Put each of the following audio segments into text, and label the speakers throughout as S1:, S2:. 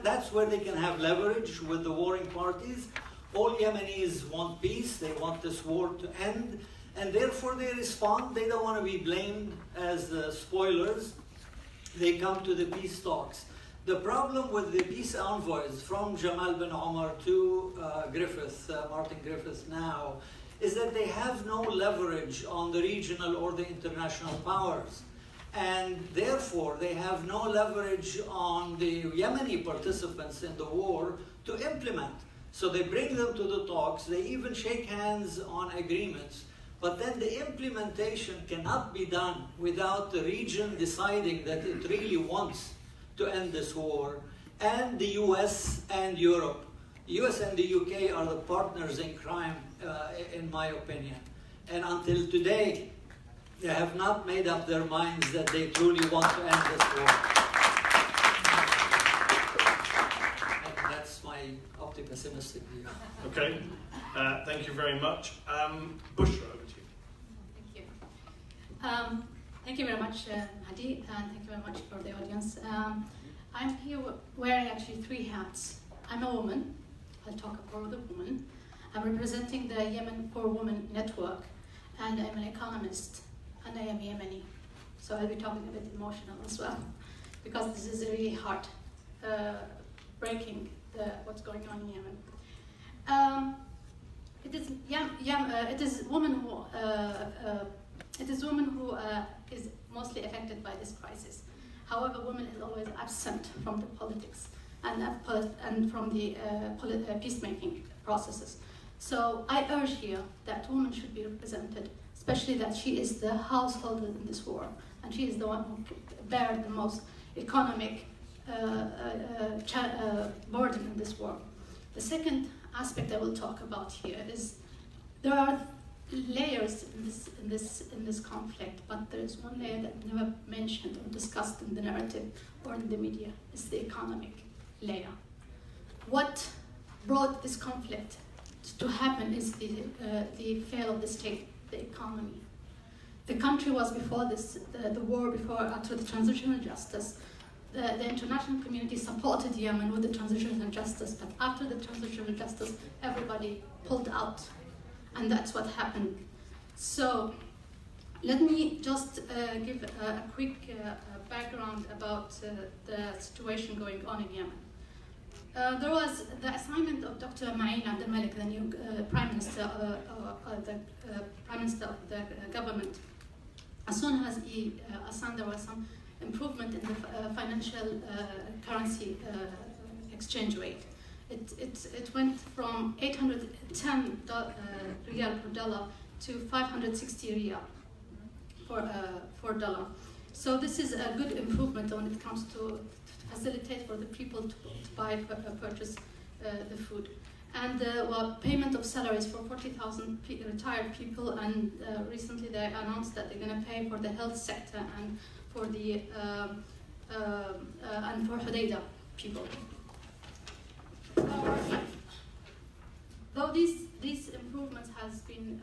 S1: that's where they can have leverage with the warring parties. All Yemenis want peace, they want this war to end, and therefore they respond. They don't want to be blamed as the spoilers. They come to the peace talks. The problem with the peace envoys from Jamal bin Omar to Martin Griffith now, is that they have no leverage on the regional or the international powers. And therefore, they have no leverage on the Yemeni participants in the war to implement. So they bring them to the talks, they even shake hands on agreements, but then the implementation cannot be done without the region deciding that it really wants to end this war, and the US and Europe. The US and the UK are the partners in crime, in my opinion. And until today, they have not made up their minds that they truly want to end this war. And that's my pessimistic view.
S2: Okay, thank you very much. Bushra, over to you.
S3: Thank you. Thank you very much, Hadi, and thank you very much for the audience. I'm here wearing actually 3 hats. I'm a woman. I'll talk about the woman. I'm representing the Yemen Fordham network, and I'm an economist, and I am Yemeni. So I'll be talking a bit emotional as well, because this is really hard breaking what's going on in Yemen. It is women who is mostly affected by this crisis. However, women is always absent from the politics and from the peacemaking processes. So I urge here that women should be represented, especially that she is the householder in this war, and she is the one who bears the most economic burden in this war. The second aspect I will talk about here is there are layers in this conflict, but there is one layer that never mentioned or discussed in the narrative or in the media. It's the economic layer. What brought this conflict to happen is the fail of the state, the economy. The country was before this, the war after the transitional justice. The international community supported Yemen with the transitional justice, but after the transitional justice, everybody pulled out, and that's what happened. So let me just give a quick background about the situation going on in Yemen. There was the assignment of Dr. Ma'in Abdelmalik, the new Prime Minister of the government. As soon as he assigned, there was some improvement in the financial currency exchange rate. It went from 810 riyal per dollar to 560 riyal for dollar. So this is a good improvement when it comes to facilitate for the people to purchase the food. And payment of salaries for 40,000 retired people, and recently they announced that they're going to pay for the health sector and for the and for Hodeidah people. Though these improvements has been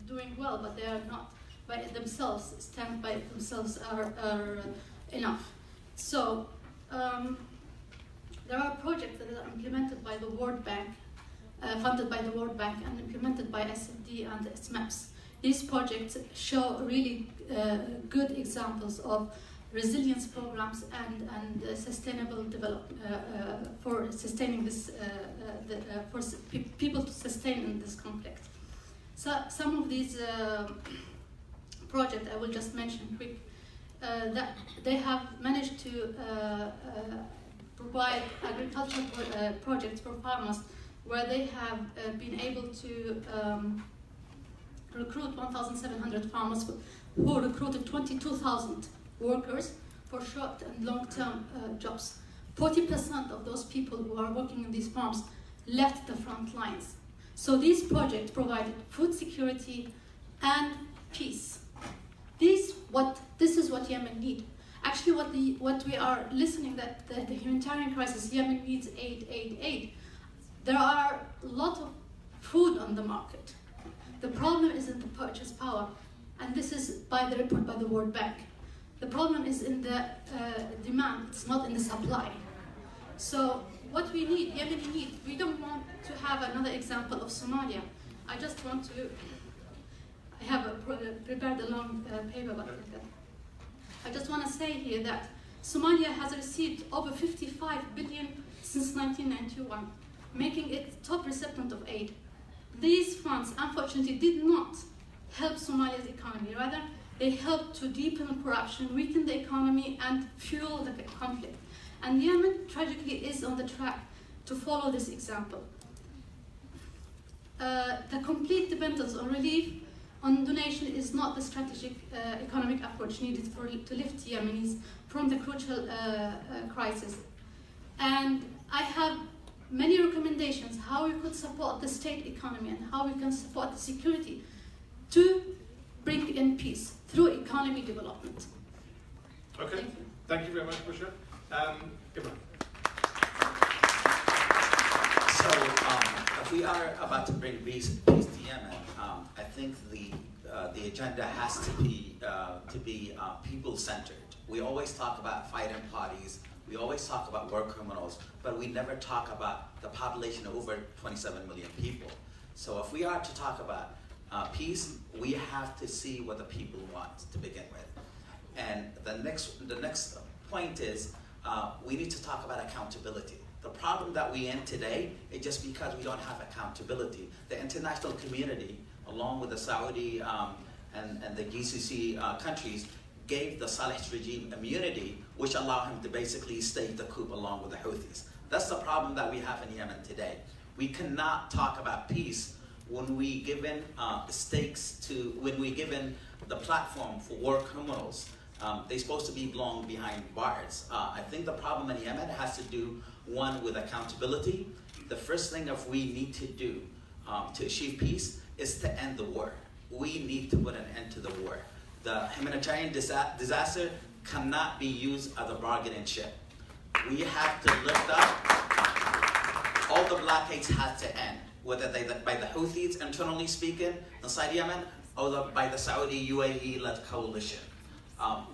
S3: doing well, but they are not by themselves, stand by themselves are enough. So there are projects that are implemented by the World Bank, funded by the World Bank and implemented by SFD and SMEPS. These projects show really good examples of resilience programs and sustainable development for sustaining this, for people to sustain in this conflict. So some of these projects I will just mention quick, that they have managed to provide agricultural projects for farmers where they have been able to recruit 1,700 farmers who recruited 22,000 workers for short and long-term jobs. 40% of those people who are working in these farms left the front lines. So these projects provided food security and peace. This is what Yemen needs. Actually, what we are listening that the humanitarian crisis, Yemen needs aid. There are a lot of food on the market. The problem isn't the purchase power, and this is by the report by the World Bank. The problem is in the demand, it's not in the supply. So what we need, Yemen need, we don't want to have another example of Somalia. I just want to, I have prepared a long paper, but I just want to say here that Somalia has received over 55 billion since 1991, making it top recipient of aid. These funds, unfortunately, did not help Somalia's economy. Rather, they helped to deepen corruption, weaken the economy, and fuel the conflict. And Yemen, tragically, is on the track to follow this example. The complete dependence on relief, on donation, is not the strategic economic approach needed to lift Yemenis from the crucial crisis. And I have many recommendations how we could support the state economy and how we can support the security to bring in peace through economy development.
S2: Okay, thank you very much, Bushra. Imran.
S4: So, if we are about to bring peace to Yemen, I think the agenda has to be people-centered. We always talk about fighting parties. We always talk about war criminals, but we never talk about the population of over 27 million people. So, if we are to talk about peace, we have to see what the people want to begin with. And the next point is we need to talk about accountability. The problem that we're in today is just because we don't have accountability. The international community, along with the Saudi and the GCC countries, gave the Salih's regime immunity, which allowed him to basically stage the coup along with the Houthis. That's the problem that we have in Yemen today. We cannot talk about peace when we given when we given the platform for war criminals. They're supposed to be belong behind bars. I think the problem in Yemen has to do, one, with accountability. The first thing that we need to do to achieve peace is to end the war. We need to put an end to the war. The humanitarian disaster cannot be used as a bargaining chip. We have to lift up. All the blockades have to end, whether they by the Houthis, internally speaking, inside Yemen, or by the Saudi UAE-led coalition.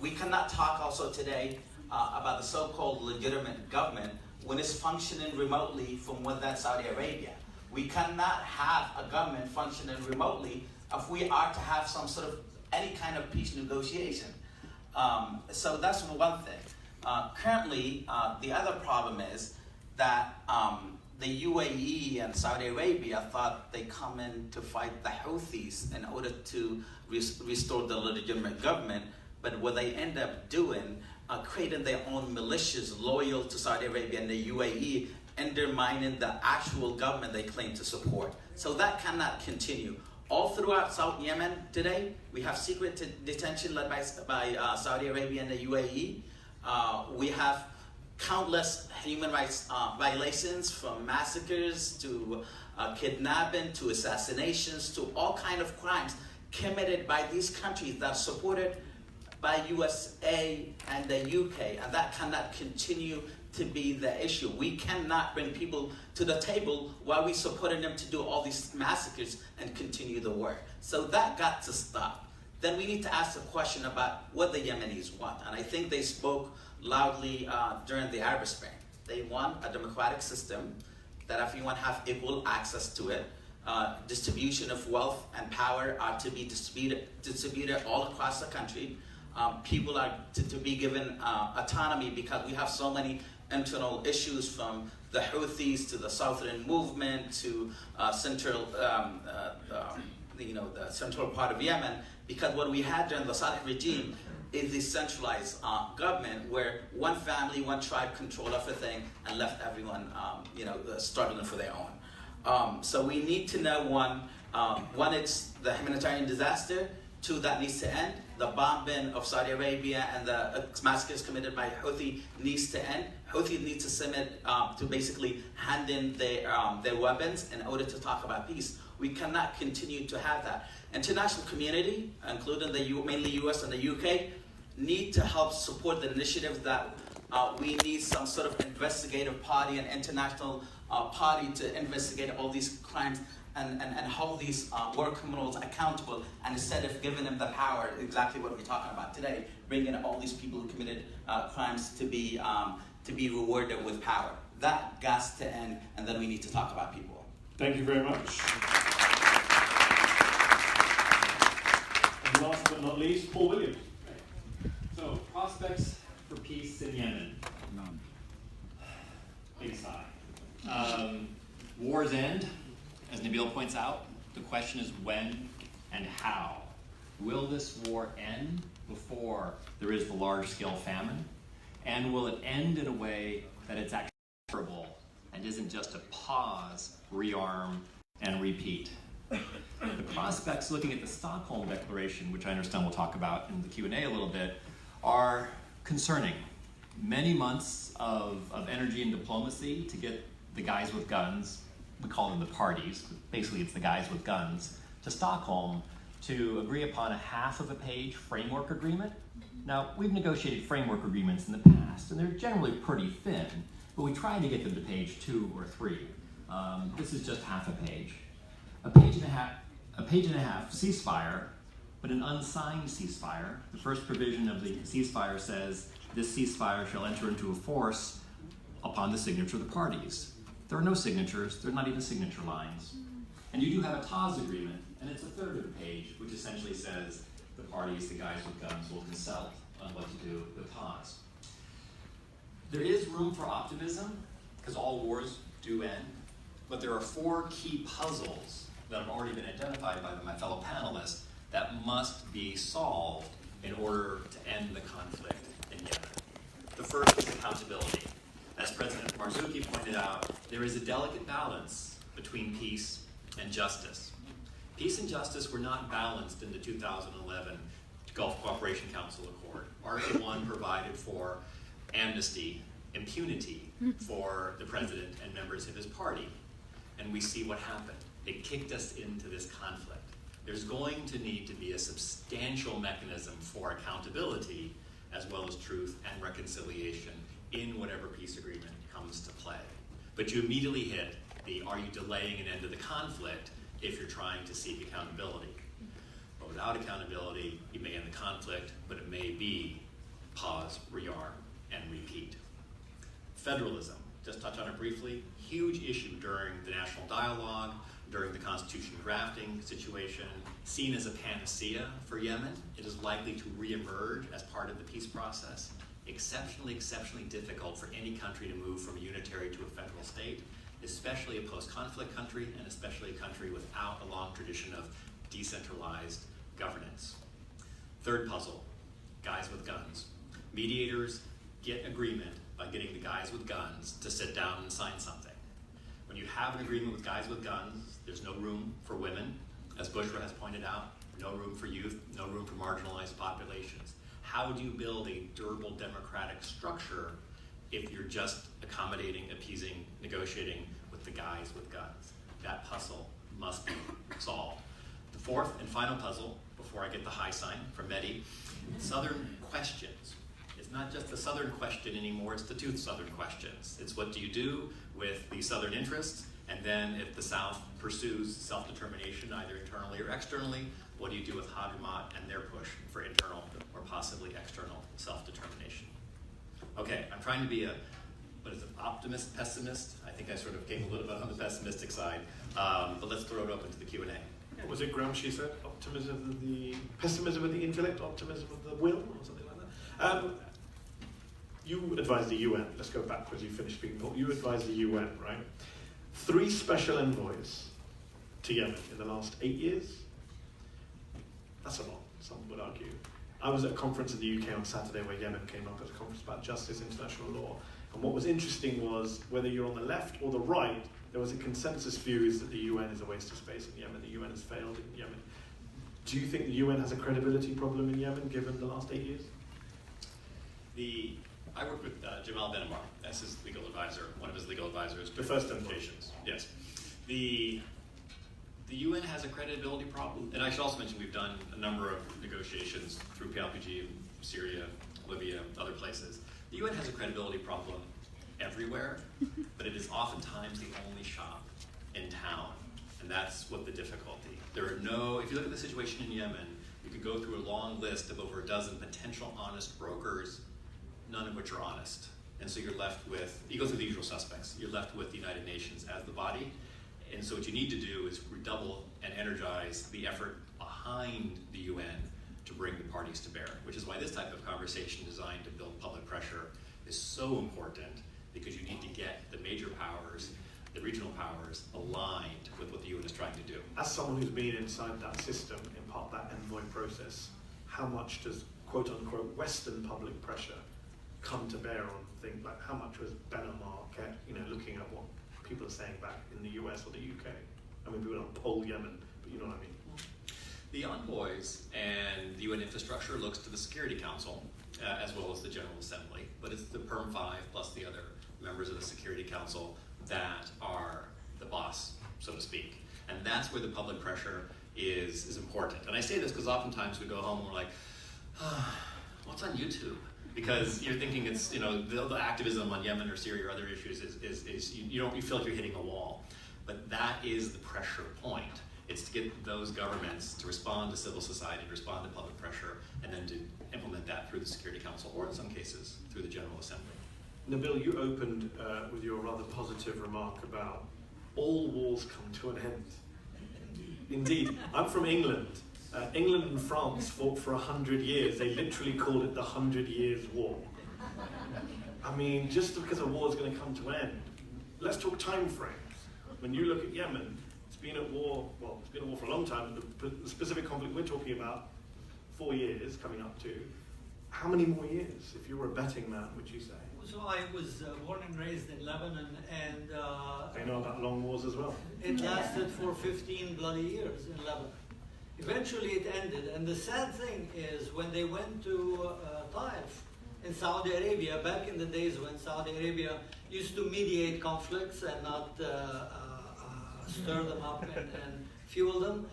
S4: We cannot talk also today about the so-called legitimate government when it's functioning remotely from within Saudi Arabia. We cannot have a government functioning remotely if we are to have some sort of any kind of peace negotiation. So that's one thing. Currently, the other problem is that the UAE and Saudi Arabia thought they come in to fight the Houthis in order to restore the legitimate government, but what they end up doing, creating their own militias loyal to Saudi Arabia and the UAE, undermining the actual government they claim to support. So that cannot continue. All throughout South Yemen today, we have secret detention led by Saudi Arabia and the UAE. We have countless human rights violations, from massacres to kidnapping to assassinations to all kinds of crimes committed by these countries that are supported by USA and the UK, and that cannot continue to be the issue. We cannot bring people to the table while we're supporting them to do all these massacres and continue the war. So that got to stop. Then we need to ask the question about what the Yemenis want, and I think they spoke loudly during the Arab Spring. They want a democratic system that everyone have equal access to it. Distribution of wealth and power are to be distributed all across the country. People are to be given autonomy, because we have so many internal issues, from the Houthis to the Southern Movement to the central part of Yemen. Because what we had during the Salih regime is the centralized government, where one family, one tribe controlled everything and left everyone, struggling for their own. So we need to know one, it's the humanitarian disaster. Two, that needs to end. The bombing of Saudi Arabia and the massacres committed by Houthi needs to end. Houthi needs to submit to basically hand in their weapons in order to talk about peace. We cannot continue to have that. International community, including mainly US and the UK, need to help support the initiative that we need some sort of investigative party, an international party, to investigate all these crimes and hold these war criminals accountable, and instead of giving them the power, exactly what we're talking about today, bringing all these people who committed crimes to be rewarded with power. That got to end, and then we need to talk about people.
S2: Thank you very much. And last but not least, Paul Williams.
S5: So, prospects for peace in Yemen. None. Big sigh. Wars end, as Nabil points out. The question is when and how. Will this war end before there is the large-scale famine? And will it end in a way that it's actually durable and isn't just a pause, rearm, and repeat? The prospects, looking at the Stockholm Declaration, which I understand we'll talk about in the Q&A a little bit, are concerning. Many months of energy and diplomacy to get the guys with guns, we call them the parties, but basically it's the guys with guns, to Stockholm to agree upon a half-of-a-page framework agreement. Now, we've negotiated framework agreements in the past, and they're generally pretty thin, but we try to get them to page 2 or 3. This is just half a page. A page and a half ceasefire, but an unsigned ceasefire. The first provision of the ceasefire says, this ceasefire shall enter into force upon the signature of the parties. There are no signatures, there are not even signature lines. And you do have a TAS agreement, and it's a third of the page, which essentially says the parties, the guys with guns, will consult on what to do with TAS. There is room for optimism, because all wars do end, but there are 4 key puzzles that have already been identified by my fellow panelists that must be solved in order to end the conflict in Yemen. The first is accountability. As President Marzouki pointed out, there is a delicate balance between peace and justice. Peace and justice were not balanced in the 2011 Gulf Cooperation Council Accord. Article 1 provided for amnesty, impunity for the president and members of his party. And we see what happened. It kicked us into this conflict. There's going to need to be a substantial mechanism for accountability as well as truth and reconciliation in whatever peace agreement comes to play. But you immediately hit the, are you delaying an end to the conflict if you're trying to seek accountability? But without accountability, you may end the conflict, but it may be pause, rearm, and repeat. Federalism, just touch on it briefly, huge issue during the national dialogue, during the constitution drafting situation, seen as a panacea for Yemen. It is likely to reemerge as part of the peace process. Exceptionally difficult for any country to move from a unitary to a federal state, especially a post-conflict country, and especially a country without a long tradition of decentralized governance. Third puzzle, guys with guns. Mediators get agreement by getting the guys with guns to sit down and sign something. When you have an agreement with guys with guns, there's no room for women, as Bushra has pointed out, no room for youth, no room for marginalized populations. How do you build a durable democratic structure if you're just accommodating, appeasing, negotiating with the guys with guns? That puzzle must be solved. The fourth and final puzzle, before I get the high sign from Mehdi, Southern questions. It's not just the Southern question anymore, it's the two Southern questions. It's what do you do with the Southern interests, and then if the South pursues self-determination, either internally or externally, what do you do with Hadramaut and their push for internal or possibly external self-determination? Okay, I'm trying to be a, optimist, pessimist? I think I sort of came a little bit on the pessimistic side, but let's throw it open to the Q&A.
S2: What was it Gramsci said? Pessimism of the intellect, optimism of the will, or something like that? You advise the UN. Let's go backwards. You finished speaking. You advise the UN, right? 3 special envoys to Yemen in the last 8 years. That's a lot, some would argue. I was at a conference in the UK on Saturday where Yemen came up at a conference about justice, international law. And what was interesting was, whether you're on the left or the right, there was a consensus view is that the UN is a waste of space in Yemen. The UN has failed in Yemen. Do you think the UN has a credibility problem in Yemen, given the last 8 years?
S5: I worked with Jamal Benomar as his legal advisor, one of his legal advisors.
S2: The first negotiations.
S5: Yes. The UN has a credibility problem, and I should also mention we've done a number of negotiations through PLPG in Syria, Libya, other places. The UN has a credibility problem everywhere, but it is oftentimes the only shop in town, and that's what the difficulty. There are no, if you look at the situation in Yemen, you could go through a long list of over a dozen potential honest brokers, none of which are honest. And so you're left with, you go through the usual suspects, you're left with the United Nations as the body. And so what you need to do is redouble and energize the effort behind the UN to bring the parties to bear, which is why this type of conversation designed to build public pressure is so important, because you need to get the major powers, the regional powers, aligned with what the UN is trying to do.
S2: As someone who's been inside that system, in part that envoy process, how much does quote unquote Western public pressure come to bear on things like how much was Ben Omar kept, looking at what people are saying back in the US or the UK? I mean, we don't poll Yemen, but you know what I mean.
S5: The envoys and the UN infrastructure looks to the Security Council as well as the General Assembly, but it's the Perm 5 plus the other members of the Security Council that are the boss, so to speak. And that's where the public pressure is important. And I say this because oftentimes we go home and we're like, what's on YouTube? Because you're thinking it's, the activism on Yemen or Syria or other issues is you feel like you're hitting a wall. But that is the pressure point. It's to get those governments to respond to civil society, to respond to public pressure, and then to implement that through the Security Council, or in some cases, through the General Assembly.
S2: Nabil, you opened with your rather positive remark about all wars come to an end. Indeed, I'm from England. England and France fought for 100 years. They literally called it the 100 Years' War. I mean, just because a war is going to come to an end, let's talk time frames. When you look at Yemen, it's been at war, it's been at war for a long time. The specific conflict we're talking about, 4 years coming up to. How many more years, if you were a betting man, would you say?
S1: So I was born and raised in Lebanon, and
S2: I know about long wars as well.
S1: it lasted for 15 bloody years in Lebanon. Eventually it ended, and the sad thing is when they went to Taif in Saudi Arabia, back in the days when Saudi Arabia used to mediate conflicts and not stir them up and fuel them,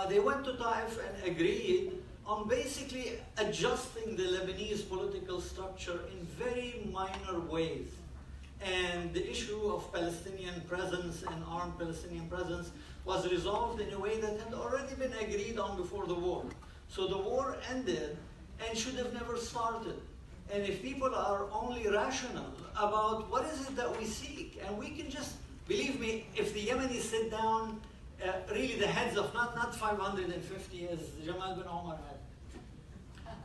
S1: they went to Taif and agreed on basically adjusting the Lebanese political structure in very minor ways. And the issue of Palestinian presence and armed Palestinian presence was resolved in a way that had already been agreed on before the war. So the war ended and should have never started. And if people are only rational about what is it that we seek, and we can just, believe me, if the Yemenis sit down, really the heads of not 550 as Jamal bin Omar had,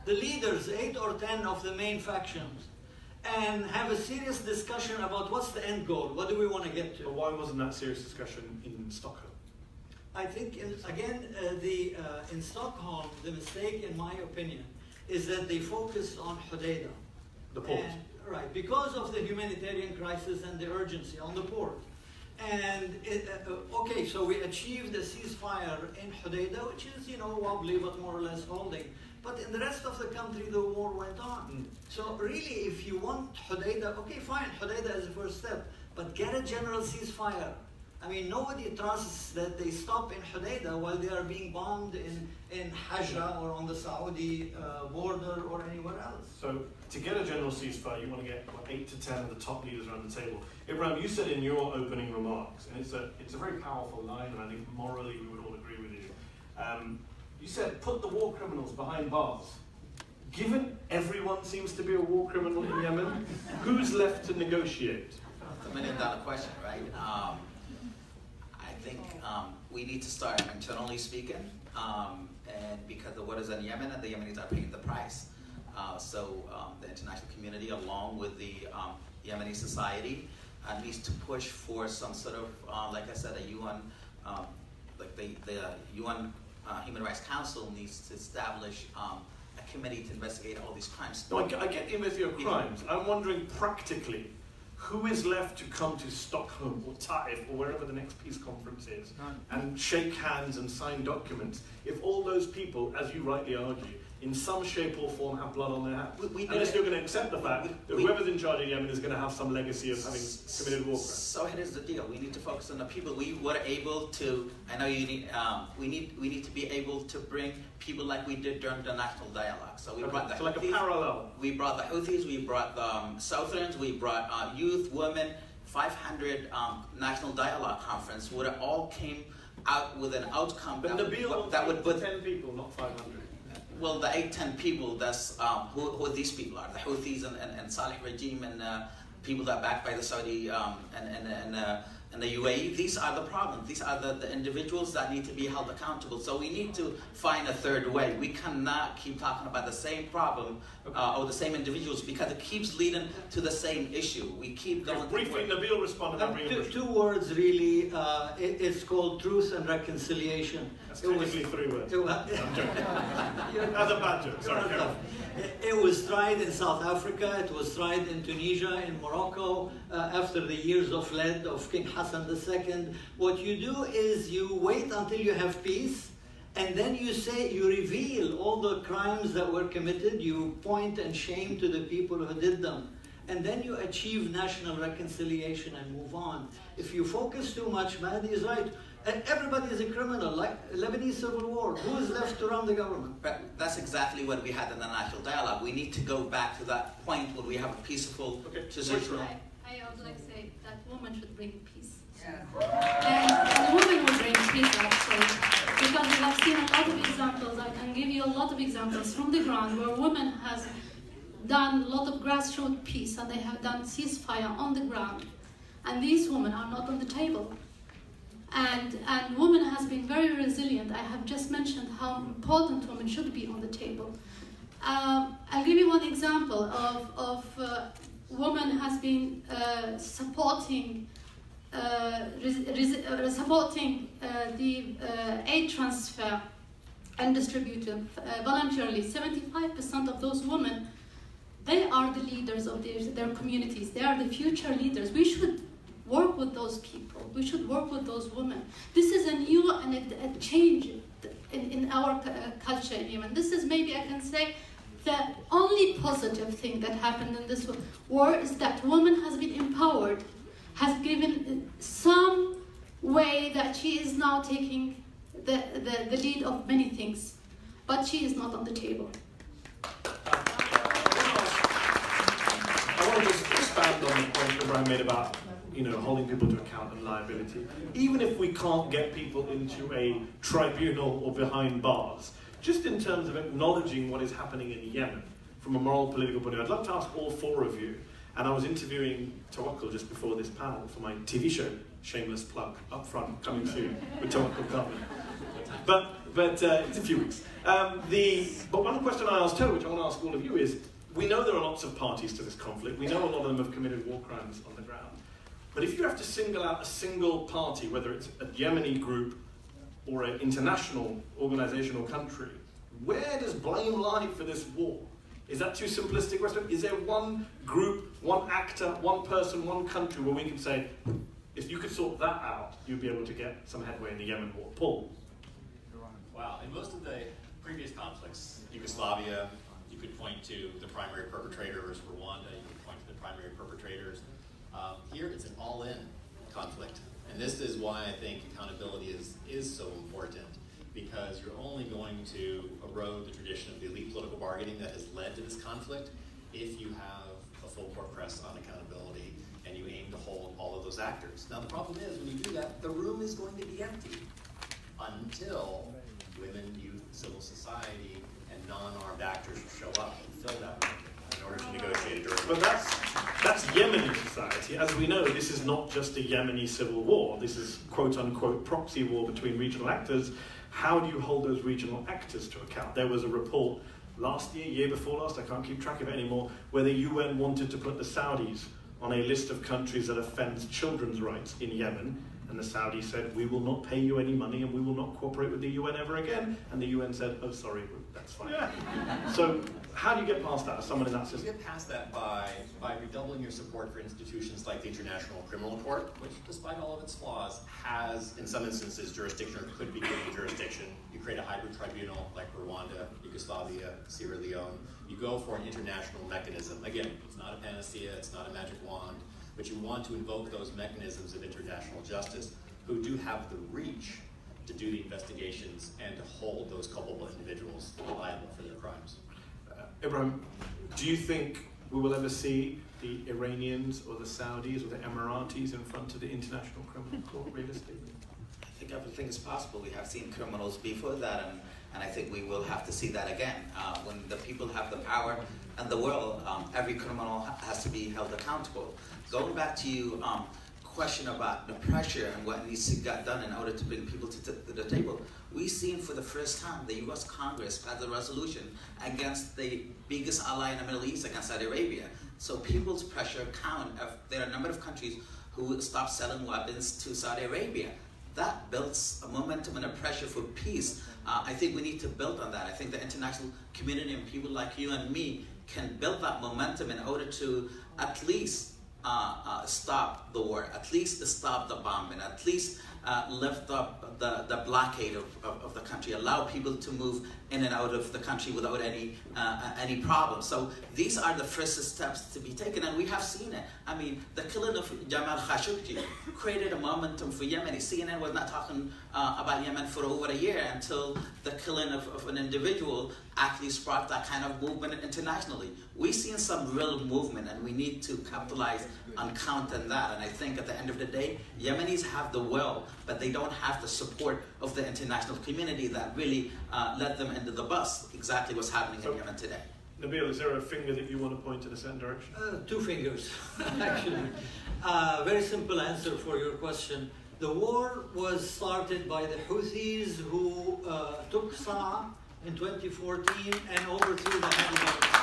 S1: the leaders, 8 or 10 of the main factions, and have a serious discussion about what's the end goal, what do we want to get to.
S2: But why wasn't that serious discussion in Stockholm?
S1: I think, in Stockholm, the mistake, in my opinion, is that they focused on Hodeidah.
S2: The port.
S1: Right, because of the humanitarian crisis and the urgency on the port. And, okay, so we achieved a ceasefire in Hodeidah, which is, wobbly but more or less holding. But in the rest of the country, the war went on. So really, if you want Hodeidah, okay, fine, Hodeidah is the first step, but get a general ceasefire. I mean, nobody trusts that they stop in Hodeidah while they are being bombed in Hajra or on the Saudi border or anywhere else.
S2: So to get a general ceasefire, you want to get 8 to 10 of the top leaders around the table. Ibrahim, you said in your opening remarks, and it's a very powerful line, and I think morally we would all agree with you. You said, put the war criminals behind bars. Given everyone seems to be a war criminal in Yemen, who's left to negotiate?
S4: It's a $1 million question, right? I think we need to start internally speaking, and because of what is in Yemen, and the Yemenis are paying the price. So the international community, along with the Yemeni society, needs to push for some sort of, like I said, a UN, like the UN Human Rights Council needs to establish a committee to investigate all these crimes.
S2: No, I get the investigation of crimes. I'm wondering practically, who is left to come to Stockholm or Taif or wherever the next peace conference is and shake hands and sign documents if all those people, as you rightly argue, in some shape or form have blood on their hands? Unless you're going to accept the fact that whoever's in charge of Yemen is going to have some legacy of having committed war crimes.
S4: So here's the deal: we need to focus on the people. We were able to. I know you need. We need to be able to bring people like we did during the national dialogue. So we brought the Houthis,
S2: like a parallel.
S4: We brought the Houthis. We brought the Southerns. We brought youth, women. 500 national dialogue conference where it all came out with an outcome
S2: But
S4: that would put
S2: 10 people, not 500.
S4: Well, the 8-10 people, that's who these people are, the Houthis and Saleh regime and people that are backed by the Saudi and the UAE. These are the problems. These are the individuals that need to be held accountable. So we need to find a third way. We cannot keep talking about the same problem or the same individuals, because it keeps leading to the same issue. We keep going.
S2: Briefly, Nabil responded.
S1: Two words really. It's called truth and reconciliation.
S2: That's technically 3 words. I'm joking. That's a bad joke. Sorry.
S1: It was tried in South Africa, it was tried in Tunisia, in Morocco, after the years of lead of King Hassan II. What you do is you wait until you have peace, and then you reveal all the crimes that were committed, you point and shame to the people who did them, and then you achieve national reconciliation and move on. If you focus too much, Mahdi is right. Everybody is a criminal, like Lebanese civil war. Who is left to run the government?
S4: But that's exactly what we had in the national dialogue. We need to go back to that point where we have a peaceful transition.
S3: I would like to say that women should bring peace. And women will bring peace, actually, because we have seen a lot of examples. I can give you a lot of examples from the ground where women has done a lot of grassroots peace, and they have done ceasefire on the ground, and these women are not on the table. And women has been very resilient. I have just mentioned how important women should be on the table. I'll give you one example of women has been supporting the aid transfer and distribution voluntarily. 75% of those women, they are the leaders of their communities. They are the future leaders. We should work with those people. We should work with those women. This is a new and a change in our culture in Yemen. This is, maybe I can say, the only positive thing that happened in this war is that woman has been empowered, has given some way that she is now taking the lead of many things, but she is not on the table.
S2: I want to just expand on the point that Brian made about holding people to account and liability. Even if we can't get people into a tribunal or behind bars, just in terms of acknowledging what is happening in Yemen from a moral political point of view, I'd love to ask all 4 of you, and I was interviewing Tawakkul just before this panel for my TV show, shameless plug, up front, coming soon, with Tawakkul Carmen. But it's a few weeks. But one question I asked her, which I want to ask all of you, is, we know there are lots of parties to this conflict. We know a lot of them have committed war crimes on the ground. But if you have to single out a single party, whether it's a Yemeni group or an international organization or country, where does blame lie for this war? Is that too simplistic a question? Is there one group, one actor, one person, one country where we can say, if you could sort that out, you'd be able to get some headway in the Yemen war? Paul?
S5: Wow, in most of the previous conflicts, Yugoslavia, you could point to the primary perpetrators. Rwanda, you could point to the primary perpetrators. Here, it's an all-in conflict. And this is why I think accountability is so important, because you're only going to erode the tradition of the elite political bargaining that has led to this conflict if you have a full court press on accountability and you aim to hold all of those actors. Now, the problem is, when you do that, the room is going to be empty until women, youth, civil society, and non-armed actors will show up and fill that room in order to negotiate a durable.
S2: But that's Yemeni society. As we know, this is not just a Yemeni civil war. This is quote-unquote proxy war between regional actors. How do you hold those regional actors to account? There was a report last year before last, I can't keep track of it anymore, where the UN wanted to put the Saudis on a list of countries that offends children's rights in Yemen. And the Saudis said, we will not pay you any money and we will not cooperate with the UN ever again. And the UN said, oh, sorry, that's fine. Yeah. So how do you get past that as someone in that system?
S5: You get past that by redoubling your support for institutions like the International Criminal Court, which, despite all of its flaws, has, in some instances, jurisdiction or could be given jurisdiction. You create a hybrid tribunal like Rwanda, Yugoslavia, Sierra Leone. You go for an international mechanism. Again, it's not a panacea, it's not a magic wand, but you want to invoke those mechanisms of international justice who do have the reach to do the investigations and to hold those culpable individuals liable for their crimes.
S2: Ibrahim, do you think we will ever see the Iranians or the Saudis or the Emiratis in front of the International Criminal Court, realistically?
S4: I think everything is possible. We have seen criminals before that, and I think we will have to see that again. When the people have the power and the will, every criminal has to be held accountable. Going back to you, question about the pressure and what needs to get done in order to bring people to the table. We've seen for the first time the U.S. Congress passed a resolution against the biggest ally in the Middle East, against Saudi Arabia. So people's pressure count. There are a number of countries who stop selling weapons to Saudi Arabia. That builds a momentum and a pressure for peace. I think we need to build on that. I think the international community and people like you and me can build that momentum in order to at least stop the war, at least stop the bombing, at least lift up the blockade of the country, allow people to move in and out of the country without any problem. So these are the first steps to be taken, and we have seen it. I mean, the killing of Jamal Khashoggi created a momentum for Yemen. CNN was not talking about Yemen for over a year until the killing of an individual actually sparked that kind of movement internationally. We've seen some real movement, and we need to capitalize on counting that. And I think at the end of the day, Yemenis have the will, but they don't have the support of the international community that really led them into the bus. Exactly what's happening in Yemen today.
S2: Nabil, is there a finger that you want to point in a certain direction?
S1: Two fingers, actually. Very simple answer for your question. The war was started by the Houthis who took Sana'a in 2014 and overthrew the Houthis.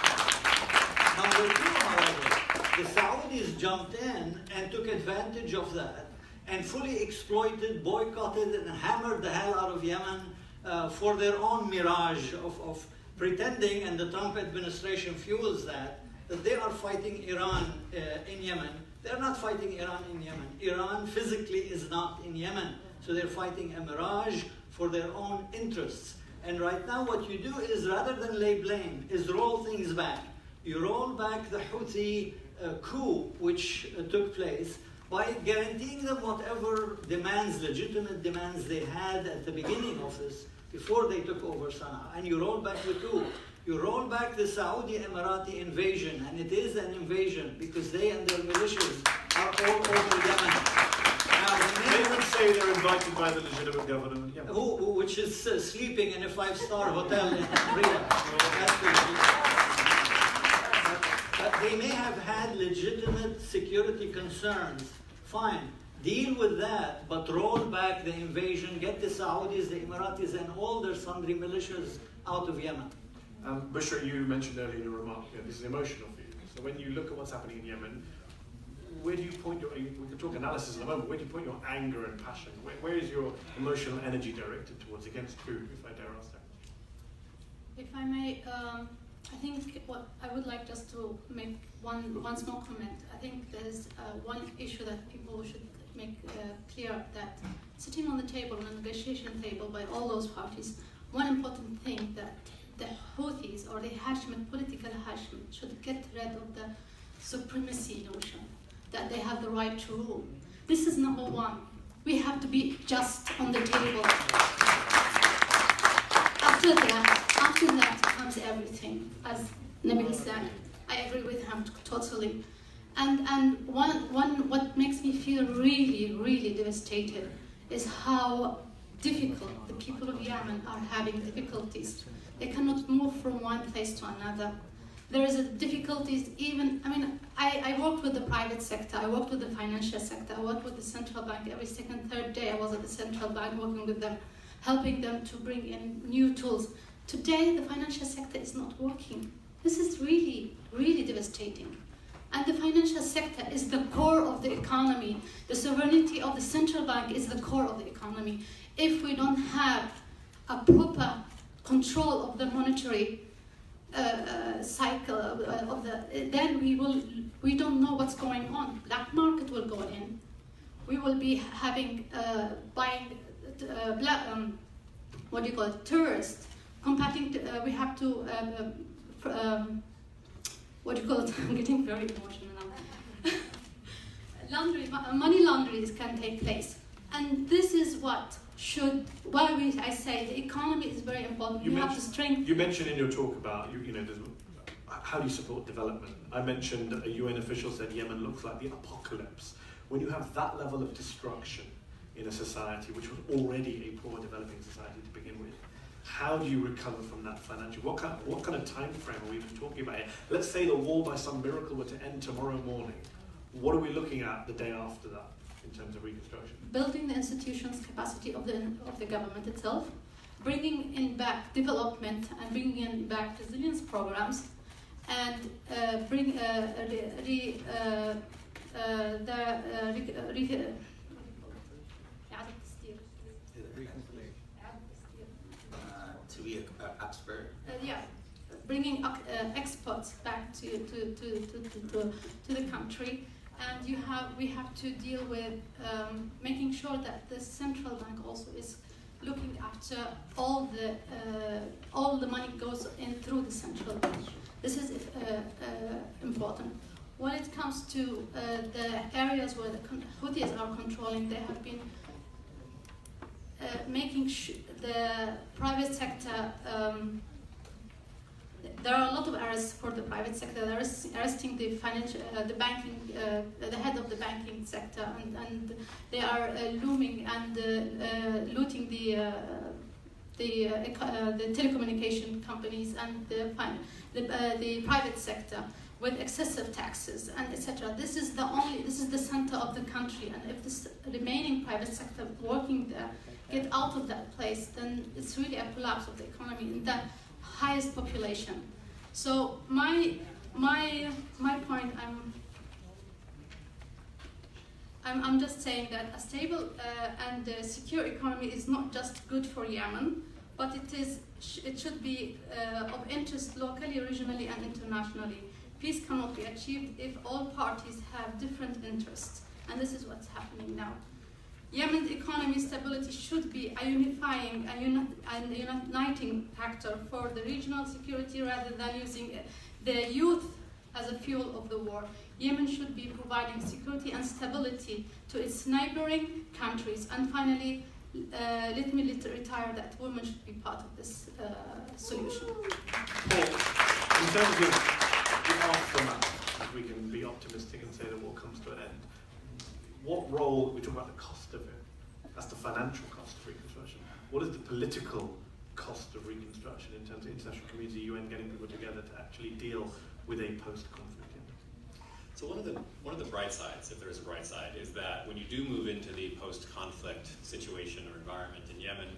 S1: Number two, however, the Saudis jumped in and took advantage of that and fully exploited, boycotted, and hammered the hell out of Yemen for their own mirage of pretending, and the Trump administration fuels that they are fighting Iran in Yemen. They're not fighting Iran in Yemen. Iran physically is not in Yemen. So they're fighting a mirage for their own interests. And right now what you do is, rather than lay blame, is roll things back. You roll back the Houthi coup which took place by guaranteeing them whatever demands, legitimate demands they had at the beginning of this, before they took over Sana'a. And you roll back the coup. You roll back the Saudi Emirati invasion, and it is an invasion because they and their militias are all over Yemen. Now,
S2: They would say they're invited by the legitimate government of Yemen.
S1: which is sleeping in a five-star hotel in Riyadh. But they may have had legitimate security concerns. Fine, deal with that, but roll back the invasion, get the Saudis, the Emiratis, and all their sundry militias out of Yemen.
S2: Bushra, you mentioned earlier in your remark, this is emotional for you. So when you look at what's happening in Yemen, where do you point your, we can talk analysis in a moment, where do you point your anger and passion? Where is your emotional energy directed towards, against who, if I dare ask that?
S3: If I may, I think what I would like just to make one small comment. I think there's one issue that people should make clear, that sitting on the table, on the negotiation table by all those parties, one important thing that the Houthis or the Hashemite, political Hashemite, should get rid of the supremacy notion, that they have the right to rule. This is number one. We have to be just on the table. After that comes everything, as Nabil said. I agree with him totally. And what makes me feel really, really devastated is how difficult the people of Yemen are having difficulties. They cannot move from one place to another. There is a difficulties even, I worked with the private sector, I worked with the financial sector, I worked with the central bank. Every second, third day I was at the central bank working with them, helping them to bring in new tools. Today the financial sector is not working. This is really, really devastating. And the financial sector is the core of the economy. The sovereignty of the central bank is the core of the economy. If we don't have a proper control of the monetary cycle then we don't know what's going on. Black market will go in. We will be having buying tourists. We have to I'm getting very emotional now. Money launderings can take place, and this is I say the economy is very important. You have to strengthen.
S2: You mentioned in your talk about how do you support development? I mentioned a UN official said Yemen looks like the apocalypse. When you have that level of destruction, in a society which was already a poor developing society to begin with. How do you recover from that financially? What kind of time frame are we even talking about here? Let's say the war by some miracle were to end tomorrow morning. What are we looking at the day after that in terms of reconstruction?
S3: Building the institutions' capacity of the government itself, bringing in back development and bringing in back resilience programs, and
S4: To be an expert.
S3: Bringing exports back to the country, and we have to deal with making sure that the central bank also is looking after all the money goes in through the central bank. This is important. When it comes to the areas where the Houthis are controlling, they have been making the private sector. There are a lot of arrests for the private sector. They're arresting the financial, the banking, the head of the banking sector, and they are looming and looting the telecommunication companies and the private sector with excessive taxes and etc. This is the center of the country, and if this remaining private sector working there get out of that place, then it's really a collapse of the economy in the highest population. So my point, I'm just saying that a stable and secure economy is not just good for Yemen, but it should be of interest locally, regionally, and internationally. Peace cannot be achieved if all parties have different interests, and this is what's happening now. Yemen's economy stability should be a unifying and uniting factor for the regional security rather than using the youth as a fuel of the war. Yemen should be providing security and stability to its neighboring countries. And finally, let me retire that women should be part of this solution.
S2: Paul, in terms of the aftermath, if we can be optimistic and say the war comes to an end, what role, we talk about the cost of it, that's the financial cost of reconstruction. What is the political cost of reconstruction in terms of international community, UN getting people together to actually deal with a post-conflict Yemen?
S5: So one of the bright sides, if there is a bright side, is that when you do move into the post-conflict situation or environment in Yemen,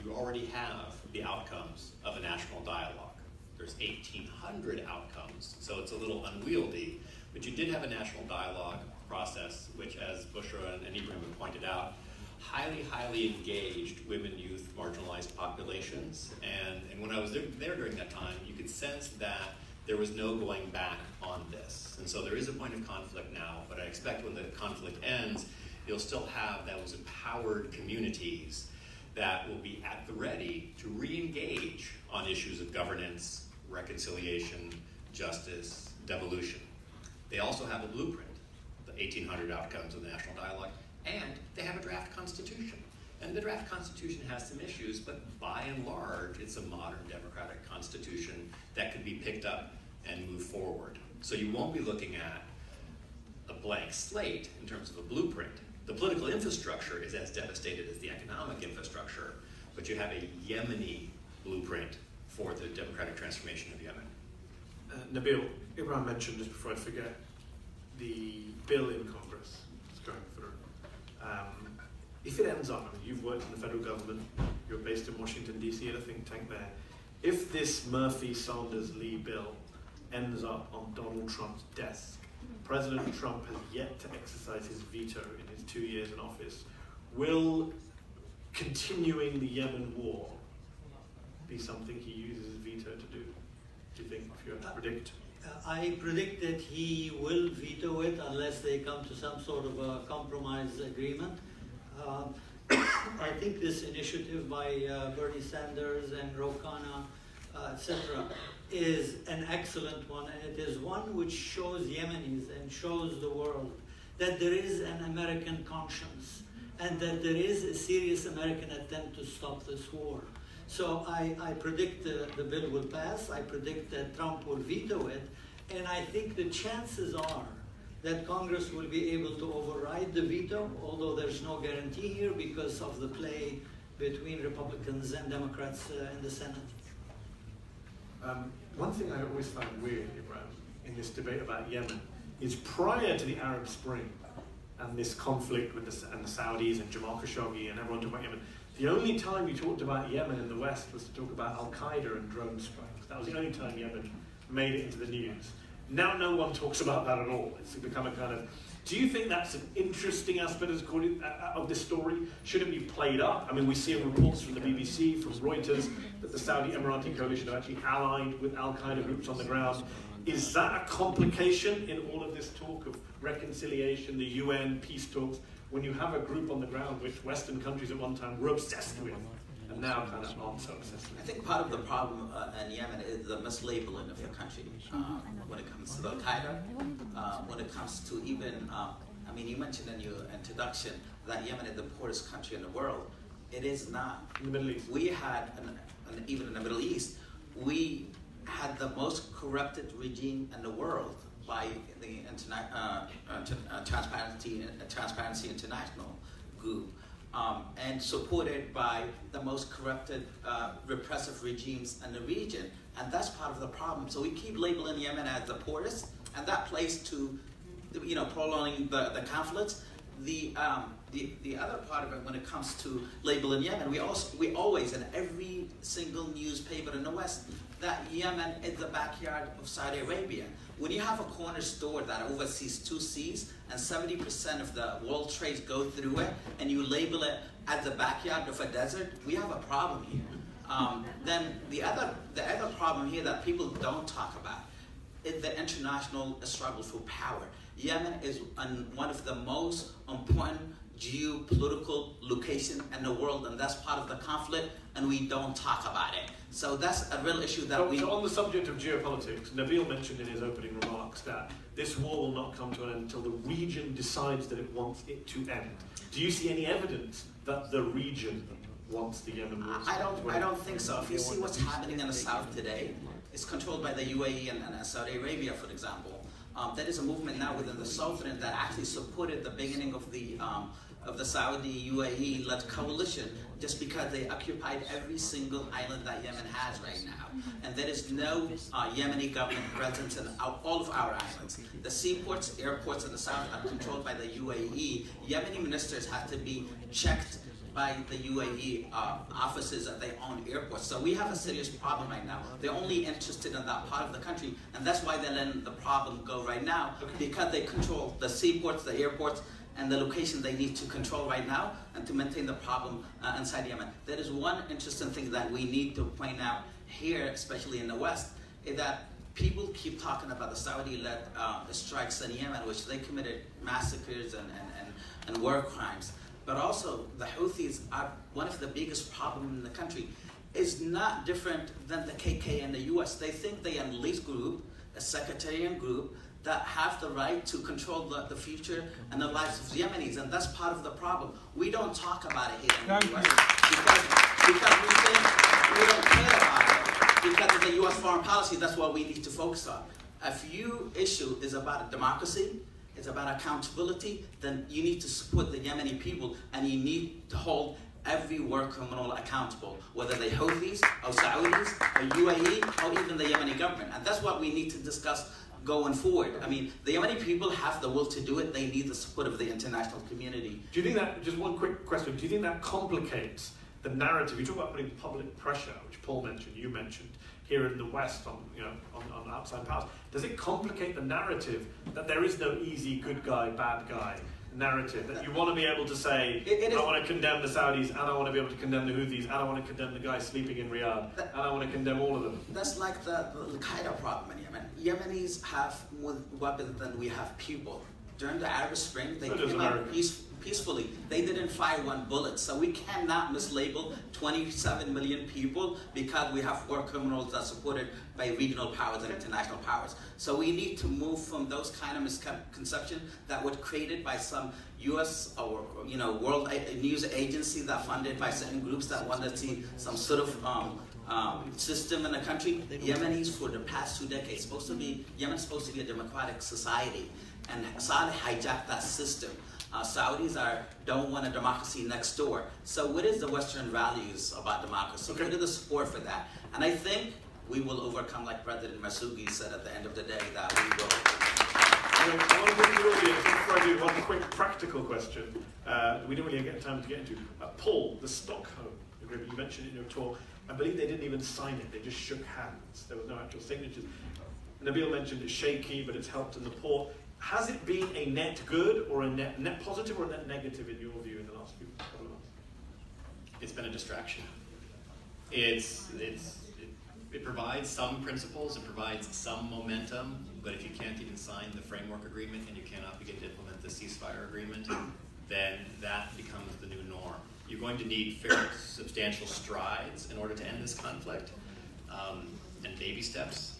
S5: you already have the outcomes of a national dialogue. There's 1,800 outcomes, so it's a little unwieldy, but you did have a national dialogue process, which, as Bushra and Ibrahim have pointed out, highly engaged women, youth, marginalized populations. And when I was there during that time, you could sense that there was no going back on this. And so there is a point of conflict now, but I expect when the conflict ends, you'll still have those empowered communities that will be at the ready to re-engage on issues of governance, reconciliation, justice, devolution. They also have a blueprint, the 1,800 outcomes of the national dialogue, and they have a draft constitution. And the draft constitution has some issues, but by and large, it's a modern democratic constitution that could be picked up and move forward. So you won't be looking at a blank slate in terms of a blueprint. The political infrastructure is as devastated as the economic infrastructure, but you have a Yemeni blueprint for the democratic transformation of Yemen.
S2: Nabil, Ibrahim mentioned, just before I forget, the bill in Congress is going through. If it ends up, I mean, you've worked in the federal government, you're based in Washington, DC, at a think tank there. If this Murphy-Sanders-Lee bill ends up on Donald Trump's desk, President Trump has yet to exercise his veto in his 2 years in office. Will continuing the Yemen war be something he uses his veto to do? Do you think, if you have to predict?
S1: I predict that he will veto it unless they come to some sort of a compromise agreement. I think this initiative by Bernie Sanders and Ro Khanna, etc., is an excellent one, and it is one which shows Yemenis and shows the world that there is an American conscience and that there is a serious American attempt to stop this war. So I predict the bill will pass. I predict that Trump will veto it, and I think the chances are that Congress will be able to override the veto, although there's no guarantee here because of the play between Republicans and Democrats in the Senate.
S2: One thing I always find weird, Ibrahim, in this debate about Yemen is prior to the Arab Spring and this conflict with the Saudis and Jamal Khashoggi and everyone talking about Yemen, the only time you talked about Yemen in the West was to talk about Al-Qaeda and drone strikes. That was the only time Yemen made it into the news. Now no one talks about that at all. It's become a kind of... Do you think that's an interesting aspect of this story? Should it be played up? I mean, we see in reports from the BBC, from Reuters, that the Saudi Emirati coalition are actually allied with Al-Qaeda groups on the ground. Is that a complication in all of this talk of reconciliation, the UN, peace talks, when you have a group on the ground which Western countries at one time were obsessed with, and now kind of aren't so obsessed with?
S4: I think part of the problem in Yemen is the mislabeling of the country when it comes to Al-Qaeda, when it comes to even, I mean, you mentioned in your introduction that Yemen is the poorest country in the world. It is not.
S2: In the Middle East.
S4: We had, even in the Middle East, we had the corrupted regime in the world by the Transparency International group, and supported by the most corrupted, repressive regimes in the region. And that's part of the problem. So we keep labeling Yemen as the poorest, and that plays to, prolonging the conflicts. The other part of it, when it comes to labeling Yemen, we always, in every single newspaper in the West, that Yemen is the backyard of Saudi Arabia. When you have a corner store that oversees 2 seas and 70% of the world trades go through it, and you label it as the backyard of a desert, we have a problem here. Then the other problem here that people don't talk about is the international struggle for power. Yemen is one of the most important geopolitical locations in the world, and that's part of the conflict, and we don't talk about it. So that's a real issue that
S2: So on the subject of geopolitics, Nabil mentioned in his opening remarks that this war will not come to an end until the region decides that it wants it to end. Do you see any evidence that the region wants the Yemen war?
S4: I don't think so. If you see what's happening in the south today, it's controlled by the UAE and Saudi Arabia, for example. There is a movement now within the Sultanate that actually supported the beginning of the Saudi UAE-led coalition, just because they occupied every single island that Yemen has right now. And there is no Yemeni government presence in all of our islands. The seaports, airports in the south are controlled by the UAE. Yemeni ministers have to be checked by the UAE offices at their own airports. So we have a serious problem right now. They're only interested in that part of the country, and that's why they're letting the problem go right now, because they control the seaports, the airports, and the location they need to control right now and to maintain the problem inside Yemen. There is one interesting thing that we need to point out here, especially in the West, is that people keep talking about the Saudi-led strikes in Yemen, which they committed massacres and war crimes. But also, the Houthis are one of the biggest problems in the country. It's not different than the KK in the US. They think they are an elite group, a sectarian group, that have the right to control the future and the lives of Yemenis, and that's part of the problem. We don't talk about it here in the US because we think we don't care about it. Because of the US foreign policy, that's what we need to focus on. If your issue is about democracy, it's about accountability, then you need to support the Yemeni people, and you need to hold every war criminal accountable, whether they're Houthis or Saudis or UAE or even the Yemeni government. And that's what we need to discuss going forward. I mean, the Yemeni people have the will to do it. They need the support of the international community.
S2: Do you think that, just one quick question, do you think that complicates the narrative? You talk about putting public pressure, which Paul mentioned, you mentioned, here in the West on outside powers. Does it complicate the narrative that there is no easy good guy, bad guy narrative? That you want to be able to say, I want to condemn the Saudis, and I want to be able to condemn the Houthis, and I want to condemn the guy sleeping in Riyadh, and I want to condemn all of them?
S4: That's like the Al-Qaeda problem in Yemen. Yemenis have more weapons than we have people. During the Arab Spring, they came out peacefully. They didn't fire one bullet. So we cannot mislabel 27 million people because we have war criminals that are supported by regional powers and international powers. So we need to move from those kind of misconceptions that were created by some U.S. or world news agency that funded by certain groups that wanted to see some sort of system in the country. Yemenis for the past 2 decades Yemen's supposed to be a democratic society. and Saudi hijacked that system. Saudis don't want a democracy next door. So what is the Western values about democracy?
S2: Okay.
S4: What is the support for that? And I think we will overcome, like President Masugi said at the end of the day, that we will.
S2: I want to bring the audience, before I do, one quick practical question. We didn't really get time to get into. Paul, the Stockholm Agreement, you mentioned it in your talk. I believe they didn't even sign it, they just shook hands. There was no actual signatures. Nabil mentioned it's shaky, but it's helped in the poor. Has it been a net good or a net positive or a net negative in your view in the last few couple of months?
S5: It's been a distraction. It provides some principles, it provides some momentum, but if you can't even sign the framework agreement and you cannot begin to implement the ceasefire agreement, then that becomes the new norm. You're going to need fairly substantial strides in order to end this conflict, and baby steps.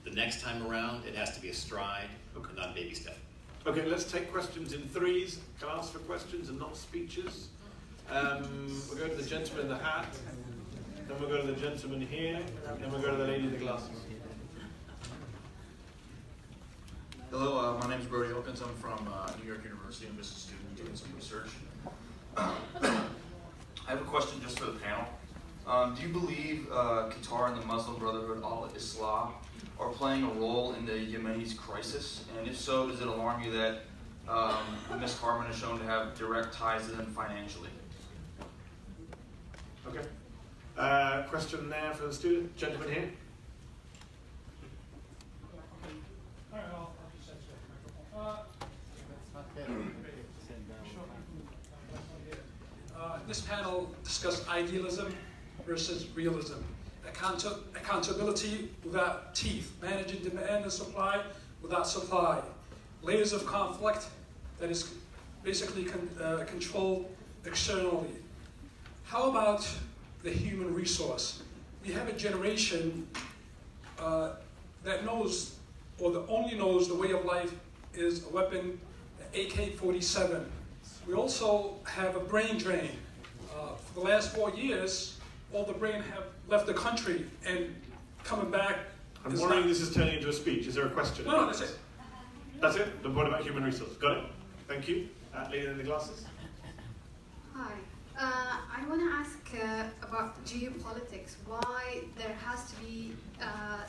S5: The next time around, it has to be a stride, not a baby step.
S2: Okay, let's take questions in threes. Can I ask for questions and not speeches? We'll go to the gentleman in the hat, then we'll go to the gentleman here, then we'll go to the lady in the glasses.
S6: Hello, my name is Brody Elkins. I'm from New York University. I'm just a student doing some research. I have a question just for the panel. Do you believe Qatar and the Muslim Brotherhood al-Islah are playing a role in the Yemeni crisis? And if so, does it alarm you that Ms. Carmen is shown to have direct ties to them financially?
S2: Okay. Question there for the student. Gentleman here.
S7: This panel discussed idealism versus realism. Accountability without teeth, managing demand and supply without supply, layers of conflict that is basically controlled externally. How about the human resource? We have a generation that knows, or that only knows the way of life is a weapon, AK-47. We also have a brain drain. For the last 4 years, all the brain have left the country, and coming back.
S2: I'm worrying this is turning into a speech. Is there a question?
S7: No, that's it.
S2: That's it? The point about human resources. Got it? Thank you. Lady in the glasses.
S8: Hi. I want to ask about geopolitics. Why there has to be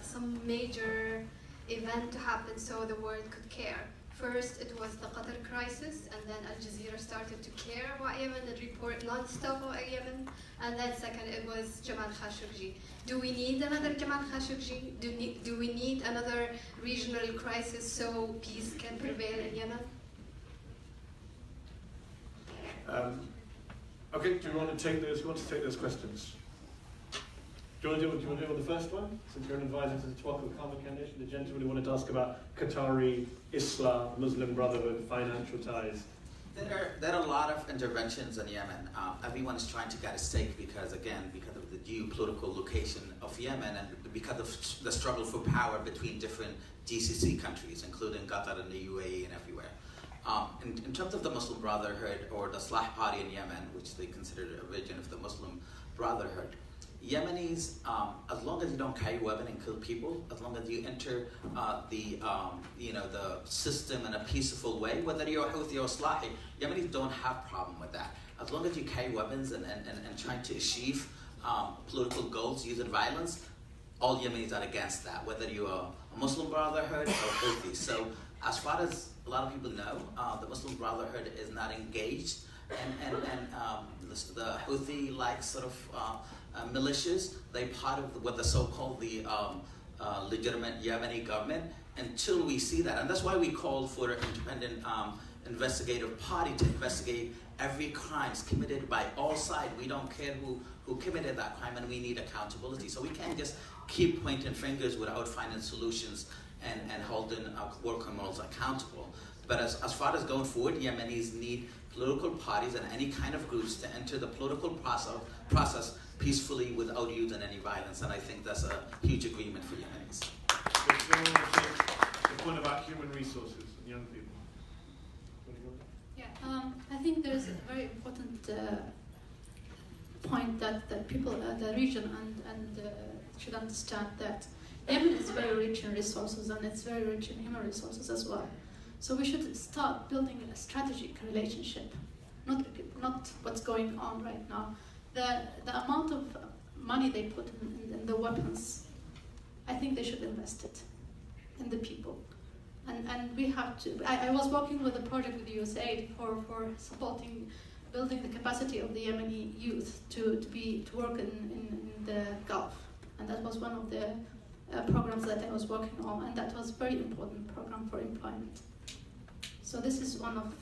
S8: some major event to happen so the world could care? First, it was the Qatar crisis, and then Al Jazeera started to care about Yemen and report non-stop about Yemen. And then second, it was Jamal Khashoggi. Do we need another Jamal Khashoggi? Do we need another regional crisis so peace can prevail in Yemen?
S2: Okay, do you want to take those? Who wants to take those questions? Do you want to deal with the first one? Since you're an advisor to the Tawakal Common Foundation, the gentleman who wanted to ask about Qatari, Islam, Muslim Brotherhood, financial ties.
S4: There are a lot of interventions in Yemen. Everyone is trying to get a stake because of the geopolitical location of Yemen and because of the struggle for power between different GCC countries, including Qatar and the UAE and everywhere. In terms of the Muslim Brotherhood or the Islah Party in Yemen, which they consider a region of the Muslim Brotherhood, Yemenis, as long as you don't carry a weapon and kill people, as long as you enter the system in a peaceful way, whether you're Houthi or Islahi, Yemenis don't have problem with that. As long as you carry weapons and trying to achieve political goals using violence, all Yemenis are against that, whether you're a Muslim Brotherhood or Houthi. So as far as a lot of people know, the Muslim Brotherhood is not engaged, and the Houthi-like sort of militias, they part of what the so-called legitimate Yemeni government until we see that. And that's why we call for an independent investigative party to investigate every crime committed by all sides. We don't care who committed that crime, and we need accountability. So we can't just keep pointing fingers without finding solutions and holding war criminals accountable. But as far as going forward, Yemenis need political parties and any kind of groups to enter the political process peacefully without using any violence, and I think that's a huge agreement for Yemenis.
S2: The point about human resources and young people.
S3: Yeah, I think there's a very important point that the people, the region, and should understand that Yemen is very rich in resources and it's very rich in human resources as well. So we should start building a strategic relationship, not what's going on right now. The amount of money they put in the weapons, I think they should invest it in the people. And we have to, I was working with a project with USAID for supporting, building the capacity of the Yemeni youth to work in the Gulf. And that was one of the programs that I was working on, and that was a very important program for employment. So this is one of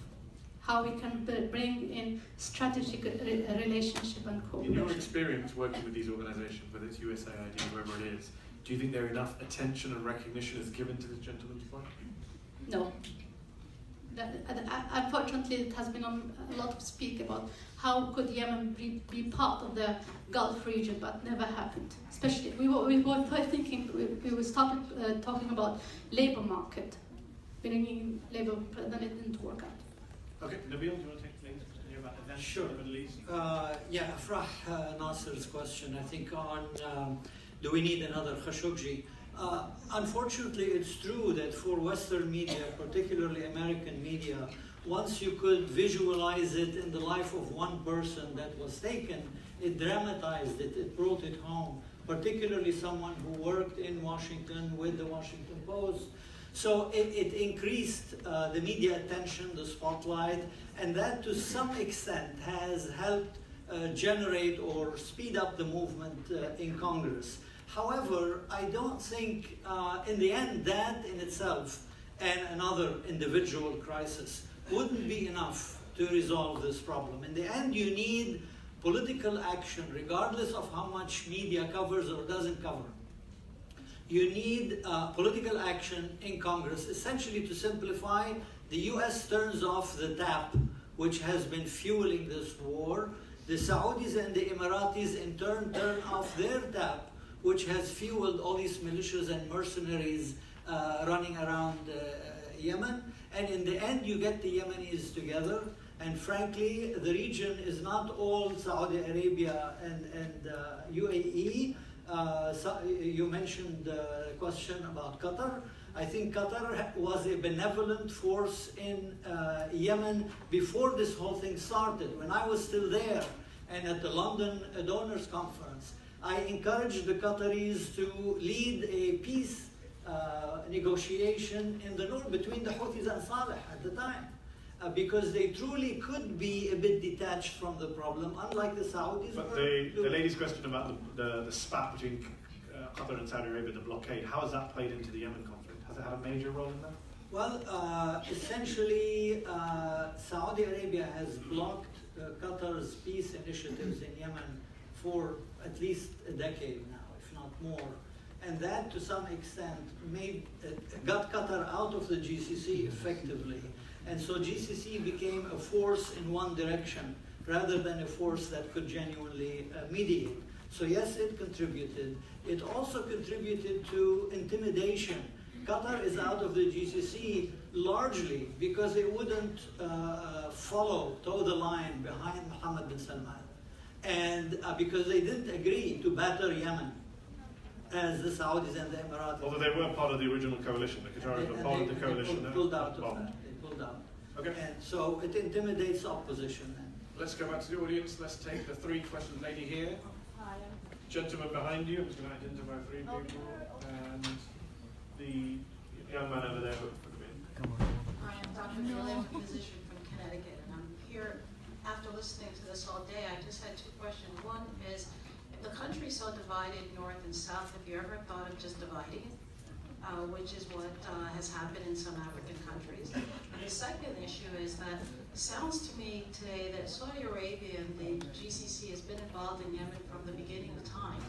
S3: how we can bring in strategic relationship and cooperation.
S2: In your experience working with these organisations, whether it's USAID, whoever it is, do you think there enough attention and recognition is given to this gentleman's point?
S3: No. Unfortunately, it has been a lot of speak about how could Yemen be part of the Gulf region, but never happened. Especially, we were thinking, we started talking about labor market, bringing labor, but then it didn't work out.
S2: Okay, Nabil, do you want to take things about events
S1: Sure.
S2: in the Middle East?
S1: Yeah, Afrah Nasser's question, I think, on do we need another Khashoggi? Unfortunately, it's true that for Western media, particularly American media, once you could visualize it in the life of one person that was taken, it dramatized it, it brought it home, particularly someone who worked in Washington with the Washington Post. So it increased the media attention, the spotlight, and that to some extent has helped generate or speed up the movement in Congress. However, I don't think in the end that in itself and another individual crisis wouldn't be enough to resolve this problem. In the end, you need political action, regardless of how much media covers or doesn't cover. You need political action in Congress, essentially to simplify. The US turns off the tap, which has been fueling this war. The Saudis and the Emiratis in turn turn off their tap, which has fueled all these militias and mercenaries running around Yemen. And in the end, you get the Yemenis together. And frankly, the region is not all Saudi Arabia and UAE. You mentioned the question about Qatar. I think Qatar was a benevolent force in Yemen before this whole thing started. When I was still there and at the London Donors Conference, I encouraged the Qataris to lead a peace negotiation in the north between the Houthis and Saleh at the time. Because they truly could be a bit detached from the problem, unlike the Saudis.
S2: But the lady's question about the spat between Qatar and Saudi Arabia, the blockade, how has that played into the Yemen conflict? Has it had a major role in that?
S1: Well, essentially, Saudi Arabia has blocked Qatar's peace initiatives in Yemen for at least a decade now, if not more. And that, to some extent, got Qatar out of the GCC effectively. And so GCC became a force in one direction rather than a force that could genuinely mediate. So yes, it contributed. It also contributed to intimidation. Qatar is out of the GCC largely because they wouldn't toe the line behind Mohammed bin Salman. And because they didn't agree to batter Yemen as the Saudis and the Emiratis.
S2: Although they were part of the original coalition, the Qataris were part of the coalition.
S1: They pulled out of that. Out.
S2: Okay.
S1: And so it intimidates opposition.
S2: Let's go back to the audience. Let's take the three questions. Lady here.
S9: Hi.
S2: Gentleman behind you. I'm just going to identify three people. And the young man over there.
S9: I am Dr. Miller, physician from Connecticut, and I'm here after listening to this all day. I just had two questions. One is, if the country's so divided north and south, have you ever thought of just dividing it? Which is what has happened in some African countries. And the second issue is that it sounds to me today that Saudi Arabia and the GCC has been involved in Yemen from the beginning of time.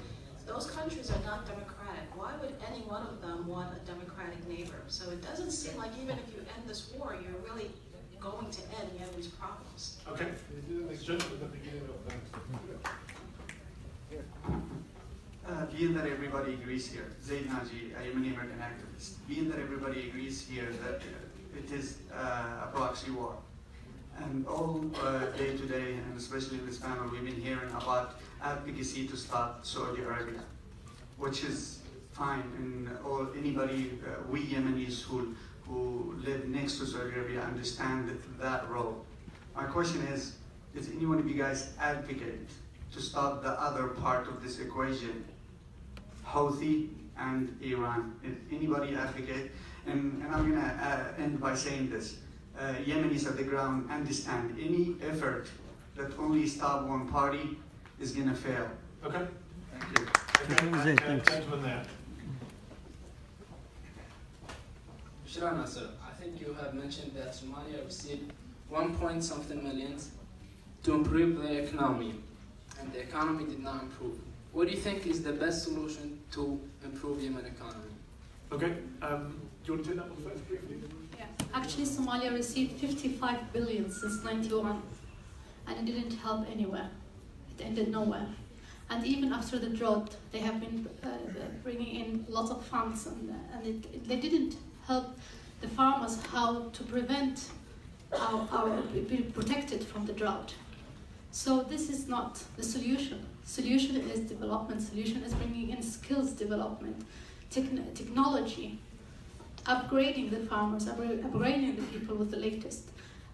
S9: Those countries are not democratic. Why would any one of them want a democratic neighbor? So it doesn't seem like even if you end this war, you're really going to end Yemen's problems.
S2: Okay. Gentleman at the beginning of
S10: Being that everybody agrees here, Zaid Naji, a Yemeni American activist, being that everybody agrees here that it is a proxy war, and all day to day, and especially in this panel, we've been hearing about advocacy to stop Saudi Arabia, which is fine, and or anybody, we Yemenis who live next to Saudi Arabia understand that role. My question is, does anyone of you guys advocate to stop the other part of this equation, Houthi and Iran? If anybody advocate, and I'm gonna end by saying this, Yemenis at the ground understand any effort that only stop one party is gonna fail.
S2: Okay.
S10: Thank you.
S2: Okay. Gentleman there.
S11: Shrana, sir, I think you have mentioned that Somalia received 1 point something millions to improve their economy, and the economy did not improve. What do you think is the best solution to improve Yemen economy?
S2: Okay. Do you want to take that one first, briefly?
S3: Yeah. Actually, Somalia received 55 billion since 91, and it didn't help anywhere. It ended nowhere. And even after the drought, they have been bringing in lots of funds, and they didn't help the farmers how to prevent our be protected from the drought. So this is not the solution. Solution is development. Solution is bringing in skills development, technology, upgrading the farmers, upgrading the people with the latest.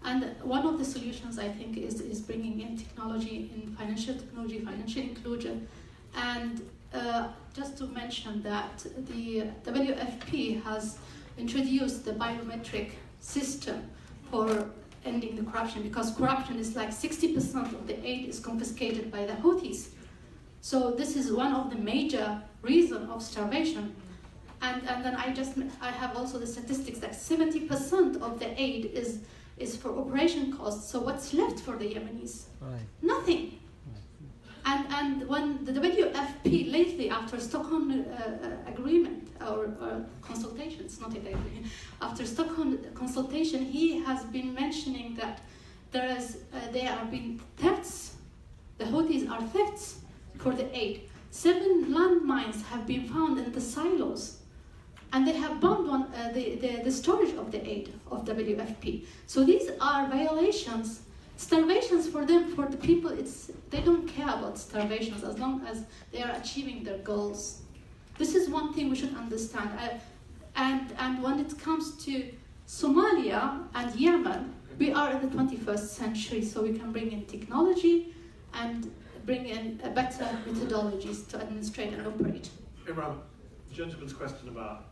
S3: And one of the solutions, I think, is bringing in technology, in financial technology, financial inclusion. And just to mention that the WFP has introduced the biometric system for ending the corruption, because corruption is like 60% of the aid is confiscated by the Houthis. So this is one of the major reasons of starvation. And then I have also the statistics that 70% of the aid is for operation costs. So what's left for the Yemenis?
S12: Right.
S3: Nothing. And when the WFP lately, after Stockholm agreement or consultations, not agreement, after Stockholm consultation, he has been mentioning that there are been thefts. The Houthis are thefts for the aid. 7 landmines have been found in the silos, and they have bombed the storage of the aid of WFP. So these are violations. Starvations for them, for the people, they don't care about starvations as long as they are achieving their goals. This is one thing we should understand. And when it comes to Somalia and Yemen, we are in the 21st century, so we can bring in technology and bring in better methodologies to administrate and operate.
S2: Imran, gentleman's question about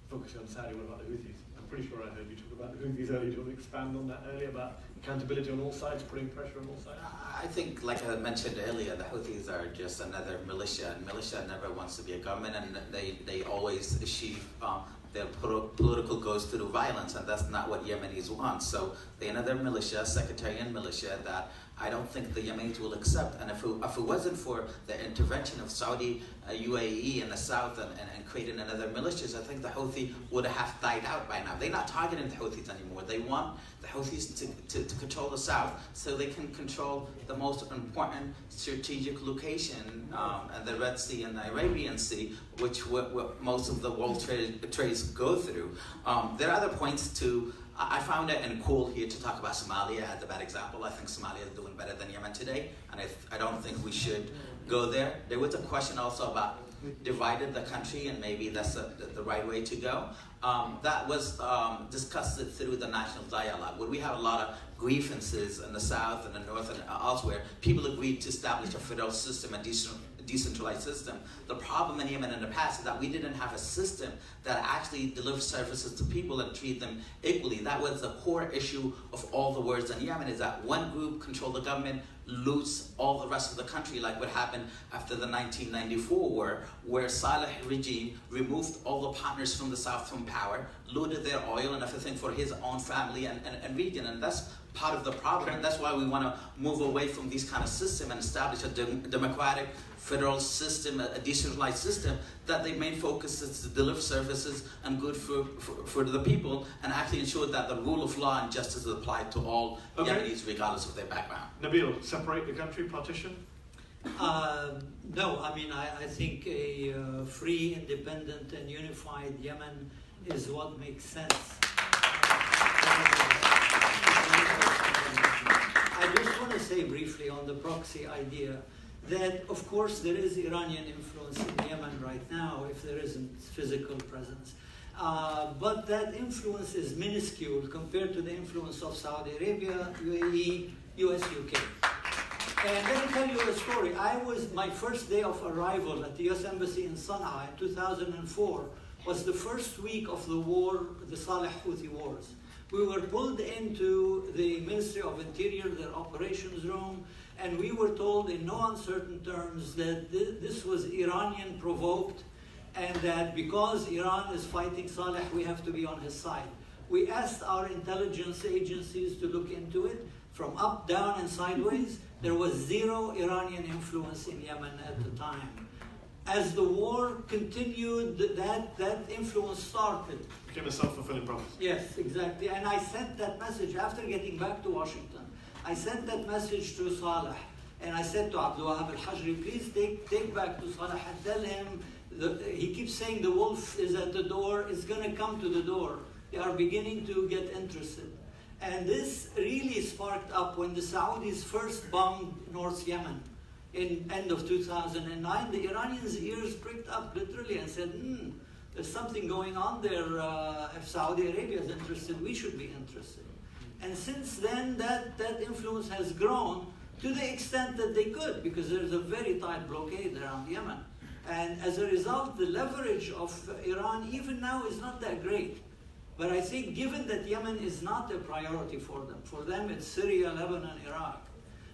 S2: focusing on Saudi, what about the Houthis? I'm pretty sure I heard you talk about the Houthis earlier. Do you want to expand on that earlier, about accountability on all sides, putting pressure on all sides?
S4: I think, like I mentioned earlier, the Houthis are just another militia, and militia never wants to be a government, and they always achieve their political goals through violence, and that's not what Yemenis want. So they're another militia, sectarian militia, that I don't think the Yemenis will accept. And if it wasn't for the intervention of Saudi, UAE in the south and creating another militias, I think the Houthi would have died out by now. They're not targeting the Houthis anymore. They want the Houthis to control the south so they can control the most important strategic location, and the Red Sea and the Arabian Sea, which most of the world trades go through. There are other points too. I found it cool here to talk about Somalia as a bad example. I think Somalia is doing better than Yemen today, and I don't think we should go there. There was a question also about divided the country, and maybe that's the right way to go. That was discussed through the national dialogue, where we have a lot of grievances in the south and the north and elsewhere. People agreed to establish a federal system, a decentralized system. The problem in Yemen in the past is that we didn't have a system that actually delivers services to people and treat them equally. That was the core issue of all the wars in Yemen, is that one group controlled the government, loots all the rest of the country, like what happened after the 1994 war, where Saleh regime removed all the partners from the south from power, looted their oil and everything for his own family and region, and that's part of the problem, and that's why we want to move away from this kind of system and establish a democratic federal system, a decentralized system, that the main focus is to deliver services and good for the people, and actually ensure that the rule of law and justice is applied to all Yemenis, regardless of their background.
S2: Nabil, separate the country, partition?
S1: No, I mean, I think a free, independent, and unified Yemen is what makes sense. I just want to say briefly on the proxy idea. that, of course, there is Iranian influence in Yemen right now, if there isn't physical presence. But that influence is minuscule compared to the influence of Saudi Arabia, UAE, US, UK. And let me tell you a story. My first day of arrival at the US Embassy in Sana'a in 2004 was the first week of the war, the Saleh Houthi wars. We were pulled into the Ministry of Interior, their operations room, and we were told in no uncertain terms that this was Iranian provoked, and that because Iran is fighting Saleh, we have to be on his side. We asked our intelligence agencies to look into it, from up, down, and sideways. There was zero Iranian influence in Yemen at the time. As the war continued, that influence started.
S2: Became a self-fulfilling prophecy.
S1: Yes, exactly. And I sent that message after getting back to Washington. I sent that message to Saleh, and I said to Abdul Wahab al-Hajri, please take back to Saleh and tell him, he keeps saying the wolf is at the door, it's going to come to the door. They are beginning to get interested. And this really sparked up when the Saudis first bombed North Yemen in end of 2009. The Iranians' ears pricked up literally and said, there's something going on there. If Saudi Arabia is interested, we should be interested. And since then, that influence has grown to the extent that they could, because there's a very tight blockade around Yemen. And as a result, the leverage of Iran even now is not that great. But I think given that Yemen is not a priority for them it's Syria, Lebanon, Iraq,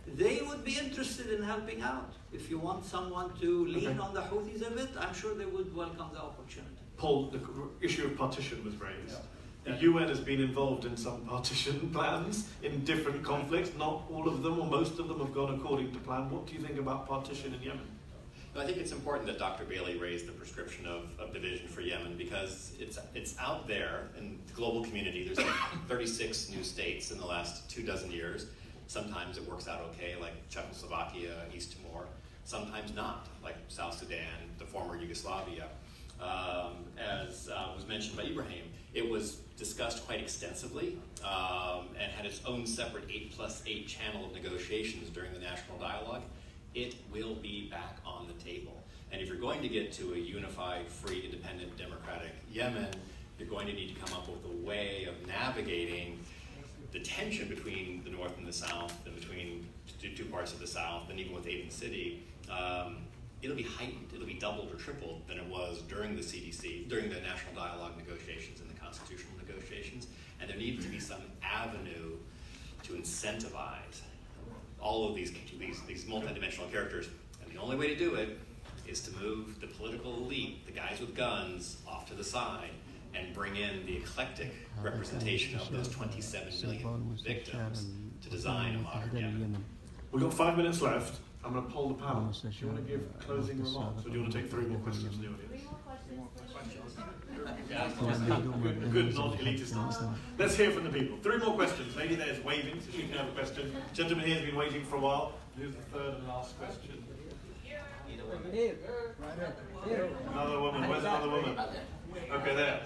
S1: they would be interested in helping out. If you want someone to lean on the Houthis a bit, I'm sure they would welcome the opportunity.
S2: Paul, the issue of partition was raised.
S1: Yeah.
S2: The UN has been involved in some partition plans in different conflicts. Not all of them or most of them have gone according to plan. What do you think about partition in Yemen?
S5: I think it's important that Dr. Bailey raised the prescription of division for Yemen, because it's out there in the global community. There's like 36 new states in the last 24 years. Sometimes it works out okay, like Czechoslovakia, East Timor. Sometimes not, like South Sudan, the former Yugoslavia. As was mentioned by Ibrahim, it was discussed quite extensively and had its own separate 8+8 channel of negotiations during the national dialogue. It will be back on the table. And if you're going to get to a unified, free, independent, democratic Yemen, you're going to need to come up with a way of navigating the tension between the North and the South, and between two parts of the South, and even with Aden City. It'll be heightened, it'll be doubled or tripled than it was during the CDC, during the national dialogue negotiations and the constitutional negotiations. And there needs to be some avenue to incentivize all of these multidimensional characters. And the only way to do it is to move the political elite, the guys with guns, off to the side and bring in the eclectic representation of those 27 million victims to design a modern Yemen.
S2: We've got 5 minutes left. I'm going to poll the panel. Do you want to give closing remarks, or do you want to take 3 more questions from the audience? Good non-elitist answer. Let's hear from the people. 3 more questions. Lady there is waving, so she can have a question. Gentleman here has been waiting for a while. Who's the third and last question? Another woman. Where's another woman? Okay, there.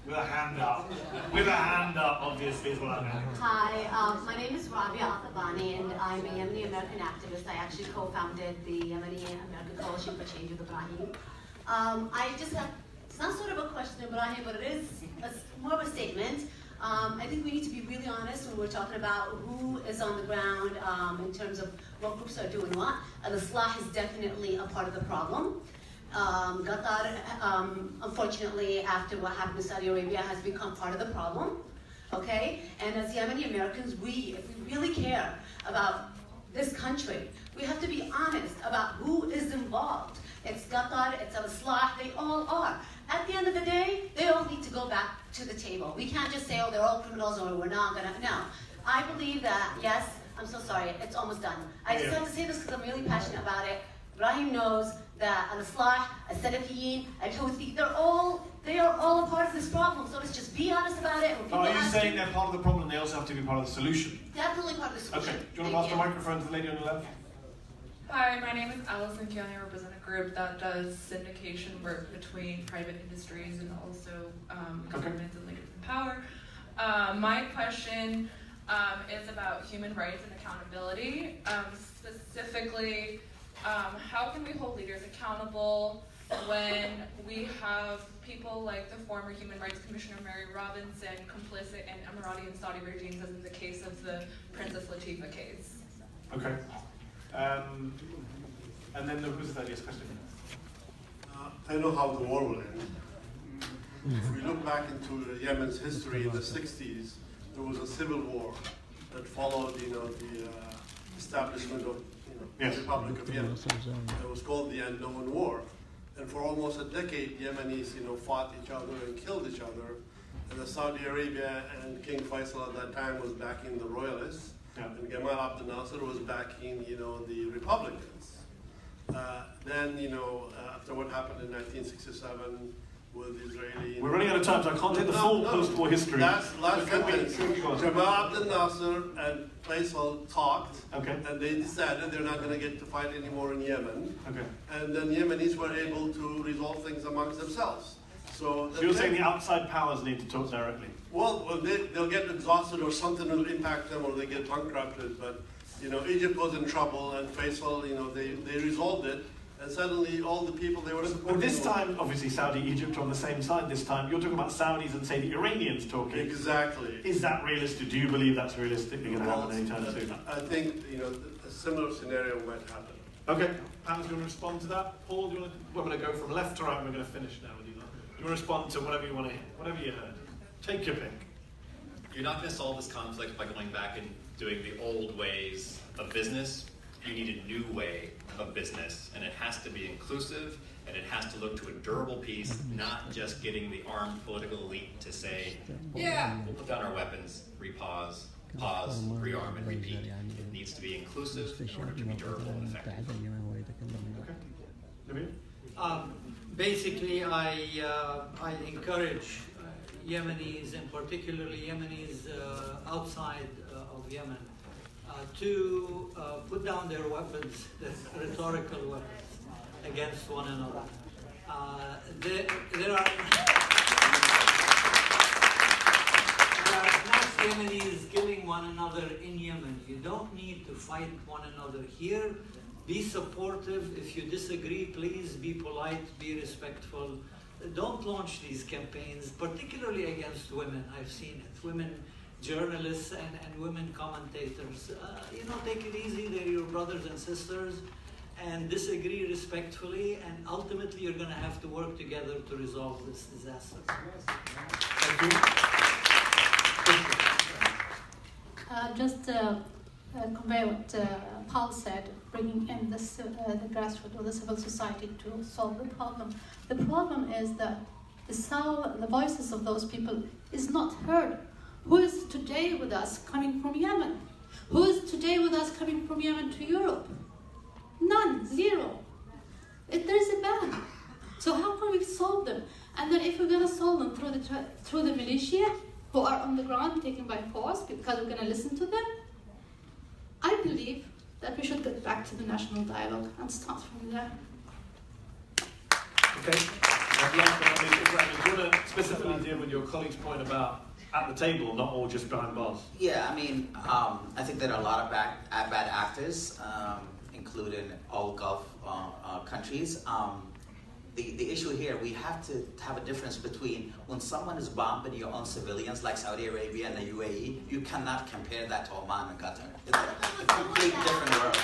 S2: With a hand up. With a hand up, obviously, is what I meant.
S12: Hi, my name is Rabia Atabani, and I'm a Yemeni American activist. I actually co-founded the Yemeni American Coalition for Change with Ibrahim. I just have, it's not sort of a question, Ibrahim, but it is more of a statement. I think we need to be really honest when we're talking about who is on the ground in terms of what groups are doing what. Al-Islah is definitely a part of the problem. Qatar, unfortunately, after what happened in Saudi Arabia, has become part of the problem, okay? And as Yemeni Americans, if we really care about this country, we have to be honest about who is involved. It's Qatar, it's Al-Islah, they all are. At the end of the day, they all need to go back to the table. We can't just say, oh, they're all criminals or we're not gonna, no. I believe that, yes, I'm so sorry, it's almost done. I just have to say this because I'm really passionate about it. Ibrahim knows that Al-Islah, Al-Salafiyin, Al-Houthi, they are all a part of this problem. So let's just be honest about it.
S2: Are you saying they're part of the problem, they also have to be part of the solution?
S12: Definitely part of the solution.
S2: Okay, do you want to pass the microphone to the lady on the left?
S13: Hi, my name is Allison Keone. I represent a group that does syndication work between private industries and also governments and leaders in power. My question is about human rights and accountability. Specifically, how can we hold leaders accountable when we have people like the former Human Rights Commissioner Mary Robinson complicit in Emirati and Saudi regimes, as in the case of the Princess Latifah case?
S2: Okay. And then who's the earliest question?
S14: I know how the war will end. If we look back into Yemen's history in the 60s, there was a civil war that followed, the establishment of,
S2: Yes.
S14: the Republic of Yemen. It was called the Unknown War. And for almost a decade, Yemenis, fought each other and killed each other. And Saudi Arabia and King Faisal at that time was backing the royalists, and Gamal Abdel Nasser was backing, the Republicans. Then, after what happened in 1967 with Israeli...
S2: We're running out of time, so I can't take the full post-war history.
S14: Last sentence. Gamal Abdel Nasser and Faisal talked, and they decided they're not going to get to fight anymore in Yemen. And then Yemenis were able to resolve things amongst themselves. So
S2: you're saying the outside powers need to talk directly?
S14: Well, they'll get exhausted or something will impact them or they get bankrupted. But, Egypt was in trouble and Faisal, they resolved it. And suddenly all the people they were supporting...
S2: But this time, obviously Saudi, Egypt are on the same side this time. You're talking about Saudis and, say, the Iranians talking.
S14: Exactly.
S2: Is that realistic? Do you believe that's realistically going to happen anytime soon?
S14: I think, a similar scenario might happen.
S2: Okay. Hans, do you want to respond to that? Paul, do you want to... We're going to go from left to right and we're going to finish now with you. Do you want to respond to whatever you want to hear? Whatever you heard. Take your pick.
S5: You're not going to solve this conflict by going back and doing the old ways of business. You need a new way of business, and it has to be inclusive, and it has to look to a durable peace, not just getting the armed political elite to say, yeah, we'll put down our weapons, repause, pause, rearm, and repeat. It needs to be inclusive in order to be durable and effective.
S1: Basically, I encourage Yemenis, and particularly Yemenis outside of Yemen, to put down their weapons, their rhetorical weapons, against one another. There are enough Yemenis killing one another in Yemen. You don't need to fight one another here. Be supportive. If you disagree, please be polite, be respectful. Don't launch these campaigns, particularly against women. I've seen it. Women journalists and women commentators. Take it easy. They're your brothers and sisters, and disagree respectfully, and ultimately you're going to have to work together to resolve this disaster. Thank you.
S3: Just convey what Paul said, bringing in this, the grassroots or the civil society to solve the problem. The problem is that the voices of those people is not heard. Who is today with us coming from Yemen? Who is today with us coming from Yemen to Europe? None, zero. There is a ban. So how can we solve them? And then if we're going to solve them through the militia who are on the ground taken by force because we're going to listen to them, I believe that we should get back to the national dialogue and start from there.
S2: Okay. Do you want to specifically deal with your colleague's point about at the table, not all just behind bars?
S4: Yeah, I think there are a lot of bad actors, including all Gulf countries. The issue here, we have to have a difference between when someone is bombing your own civilians, like Saudi Arabia and the UAE, you cannot compare that to Oman and Qatar. It's a completely different world.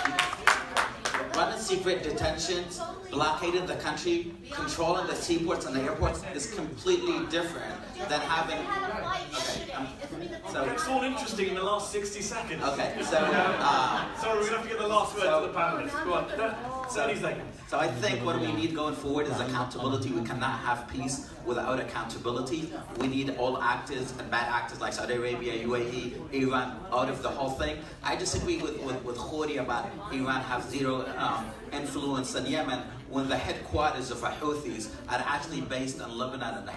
S4: Running secret detentions, blockading the country, controlling the seaports and the airports is completely different than having...
S2: It's all interesting in the last 60 seconds.
S4: Okay, so...
S2: Sorry, we're going to have to get the last word to the panelists. Go on, 30 seconds.
S4: So I think what we need going forward is accountability. We cannot have peace without accountability. We need all actors and bad actors like Saudi Arabia, UAE, Iran out of the whole thing. I disagree with Khoury about Iran have zero influence in Yemen when the headquarters of the Houthis are actually based in Lebanon and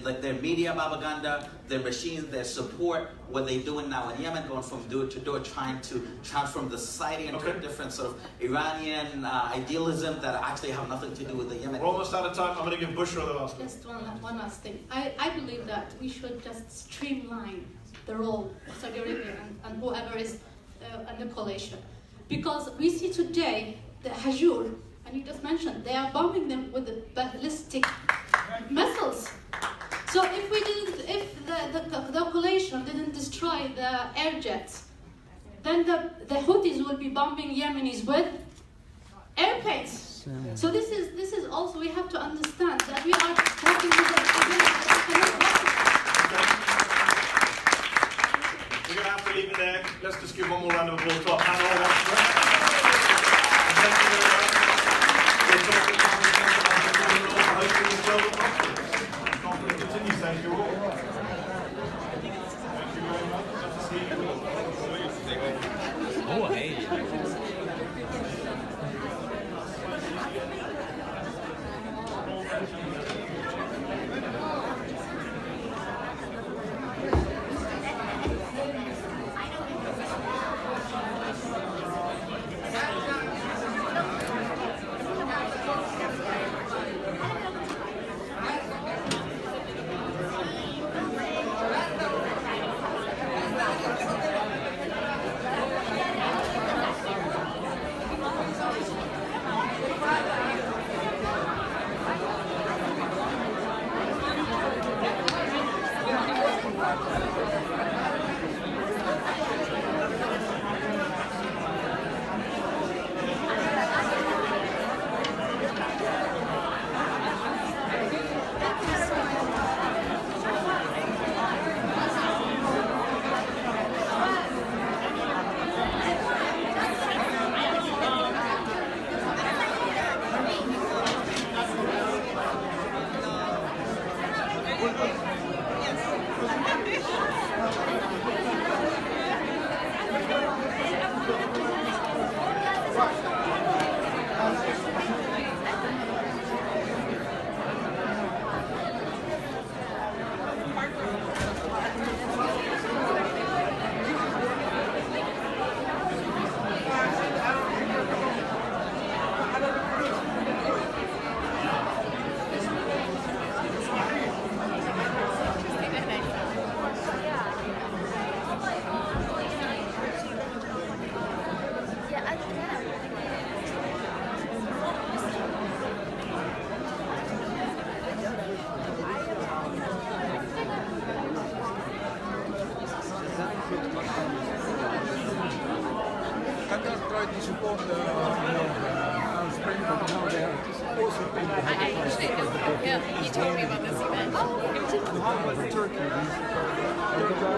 S4: like their media propaganda, their machines, their support, what they're doing now in Yemen, going from door to door, trying to transform the society into a different sort of Iranian idealism that actually have nothing to do with the Yemen.
S2: We're almost out of time. I'm going to give Bushra the last one.
S3: Just one last thing. I believe that we should just streamline the role of Saudi Arabia and whoever is in the coalition. Because we see today the Hajur, and you just mentioned, they are bombing them with the ballistic missiles. So if we didn't, if the coalition didn't destroy the air jets, then the Houthis will be bombing Yemenis with airplanes. So this is also, we have to understand that we are talking to
S2: We're going to have to leave it there. Let's just give one more round of applause to our panel. Thank you all. Thank you very much. Good to see you.
S15: Oh, hey.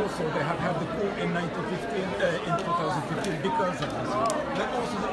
S16: Also, they have had the coup in 1915, in 2015 because of this. But also the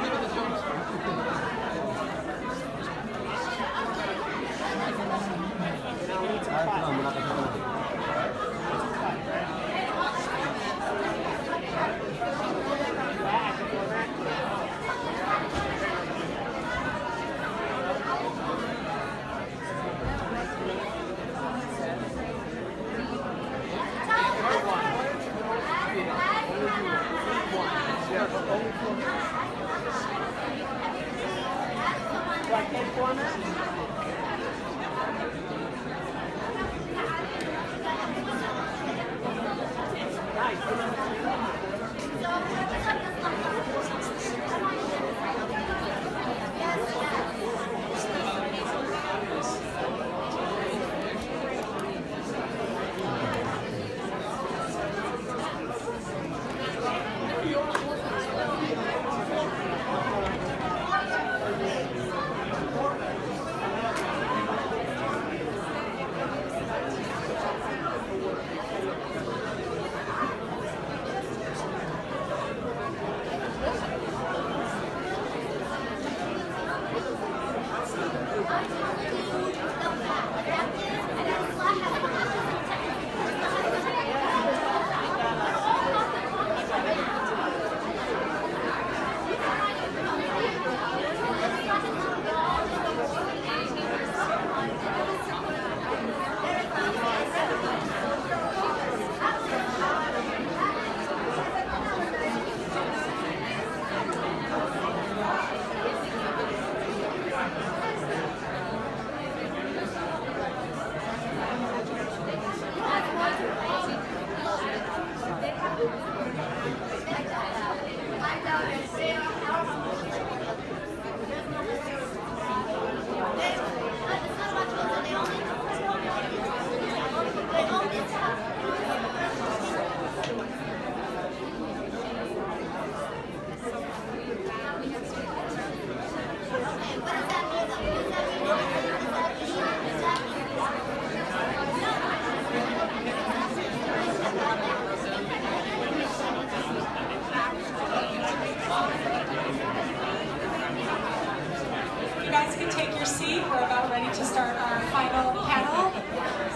S15: could take your seat, we're about ready to start our final panel.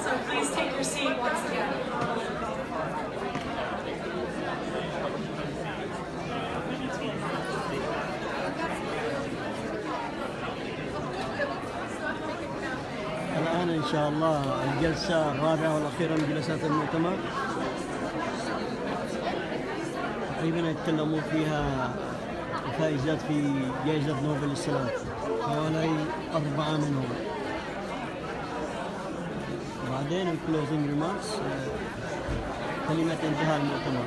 S15: So please take your seat once again.
S17: الآن إن شاء الله الجلسة الرابعة والأخيرة من جلسات المؤتمر تقريبا يتكلموا فيها الفائزات في جائزة نوبل للسلام حوالي 4 منهم. بعدين الكلوزنج ريماركس كلمة انتهاء المؤتمر.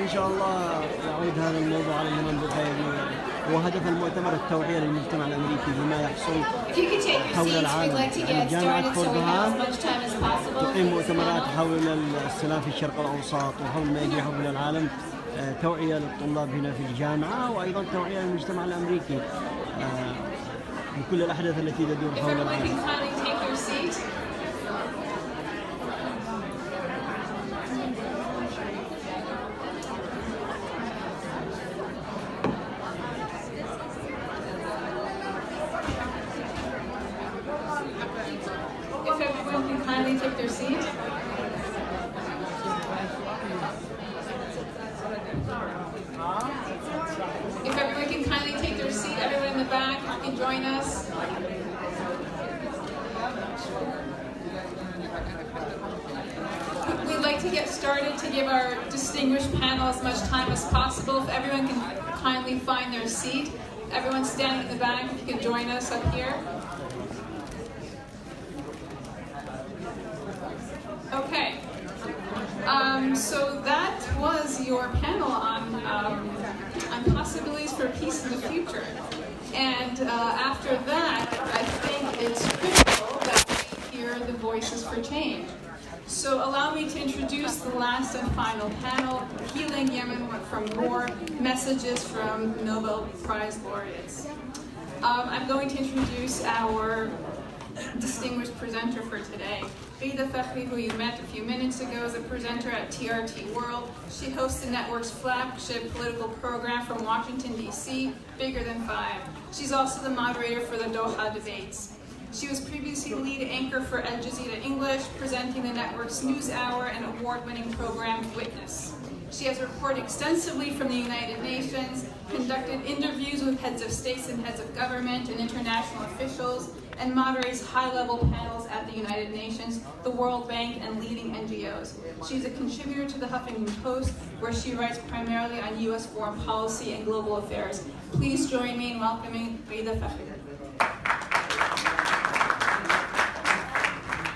S17: إن شاء الله يعود هذا الموضوع على الإمام بالخير. وهدف المؤتمر التوعية للمجتمع الأمريكي بما يحصل حول العالم. جامعة فوردهام تقيم مؤتمرات حول السلام في الشرق الأوسط وحول ما يجري حول العالم، توعية للطلاب هنا في الجامعة وأيضا توعية للمجتمع الأمريكي بكل الأحداث التي تدور حول العالم.
S3: Take their seat. If everyone can kindly take their seat, everyone in the back can join us. We'd like to get started to give our distinguished panel as much time as possible. If everyone can kindly find their seat. Everyone standing in the back, if you can join us up here. Okay, so that was your panel on possibilities for peace in the future. And after that, I think it's critical that we hear the voices for change. So allow me to introduce the last and final panel, Healing Yemen from War, Messages from Nobel Prize Laureates. I'm going to introduce our distinguished presenter for today. Bida Fakhri, who you met a few minutes ago, is a presenter at TRT World. She hosts the network's flagship political program from Washington, D.C., Bigger Than 5. She's also the moderator for the Doha debates. She was previously lead anchor for Al Jazeera English, presenting the network's news hour and award-winning program, Witness. She has reported extensively from the United Nations, conducted interviews with heads of states and heads of government and international officials, and moderates high-level panels at the United Nations, the World Bank, and leading NGOs. She's a contributor to the Huffington Post, where she writes primarily on U.S. foreign policy and global affairs. Please join me in welcoming Bida Fakhri.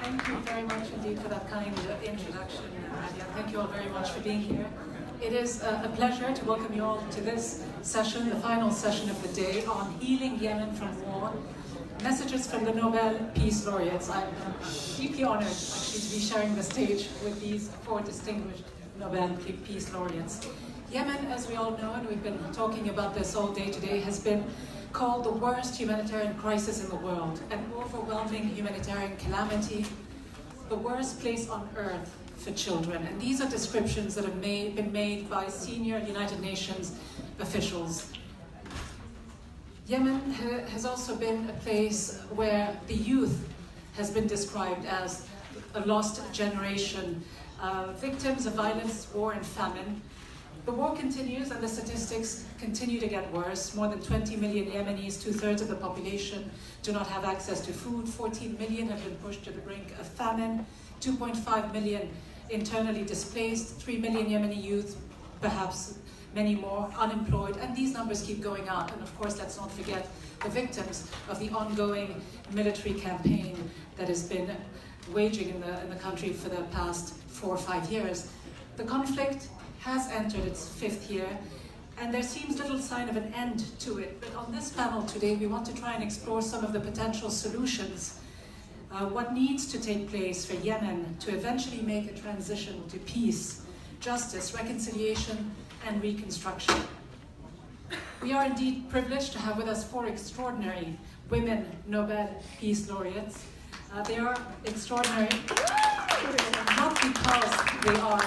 S15: Thank you very much indeed for that kind introduction, Nadia. Thank you all very much for being here. It is a pleasure to welcome you all to this session, the final session of the day, on Healing Yemen from War, Messages from the Nobel Peace Laureates. I'm deeply honored actually to be sharing the stage with these 4 distinguished Nobel Peace Laureates. Yemen, as we all know, and we've been talking about this all day today, has been called the worst humanitarian crisis in the world, an overwhelming humanitarian calamity, the worst place on earth for children. And these are descriptions that have been made by senior United Nations officials. Yemen has also been a place where the youth has been described as a lost generation, victims of violence, war, and famine. The war continues and the statistics continue to get worse. More than 20 million Yemenis, 2/3 of the population, do not have access to food. 14 million have been pushed to the brink of famine. 2.5 million internally displaced. 3 million Yemeni youth, perhaps many more, unemployed, and these numbers keep going up. And of course, let's not forget the victims of the ongoing military campaign that has been waging in the country for the past 4 or 5 years. The conflict has entered its 5th year, and there seems little sign of an end to it. But on this panel today, we want to try and explore some of the potential solutions. What needs to take place for Yemen to eventually make a transition to peace, justice, reconciliation, and reconstruction. We are indeed privileged to have with us 4 extraordinary women Nobel Peace Laureates. They are extraordinary not because they are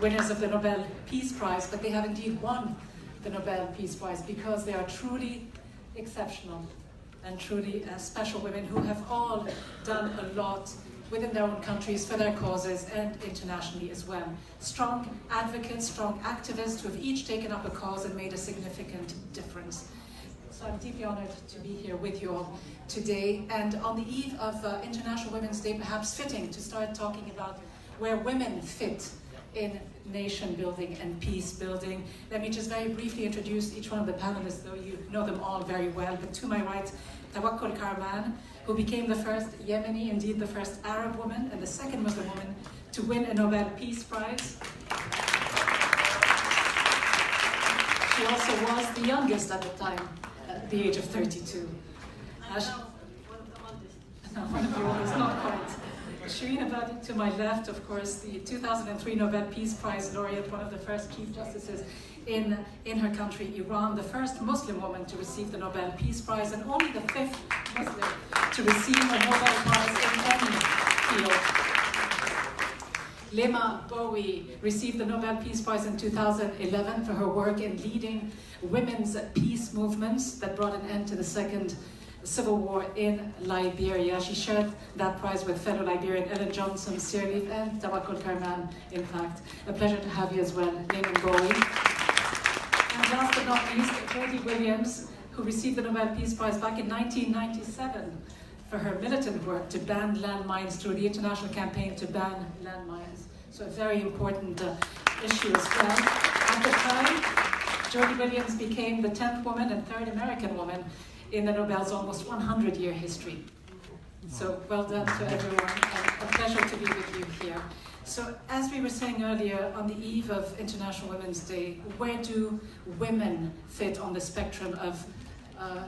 S15: winners of the Nobel Peace Prize, but they have indeed won the Nobel Peace Prize because they are truly exceptional and truly special women who have all done a lot within their own countries for their causes and internationally as well. Strong advocates, strong activists who have each taken up a cause and made a significant difference. So I'm deeply honored to be here with you all today. And on the eve of International Women's Day, perhaps fitting to start talking about where women fit in nation building and peace building. Let me just very briefly introduce each one of the panelists, though you know them all very well. But to my right, Tawakkol Karman, who became the first Yemeni, indeed the first Arab woman, and the second Muslim woman to win a Nobel Peace Prize. She also was the youngest at the time, at the age of 32. One of the oldest, not quite. Shireen Abadi, to my left, of course, the 2003 Nobel Peace Prize laureate, one of the first chief justices in her country, Iran, the first Muslim woman to receive the Nobel Peace Prize, and only the fifth Muslim to receive a Nobel Prize in any field. Lema Bowie received the Nobel Peace Prize in 2011 for her work in leading women's peace movements that brought an end to the Second Civil War in Liberia. She shared that prize with fellow Liberian Ellen Johnson Sirleaf and Tawakkol Karman, in fact. A pleasure to have you as well, Lema Bowie. And last but not least, Jody Williams, who received the Nobel Peace Prize back in 1997 for her militant work to ban landmines through the international campaign to ban landmines. So a very important issue as well. At the time, Jody Williams became the 10th woman and 3rd American woman in the Nobel's almost 100-year history. So well done to everyone, and a pleasure to be with you here. So as we were saying earlier, on the eve of International Women's Day, where do women fit on the spectrum of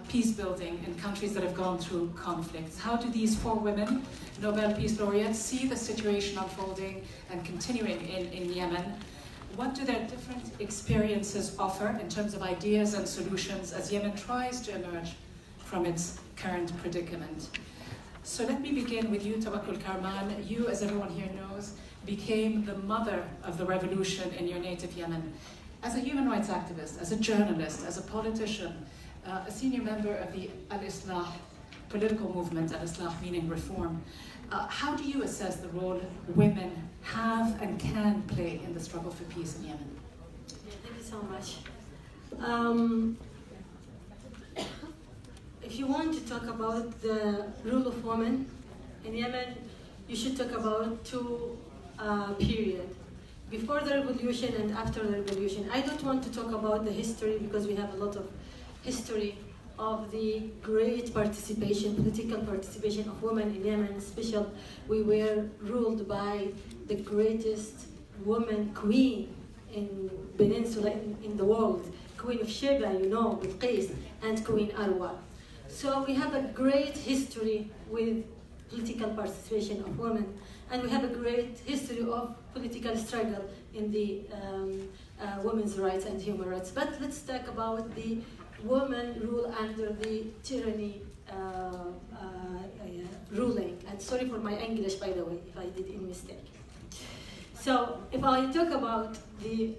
S15: peace building in countries that have gone through conflicts? How do these 4 women, Nobel Peace Laureates, see the situation unfolding and continuing in Yemen? What do their different experiences offer in terms of ideas and solutions as Yemen tries to emerge from its current predicament? So let me begin with you, Tawakkol Karman. You, as everyone here knows, became the mother of the revolution in your native Yemen. As a human rights activist, as a journalist, as a politician, a senior member of the Al-Islah political movement, Al-Islah meaning reform, how do you assess the role women have and can play in the struggle for peace in Yemen?
S18: Thank you so much. If you want to talk about the role of women in Yemen, you should talk about 2 periods. Before the revolution and after the revolution. I don't want to talk about the history because we have a lot of history of the great participation, political participation of women in Yemen, especially we were ruled by the greatest woman queen in Peninsula in the world, Queen of Sheba, you know, Bilqis, and Queen Arwa. So we have a great history with political participation of women, and we have a great history of political struggle in the women's rights and human rights. But let's talk about the women rule under the tyranny ruling. And sorry for my English, by the way, if I did any mistake. So if I talk about the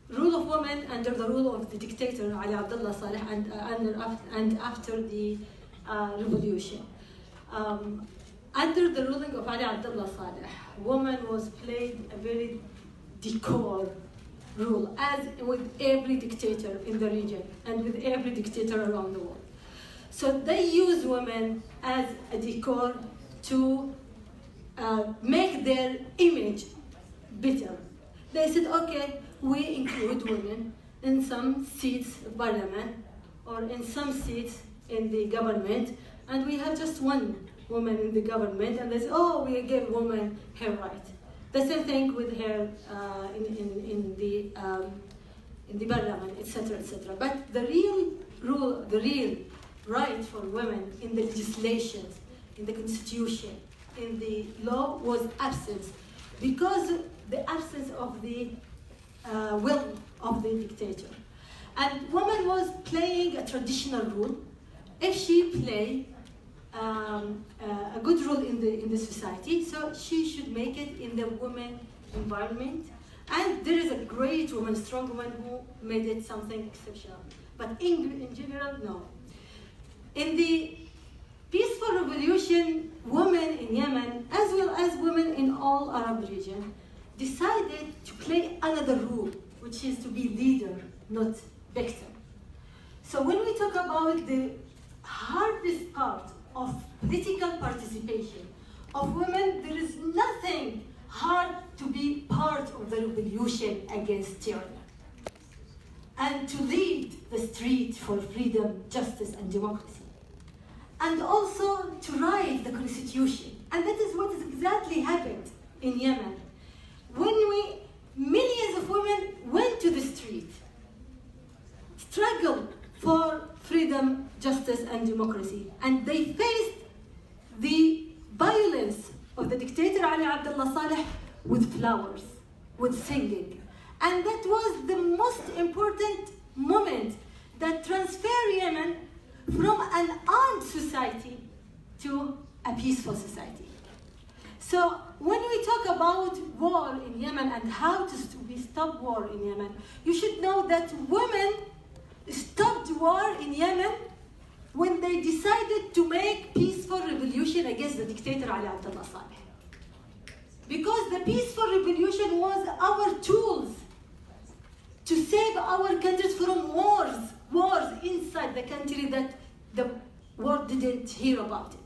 S18: rule of women under the rule of the dictator Ali Abdullah Saleh and after the revolution. Under the ruling of Ali Abdullah Saleh, woman was played a very decor rule, as with every dictator in the region and with every dictator around the world. So they use women as a decor to make their image better. They said, okay, we include women in some seats of parliament or in some seats in the government, and we have just one woman in the government, and they say, oh, we give women her right. The same thing with her in the parliament, etc., etc. But the real rule, the real right for women in the legislations, in the constitution, in the law was absent because the absence of the will of the dictator. And woman was playing a traditional role. If she play a good role in the society, so she should make it in the women environment And there is a great woman, strong woman, who made it something exceptional. But in general, no. In the peaceful revolution, women in Yemen, as well as women in all Arab region, decided to play another role, which is to be leader, not victim. So when we talk about the hardest part of political participation of women, there is nothing hard to be part of the revolution against tyranny and to lead the street for freedom, justice, and democracy. And also to write the constitution. And that is what has exactly happened in Yemen. When millions of women went to the street, struggled for freedom, justice, and democracy, and they faced the violence of the dictator Ali Abdullah Saleh with flowers, with singing. And that was the most important moment that transferred Yemen from an armed society to a peaceful society. So when we talk about war in Yemen and how we stop war in Yemen, you should know that women stopped war in Yemen when they decided to make peaceful revolution against the dictator Ali Abdullah Saleh. Because the peaceful revolution was our tools to save our countries from wars inside the country that the world didn't hear about it.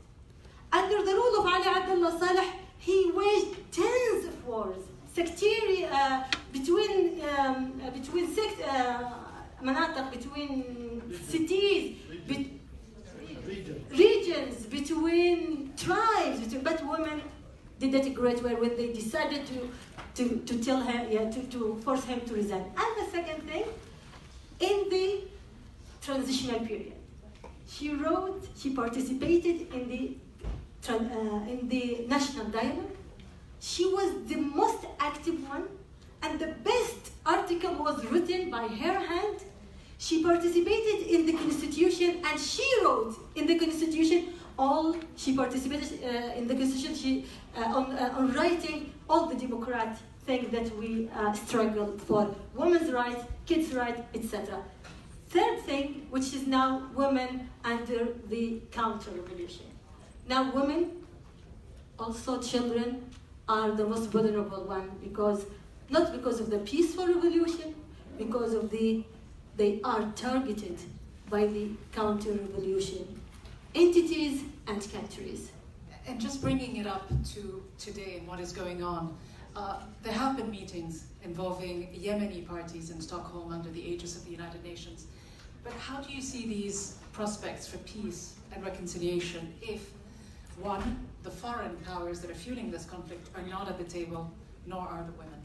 S18: Under the rule of Ali Abdullah Saleh, he waged tens of wars, sectarian between cities, regions, between tribes, but women did that a great way when they decided to tell her, to force him to resign. And the second thing, in the transitional period, she participated in the national dialogue. She was the most active one, and the best article was written by her hand. She participated in the constitution, and she wrote in the constitution she participated in the constitution on writing all the democratic things that we struggled for: women's rights, kids' rights, etc. Third thing, which is now women under the counter-revolution. Now women, also children, are the most vulnerable one not because of the peaceful revolution, because of they are targeted by the counter-revolution entities and countries.
S15: And just bringing it up to today and what is going on, there have been meetings involving Yemeni parties in Stockholm under the aegis of the United Nations. But how do you see these prospects for peace and reconciliation if, one, the foreign powers that are fueling this conflict are not at the table, nor are the women?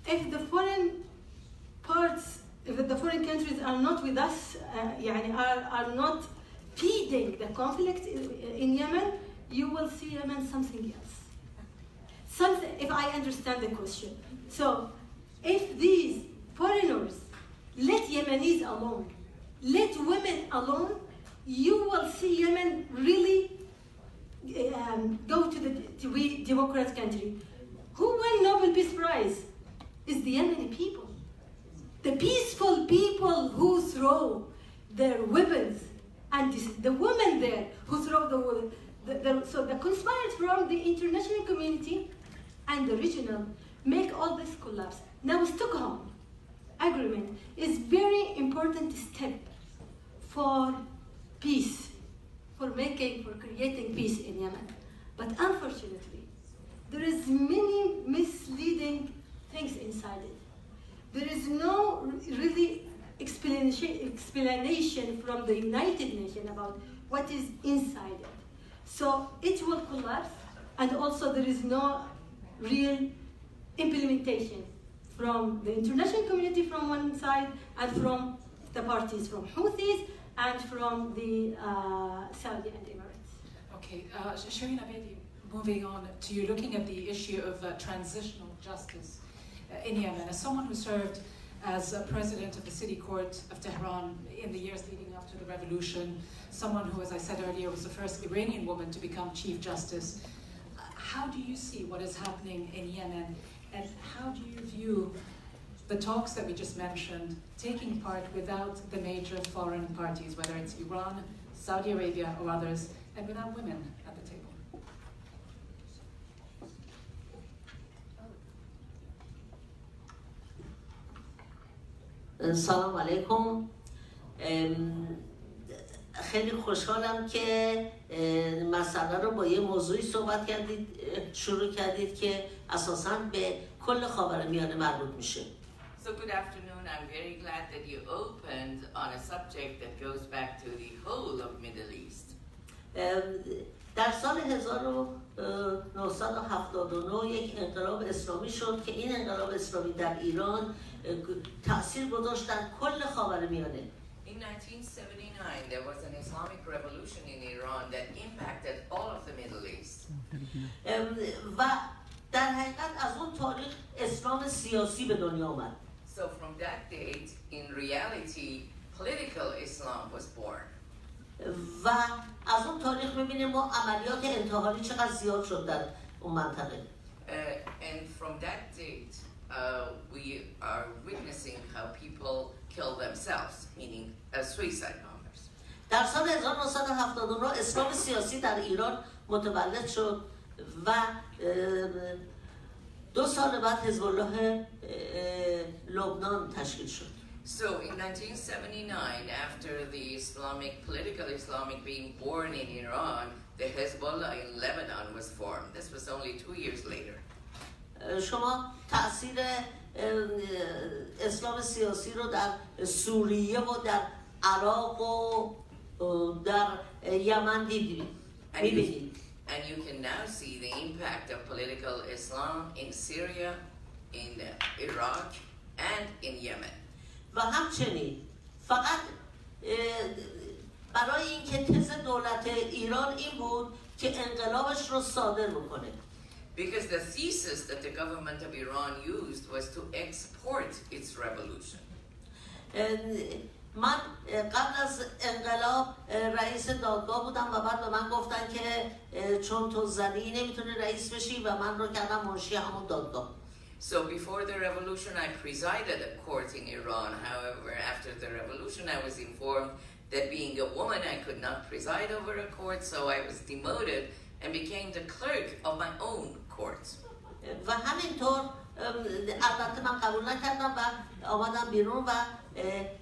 S18: If the foreign countries are not with us, are not feeding the conflict in Yemen, you will see Yemen something else. If I understand the question. So, if these foreigners let Yemenis alone, let women alone, you will see Yemen really go to be democratic country. Who won Nobel Peace Prize? Is the Yemeni people. The peaceful people who throw their weapons, and the women there who throw the weapons. So the conspirators from the international community and the regional make all this collapse. Now Stockholm Agreement is very important step for peace, for creating peace in Yemen. But unfortunately, there is many misleading things inside it. There is no really explanation from the United Nations about what is inside it. So it will collapse, and also there is no real implementation from the international community from one side, and from the parties, from Houthis and from the Saudi and Emirates.
S15: Okay, Shireen Abedi, moving on to you, looking at the issue of transitional justice in Yemen. As someone who served as president of the city court of Tehran in the years leading up to the revolution, someone who, as I said earlier, was the first Iranian woman to become chief justice, how do you see what is happening in Yemen And how do you view the talks that we just mentioned taking part without the major foreign parties, whether it's Iran, Saudi Arabia, or others, and without women at the table?
S19: سلام علیکم. خیلی خوشحالم که مسئله رو با یه موضوعی صحبت کردید، شروع کردید که اساساً به کل خاورمیانه مربوط میشه.
S20: So good afternoon. I'm very glad that you opened on a subject that goes back to the whole of Middle East.
S19: در سال 1979 یک انقلاب اسلامی شد که این انقلاب اسلامی در ایران تأثیر گذاشت در کل خاورمیانه.
S20: In 1979, there was an Islamic revolution in Iran that impacted all of the Middle East.
S19: و در حقیقت از اون تاریخ اسلام سیاسی به دنیا آمد.
S20: So from that date, in reality, political Islam was born.
S19: و از اون تاریخ می‌بینیم ما عملیات انتحاری چقدر زیاد شد در اون منطقه.
S20: And from that date, we are witnessing how people kill themselves, meaning suicide bombers.
S19: در سال 1979 اسلام سیاسی در ایران متولد شد و 2 سال بعد حزب الله لبنان تشکیل شد.
S20: So in 1979, after the political Islamic being born in Iran, the Hezbollah in Lebanon was formed. This was only 2 years later.
S19: شما تأثیر اسلام سیاسی رو در سوریه و در عراق و در یمن می‌بینید.
S20: And you can now see the impact of political Islam in Syria, in Iraq, and in Yemen.
S19: و همچنین فقط برای اینکه تز دولت ایران این بود که انقلابش رو صادر بکنه.
S20: Because the thesis that the government of Iran used was to export its revolution.
S19: من قبل از انقلاب رئیس دادگاه بودم و بعد به من گفتن که چون تو زنی نمیتونی رئیس بشی و من رو کردم منشی همون دادگاه.
S20: So before the revolution, I presided a court in Iran. However, after the revolution, I was informed that being a woman, I could not preside over a court, so I was demoted and became the clerk of my own court.
S19: و همینطور البته من قبول نکردم و آمدم بیرون و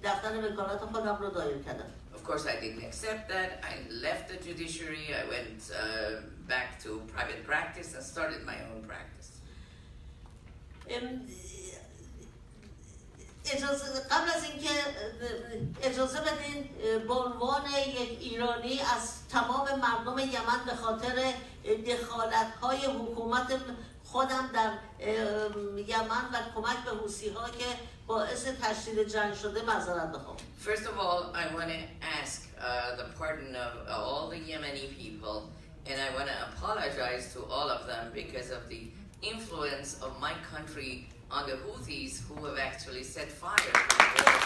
S19: دفتر وکالت خودم رو دایر کردم.
S20: Of course, I didn't accept that. I left the judiciary. I went back to private practice and started my own practice.
S19: قبل از اینکه اجازه بدین به عنوان یک ایرانی از تمام مردم یمن به خاطر دخالت‌های حکومت خودم در یمن و کمک به حوثی‌ها که باعث تشدید جنگ شده معذرت بخوام.
S20: First of all, I want to ask the pardon of all the Yemeni people, and I want to apologize to all of them because of the influence of my country on the Houthis who have actually set fire to the border.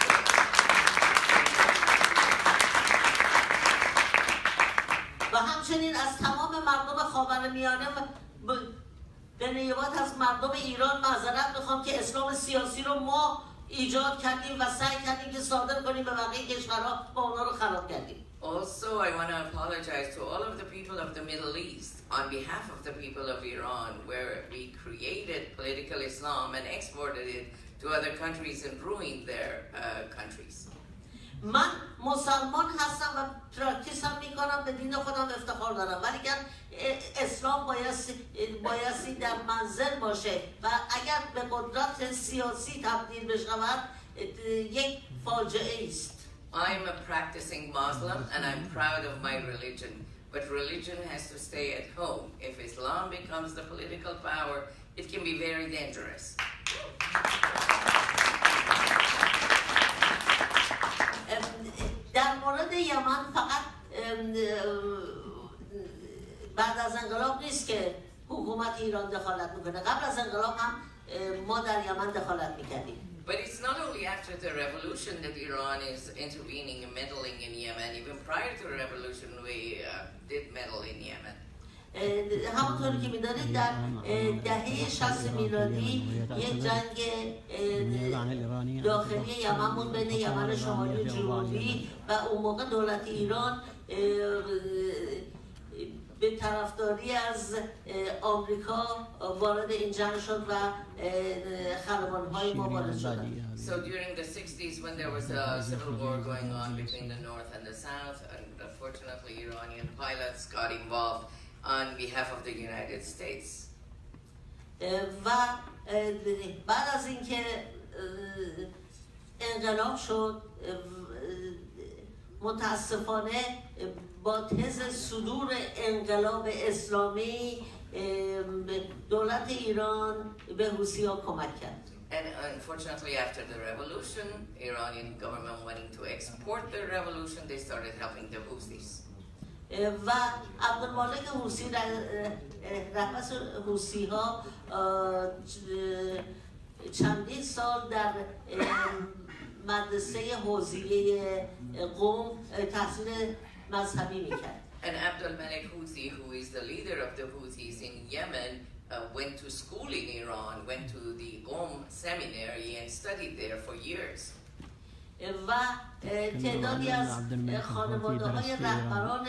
S19: و همچنین از تمام مردم خاورمیانه به نیابت از مردم ایران معذرت میخوام که اسلام سیاسی رو ما ایجاد کردیم و سعی کردیم که صادر کنیم به بقیه کشورها و اونا رو خراب کردیم.
S20: Also, I want to apologize to all of the people of the Middle East on behalf of the people of Iran, where we created political Islam and exported it to other countries and ruined their countries.
S19: من مسلمان هستم و پراکتیس هم میکنم، به دین خودم افتخار دارم، ولی اگر اسلام بایستی در منزل باشه و اگر به قدرت سیاسی تبدیل بشود یک فاجعه است.
S20: I'm a practicing Muslim and I'm proud of my religion, but religion has to stay at home. If Islam becomes the political power, it can be very dangerous.
S19: در مورد یمن فقط بعد از انقلاب نیست که حکومت ایران دخالت میکنه، قبل از انقلاب هم ما در یمن دخالت میکردیم.
S20: But it's not only after the revolution that Iran is intervening and meddling in Yemen. Even prior to the revolution, we did meddle in Yemen.
S19: همونطوری که میدانید در دهه 60 میلادی یک جنگ داخلی یمن بود بین یمن شمالی و جنوبی و اون موقع دولت ایران به طرفداری از آمریکا وارد این جنگ شد و خلبان‌های ما وارد شدند.
S20: So during the 60s, when there was a civil war going on between the north and the south, and unfortunately Iranian pilots got involved on behalf of the United States.
S19: و بعد از اینکه انقلاب شد متاسفانه با تز صدور انقلاب اسلامی دولت ایران به حوثی‌ها کمک کرد.
S20: And unfortunately, after the revolution, Iranian government wanting to export the revolution, they started helping the Houthis.
S19: و عبدالمالک حوثی رئیس حوثی‌ها چندین سال در مدرسه حوزیه قم تحصیل مذهبی میکرد.
S20: And Abdul Malik Houthi, who is the leader of the Houthis in Yemen, went to school in Iran, went to the Qom seminary and studied there for years.
S19: و تعدادی از خانواده‌های رهبران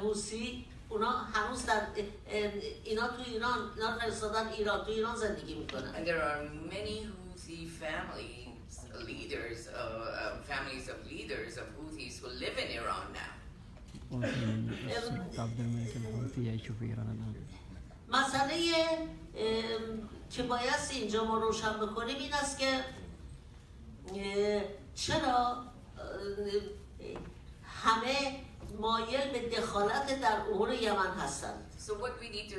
S19: حوثی اونا هنوز در اینا تو ایران فرستادن ایران تو ایران زندگی میکنن.
S20: And there are many Houthi leaders, families of leaders of Houthis who live in Iran now.
S19: مسئله که بایست اینجا ما روشن بکنیم این است که چرا همه مایل به دخالت در امور یمن هستند.
S20: So what we need to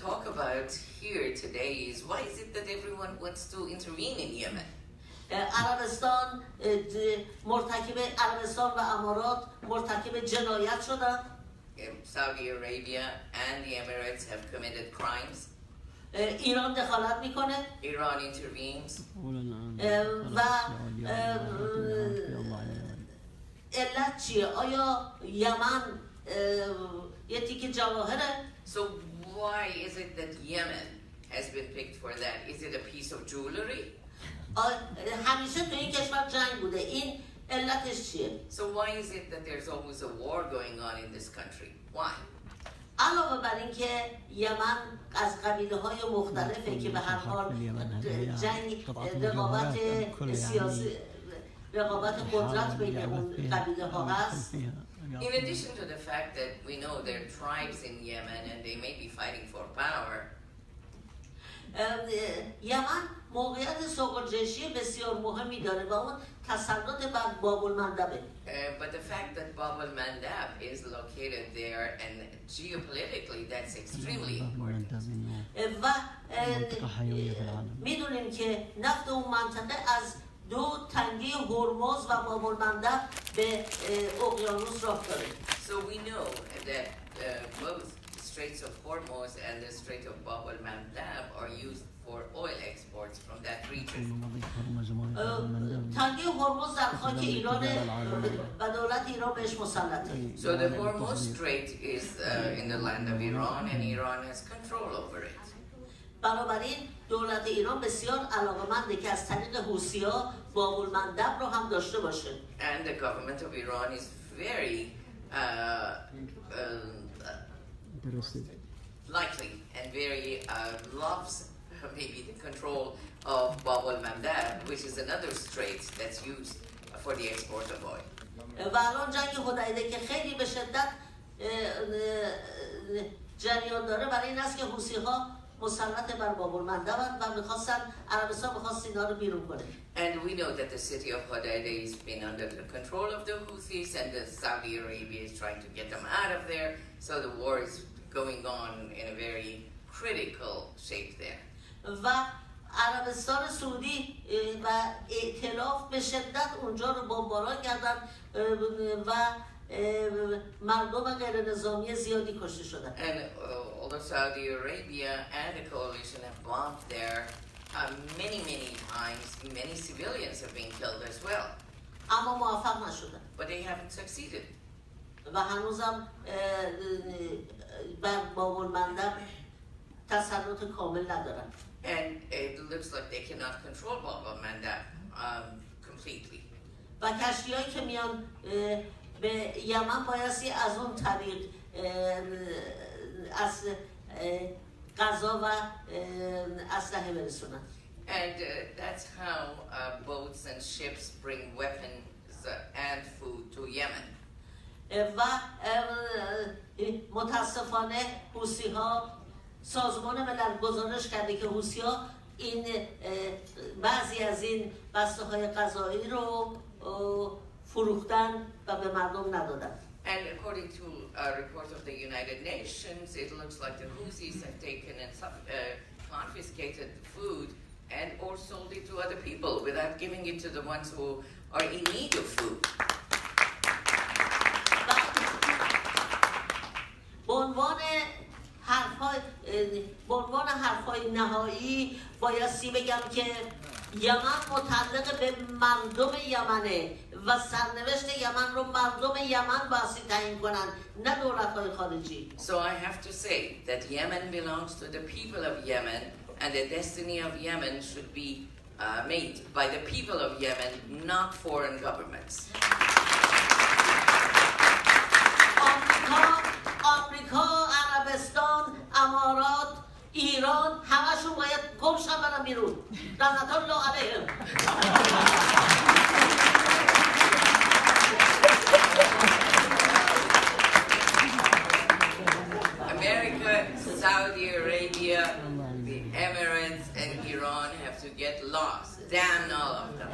S20: talk about here today is why is it that everyone wants to intervene in Yemen?
S19: عربستان و امارات مرتکب جنایت شدند.
S20: Saudi Arabia and the Emirates have committed crimes.
S19: ایران دخالت میکنه.
S20: Iran intervenes.
S19: و علت چیه؟ آیا یمن یه تیکه جواهره؟
S20: So why is it that Yemen has been picked for that? Is it a piece of jewelry?
S19: همیشه تو این کشور جنگ بوده. این علتش چیه؟
S20: So why is it that there's always a war going on in this country? Why?
S19: علاوه بر اینکه یمن از قبیله‌های مختلفه که به هر حال جنگ رقابت قدرت بین اون قبیله‌ها هست.
S20: In addition to the fact that we know there are tribes in Yemen and they may be fighting for power.
S19: یمن موقعیت سوق‌الجیشی بسیار مهمی داره و اون تسلط بر باب المندبه.
S20: But the fact that Bab al-Mandab is located there and geopolitically that's extremely important.
S19: و میدونیم که نفت اون منطقه از دو تنگه هرمز و باب المندب به اقیانوس راه داره.
S20: So we know that both Straits of Hormuz and the Strait of Bab al-Mandab are used for oil exports from that region.
S19: تنگه هرمز در خاک ایران و دولت ایران بهش مسلطه.
S20: So the Hormuz Strait is in the land of Iran and Iran has control over it.
S19: بنابراین دولت ایران بسیار علاقه‌منده که از طریق حوثی‌ها باب المندب رو هم داشته باشه.
S20: And the government of Iran is very likely and very loves maybe the control of Bab al-Mandab, which is another strait that's used for the export of oil.
S19: و الان جنگ حدیده که خیلی به شدت جریان داره برای این است که حوثی‌ها مسلط بر باب المندب و می‌خواستن عربستان می‌خواست اینا رو بیرون کنه.
S20: And we know that the city of Hodeidah has been under the control of the Houthis and the Saudi Arabia is trying to get them out of there. So the war is going on in a very critical shape there.
S19: و عربستان سعودی و ائتلاف به شدت اونجا رو بمباران کردن و مردم غیر نظامی زیادی کشته شدن.
S20: And although Saudi Arabia and the coalition have bombed there many times, many civilians have been killed as well.
S19: اما موفق نشدن.
S20: But they haven't succeeded.
S19: و هنوزم بر بابالمندب تسلط کامل ندارن.
S20: And it looks like they cannot control Bab al-Mandab completely.
S19: و کشتی‌هایی که میان به یمن بایستی از اون طریق از غذا و اسلحه برسونن.
S20: And that's how boats and ships bring weapons and food to Yemen.
S19: و متاسفانه حوثی‌ها سازمان ملل گزارش کرده که حوثی‌ها این بعضی از این بسته‌های غذایی رو فروختن و به مردم ندادن.
S20: And according to a report of the United Nations, it looks like the Houthis have taken and confiscated food and or sold it to other people without giving it to the ones who are in need of food.
S19: به عنوان حرفای نهایی بایستی بگم که یمن متعلق به مردم یمنه و سرنوشت یمن رو مردم یمن بایستی تعیین کنن، نه دولت‌های خارجی.
S20: So I have to say that Yemen belongs to the people of Yemen, and the destiny of Yemen should be made by the people of Yemen, not foreign governments.
S19: آمریکا، عربستان، امارات، ایران همشون باید گمشن برن بیرون. لعنت الله علیهم.
S20: America, Saudi Arabia, the Emirates, and Iran have to get lost. Damn all of them.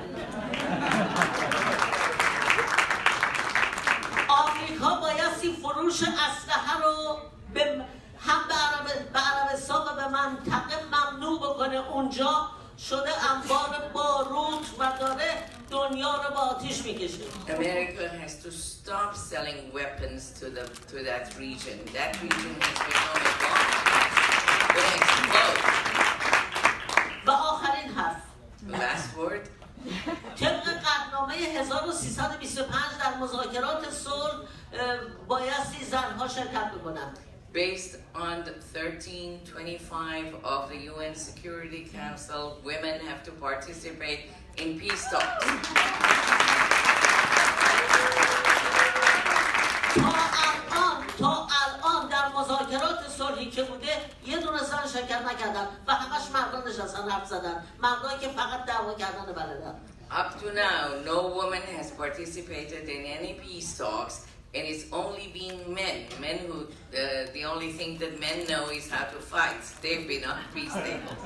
S19: آمریکا بایستی فروش اسلحه رو هم به عربستان و به منطقه ممنوع بکنه. اونجا شده انبار باروت و داره دنیا رو با آتیش میکشه.
S20: America has to stop selling weapons to that region. That region has become a bomb. Will explode.
S19: و آخرین حرف.
S20: Last word.
S19: طبق قطعنامه 1325 در مذاکرات صلح بایستی زنها شرکت بکنند.
S20: Based on the 1325 of the UN Security Council, women have to participate in peace talks.
S19: تا الان در مذاکرات صلحی که بوده یه دونه زن شرکت نکردن و همش مردان نشستن حرف زدن، مردانی که فقط دعوا کردن بلدن.
S20: Up to now, no woman has participated in any peace talks, and it's only been men who, the only thing that men know is how to fight. They've been on peace tables.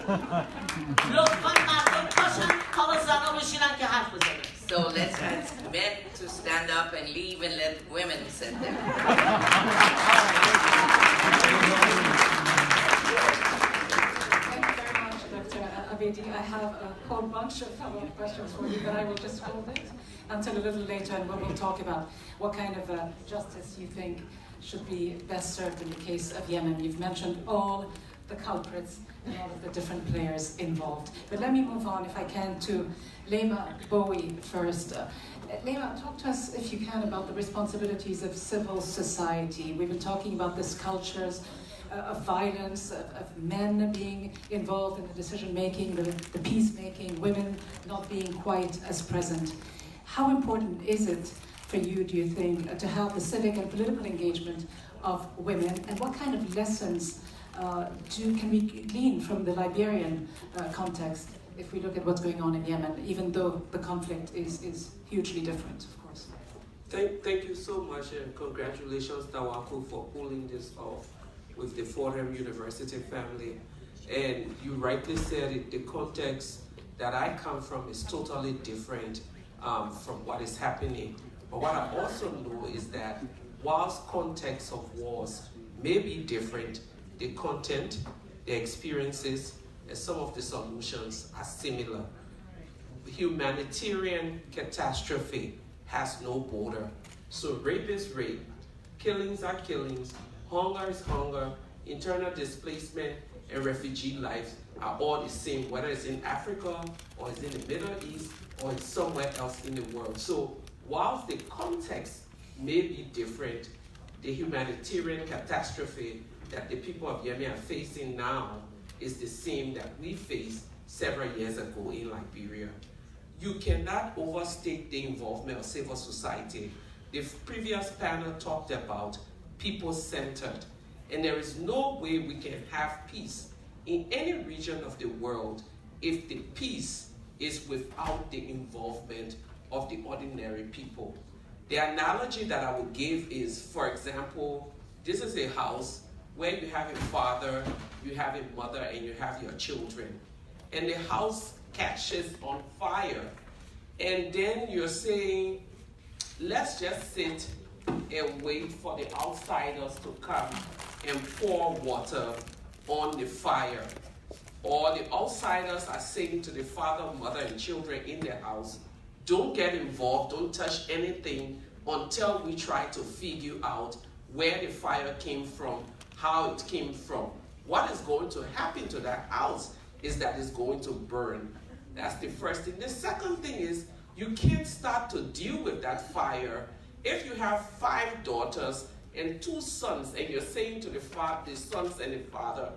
S20: So let's ask men to stand up and leave and let women sit there.
S15: I have a whole bunch of follow-up questions for you, but I will just hold it until a little later, and we'll talk about what kind of justice you think should be best served in the case of Yemen. You've mentioned all the culprits and all of the different players involved. But let me move on, if I can, to Lema Bowie first. Lema, talk to us, if you can, about the responsibilities of civil society. We've been talking about these cultures of violence, of men being involved in the decision-making, the peacemaking, women not being quite as present. How important is it for you, do you think, to have the civic and political engagement of women, and what kind of lessons can we glean from the Liberian context if we look at what's going on in Yemen, even though the conflict is hugely different, of course?
S21: Thank you so much, and congratulations, Tawaku, for pulling this off with the Fordham University family. And you rightly said it, the context that I come from is totally different from what is happening. But what I also know is that whilst contexts of wars may be different, the content, the experiences, and some of the solutions are similar. Humanitarian catastrophe has no border. So rape is rape, killings are killings, hunger is hunger, internal displacement and refugee lives are all the same, whether it's in Africa or it's in the Middle East or it's somewhere else in the world. So whilst the context may be different, the humanitarian catastrophe that the people of Yemen are facing now is the same that we faced several years ago in Liberia. You cannot overstate the involvement of civil society. The previous panel talked about people-centered, and there is no way we can have peace in any region of the world if the peace is without the involvement of the ordinary people. The analogy that I would give is, for example, this is a house where you have a father, you have a mother, and you have your children. And the house catches on fire. And then you're saying, let's just sit and wait for the outsiders to come and pour water on the fire. Or the outsiders are saying to the father, mother, and children in the house, don't get involved, don't touch anything until we try to figure out where the fire came from, how it came from. What is going to happen to that house is that it's going to burn. That's the first thing. The second thing is you can't start to deal with that fire if you have 5 daughters and 2 sons and you're saying to the sons and the father,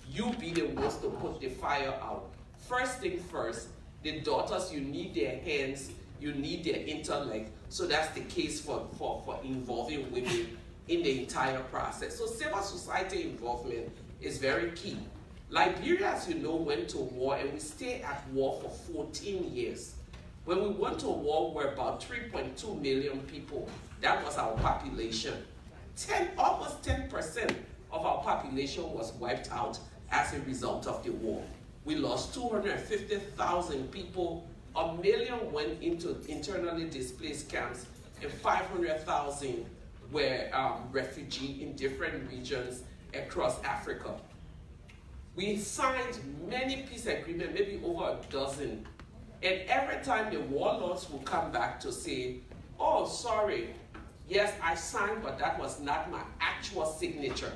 S21: you be the ones to put the fire out. First thing first, the daughters, you need their hands, you need their intellect. So that's the case for involving women in the entire process. So civil society involvement is very key. Liberia, as you know, went to war, and we stayed at war for 14 years. When we went to war, we were about 3.2 million people. That was our population. Almost 10% of our population was wiped out as a result of the war. We lost 250,000 people. 1 million went into internally displaced camps, and 500,000 were refugees in different regions across Africa. We signed many peace agreements, maybe over a dozen, and every time the warlords would come back to say, oh, sorry, yes, I signed, but that was not my actual signature.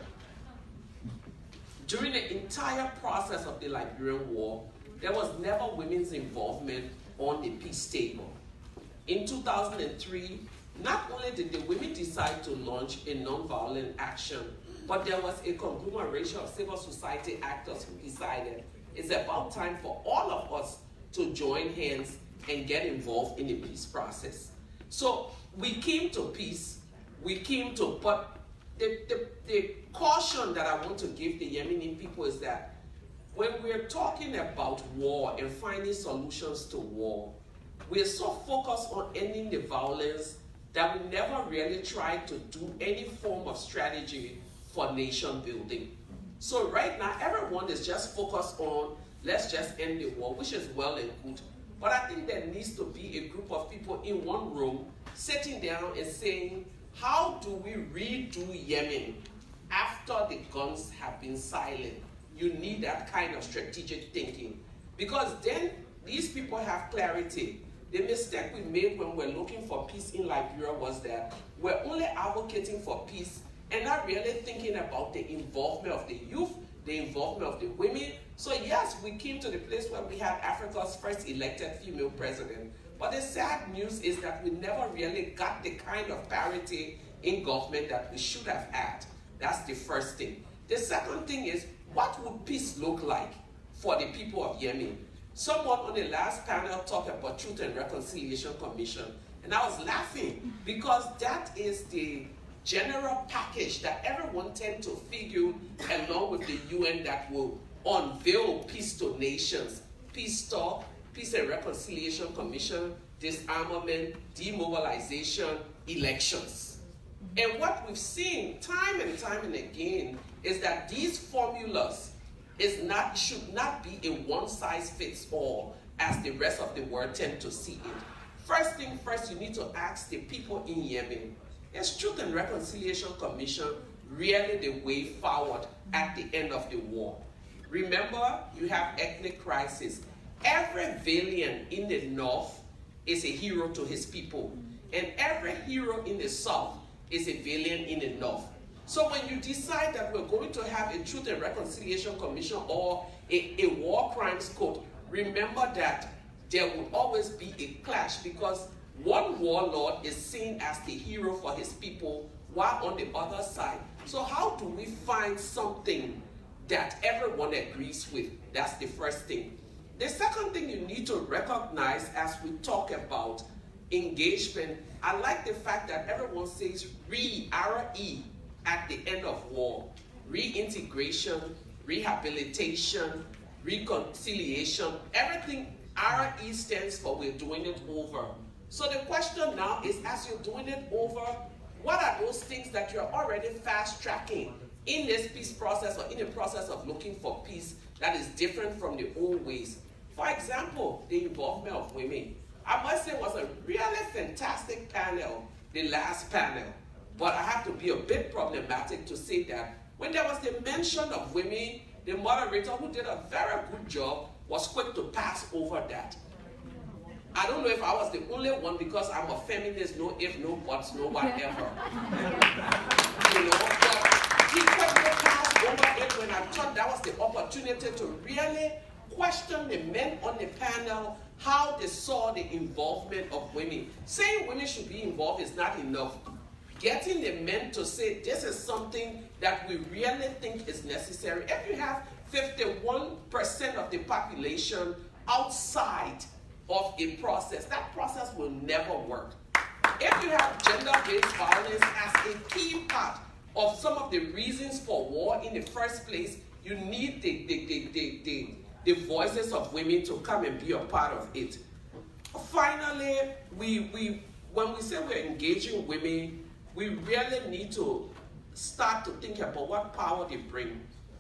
S21: During the entire process of the Liberian War, there was never women's involvement on the peace table. In 2003, not only did the women decide to launch a nonviolent action, but there was a conglomeration of civil society actors who decided it's about time for all of us to join hands and get involved in the peace process. So we came to peace, but the caution that I want to give the Yemeni people is that when we're talking about war and finding solutions to war, we're so focused on ending the violence that we never really try to do any form of strategy for nation building. So right now, everyone is just focused on, let's just end the war, which is well and good. But I think there needs to be a group of people in one room sitting down and saying, how do we redo Yemen after the guns have been silent? You need that kind of strategic thinking. Because then these people have clarity. The mistake we made when we're looking for peace in Liberia was that we're only advocating for peace and not really thinking about the involvement of the youth, the involvement of the women. So yes, we came to the place where we had Africa's first elected female president. But the sad news is that we never really got the kind of parity in government that we should have had. That's the first thing. The second thing is, what would peace look like for the people of Yemen? Someone on the last panel talked about Truth and Reconciliation Commission, and I was laughing because that is the general package that everyone tends to figure along with the UN that will unveil peace to nations. Peace talk, Peace and Reconciliation Commission, disarmament, demobilization, elections. And what we've seen time and time and again is that these formulas should not be a one-size-fits-all as the rest of the world tend to see it. First thing first, you need to ask the people in Yemen, is Truth and Reconciliation Commission really the way forward at the end of the war? Remember, you have ethnic crisis. Every valiant in the north is a hero to his people, and every hero in the south is a valiant in the north. So when you decide that we're going to have a Truth and Reconciliation Commission or a war crimes court, remember that there will always be a clash because one warlord is seen as the hero for his people, while on the other side. So how do we find something that everyone agrees with? That's the first thing. The second thing you need to recognize as we talk about engagement, I like the fact that everyone says R-E at the end of war. Reintegration, rehabilitation, reconciliation, everything RE stands for we're doing it over. So the question now is, as you're doing it over, what are those things that you're already fast-tracking in this peace process or in the process of looking for peace that is different from the old ways? For example, the involvement of women. I must say it was a really fantastic panel, the last panel. But I have to be a bit problematic to say that when there was the mention of women, the moderator, who did a very good job, was quick to pass over that. I don't know if I was the only one because I'm a feminist, no if, no buts, no whatever. You know, but he quickly passed over it when I thought that was the opportunity to really question the men on the panel, how they saw the involvement of women. Saying women should be involved is not enough. Getting the men to say this is something that we really think is necessary. If you have 51% of the population outside of a process, that process will never work. If you have gender-based violence as a key part of some of the reasons for war in the first place, you need the voices of women to come and be a part of it. Finally, when we say we're engaging women, we really need to start to think about what power they bring.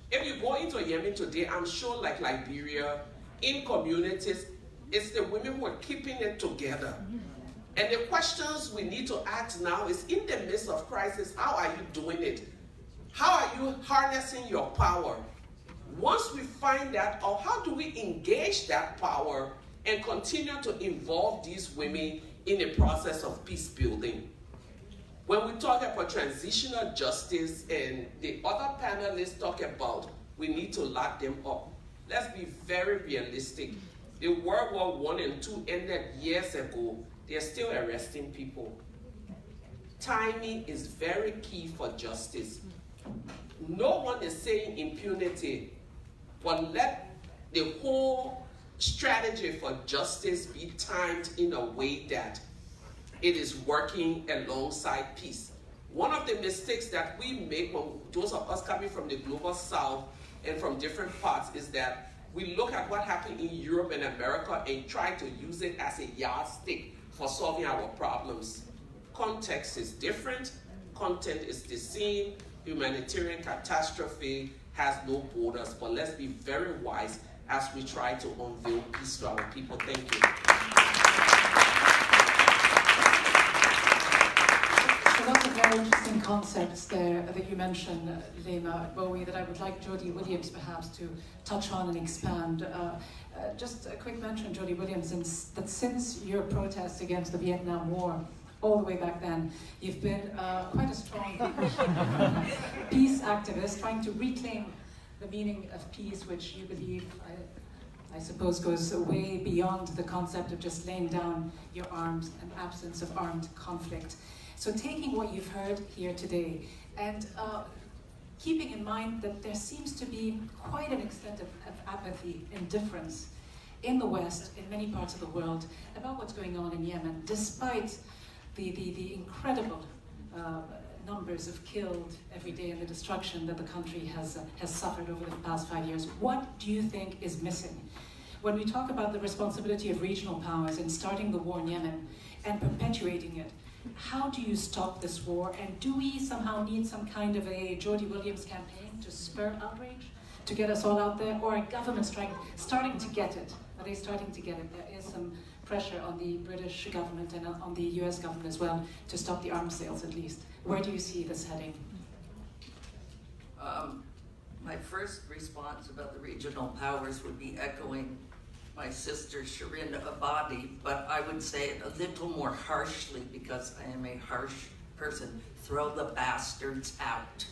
S21: If you go into Yemen today, I'm sure like Liberia, in communities, it's the women who are keeping it together. And the questions we need to ask now is, in the midst of crisis, how are you doing it? How are you harnessing your power? Once we find that out, how do we engage that power and continue to involve these women in the process of peace building? When we talk about transitional justice and the other panelists talk about we need to lock them up, let's be very realistic. The World War I and II ended years ago. They're still arresting people. Timing is very key for justice. No one is saying impunity, but let the whole strategy for justice be timed in a way that it is working alongside peace. One of the mistakes that we make, when those of us coming from the global south and from different parts, is that we look at what happened in Europe and America and try to use it as a yardstick for solving our problems. Context is different, content is the same. Humanitarian catastrophe has no borders, but let's be very wise as we try to unveil peace to our people. Thank you.
S15: So lots of very interesting concepts there that you mentioned, Lema Bowie, that I would like Jody Williams perhaps to touch on and expand. Just a quick mention, Jody Williams, that since your protests against the Vietnam War, all the way back then, you've been quite a strong peace activist, trying to reclaim the meaning of peace, which you believe, I suppose, goes way beyond the concept of just laying down your arms and absence of armed conflict. So taking what you've heard here today and keeping in mind that there seems to be quite an extent of apathy, indifference in the West, in many parts of the world, about what's going on in Yemen, despite the incredible numbers of killed every day and the destruction that the country has suffered over the past 5 years. What do you think is missing? When we talk about the responsibility of regional powers in starting the war in Yemen and perpetuating it, how do you stop this war? And do we somehow need some kind of a Jody Williams campaign to spur outrage, to get us all out there? Or are governments starting to get it? Are they starting to get it? There is some pressure on the British government and on the US government as well to stop the arms sales at least. Where do you see this heading?
S6: My first response about the regional powers would be echoing my sister Shirin Abadi, but I would say it a little more harshly because I am a harsh person. Throw the bastards out.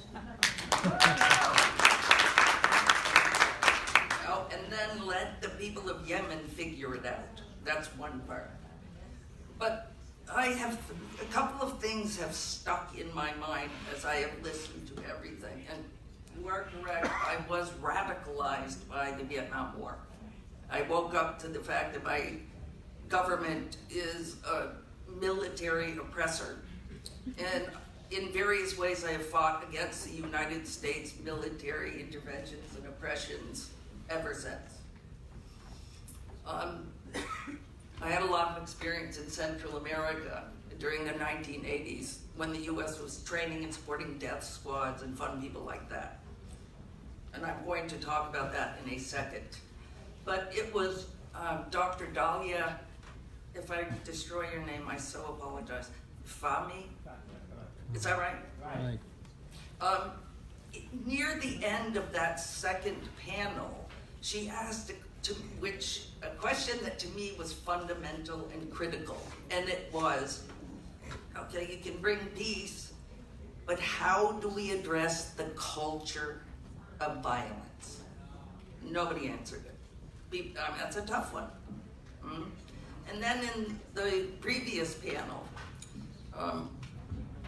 S6: Oh, and then let the people of Yemen figure it out. That's one part. But a couple of things have stuck in my mind as I have listened to everything. And you are correct, I was radicalized by the Vietnam War. I woke up to the fact that my government is a military oppressor. And in various ways I have fought against the United States military interventions and oppressions ever since. I had a lot of experience in Central America during the 1980s when the US was training and supporting death squads and fun people like that. And I'm going to talk about that in a second. But it was Dr. Dahlia, if I destroy your name, I so apologize. Fahmy? Is that right?
S17: Right.
S6: Near the end of that second panel, she asked a question that to me was fundamental and critical. And it was, okay, you can bring peace, but how do we address the culture of violence? Nobody answered it. That's a tough one. And then in the previous panel,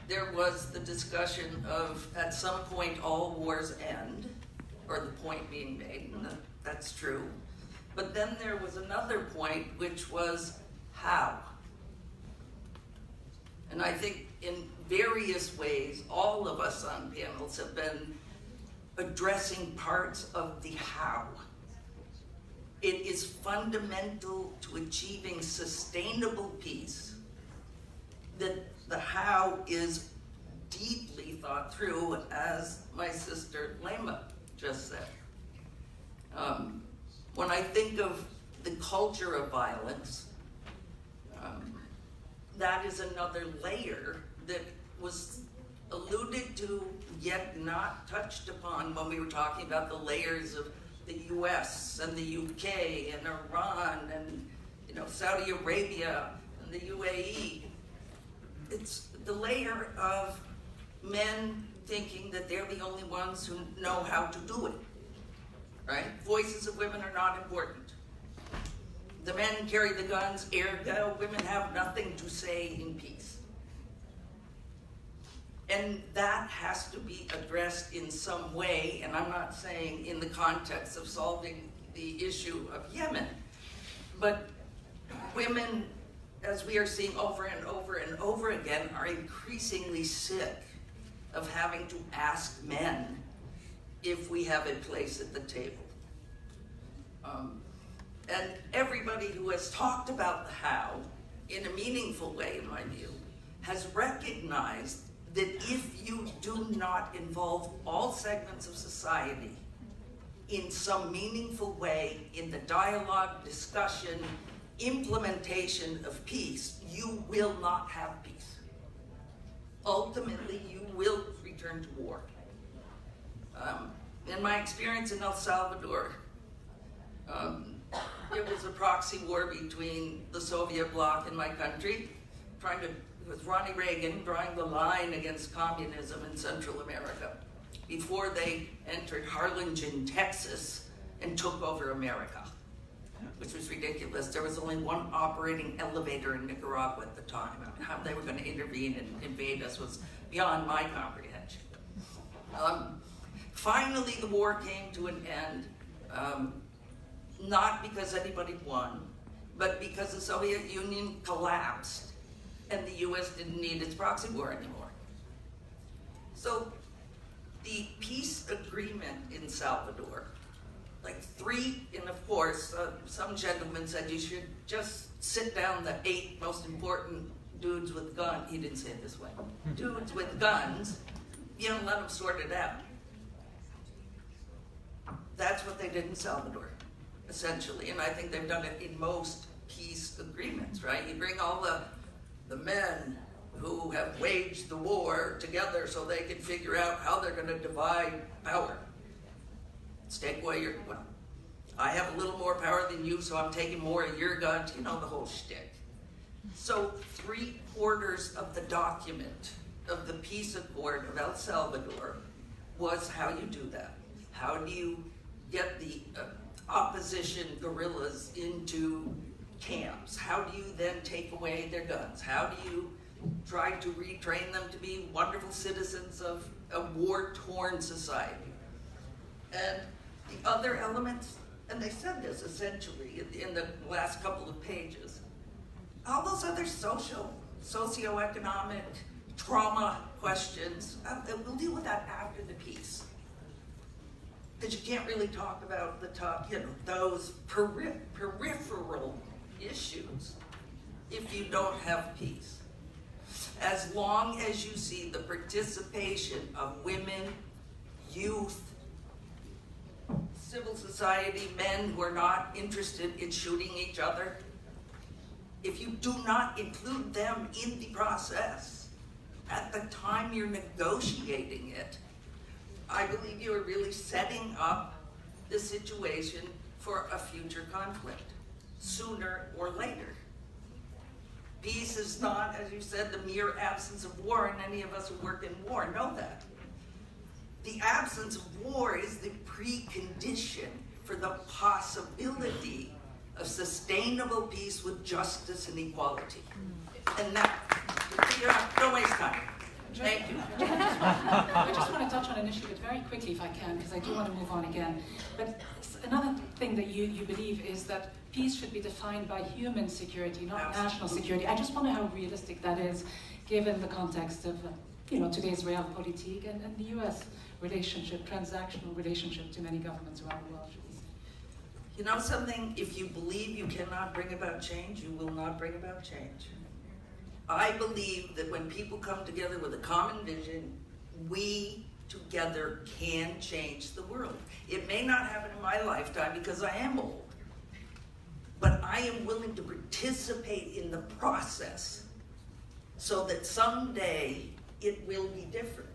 S6: there was the discussion of, at some point, all wars end, or the point being made, and that's true. But then there was another point, which was how. And I think in various ways, all of us on panels have been addressing parts of the how. It is fundamental to achieving sustainable peace that the how is deeply thought through, as my sister Lema just said. When I think of the culture of violence, that is another layer that was alluded to yet not touched upon when we were talking about the layers of the US and the UK and Iran and Saudi Arabia and the UAE. It's the layer of men thinking that they're the only ones who know how to do it, right? Voices of women are not important. The men carry the guns, ergo, women have nothing to say in peace. And that has to be addressed in some way, and I'm not saying in the context of solving the issue of Yemen, but women, as we are seeing over and over and over again, are increasingly sick of having to ask men if we have a place at the table. And everybody who has talked about the how, in a meaningful way in my view, has recognized that if you do not involve all segments of society in some meaningful way in the dialogue, discussion, implementation of peace, you will not have peace. Ultimately, you will return to war. In my experience in El Salvador, it was a proxy war between the Soviet bloc and my country, with Ronnie Reagan drawing the line against communism in Central America before they entered Harlingen, Texas, and took over America, which was ridiculous. There was only one operating elevator in Nicaragua at the time. I mean, how they were going to intervene and invade us was beyond my comprehension. Finally, the war came to an end, not because anybody won, but because the Soviet Union collapsed and the US didn't need its proxy war anymore. So the peace agreement in Salvador, and of course, some gentleman said you should just sit down the 8 most important dudes with guns. He didn't say it this way. Dudes with guns, let them sort it out. That's what they did in Salvador, essentially, and I think they've done it in most peace agreements, right? You bring all the men who have waged the war together so they can figure out how they're going to divide power. Let's take away I have a little more power than you, so I'm taking more of your guns, the whole shtick. So 3/4 of the document of the peace accord of El Salvador was how you do that. How do you get the opposition guerrillas into camps? How do you then take away their guns? How do you try to retrain them to be wonderful citizens of a war-torn society? And the other elements, and they said this essentially in the last couple of pages, all those other socioeconomic trauma questions, we'll deal with that after the peace. Because you can't really talk about those peripheral issues if you don't have peace. As long as you see the participation of women, youth, civil society, men who are not interested in shooting each other, if you do not include them in the process at the time you're negotiating it, I believe you are really setting up the situation for a future conflict, sooner or later. Peace is not, as you said, the mere absence of war, and any of us who work in war know that. The absence of war is the precondition for the possibility of sustainable peace with justice and equality. And that, don't waste time. Thank you.
S15: I just want to touch on an issue, but very quickly if I can, because I do want to move on again. But another thing that you believe is that peace should be defined by human security, not national security. I just wonder how realistic that is, given the context of today's realpolitik and the U.S. relationship, transactional relationship to many governments around the world.
S6: You know something? If you believe you cannot bring about change, you will not bring about change. I believe that when people come together with a common vision, we together can change the world. It may not happen in my lifetime because I am old, but I am willing to participate in the process so that someday it will be different.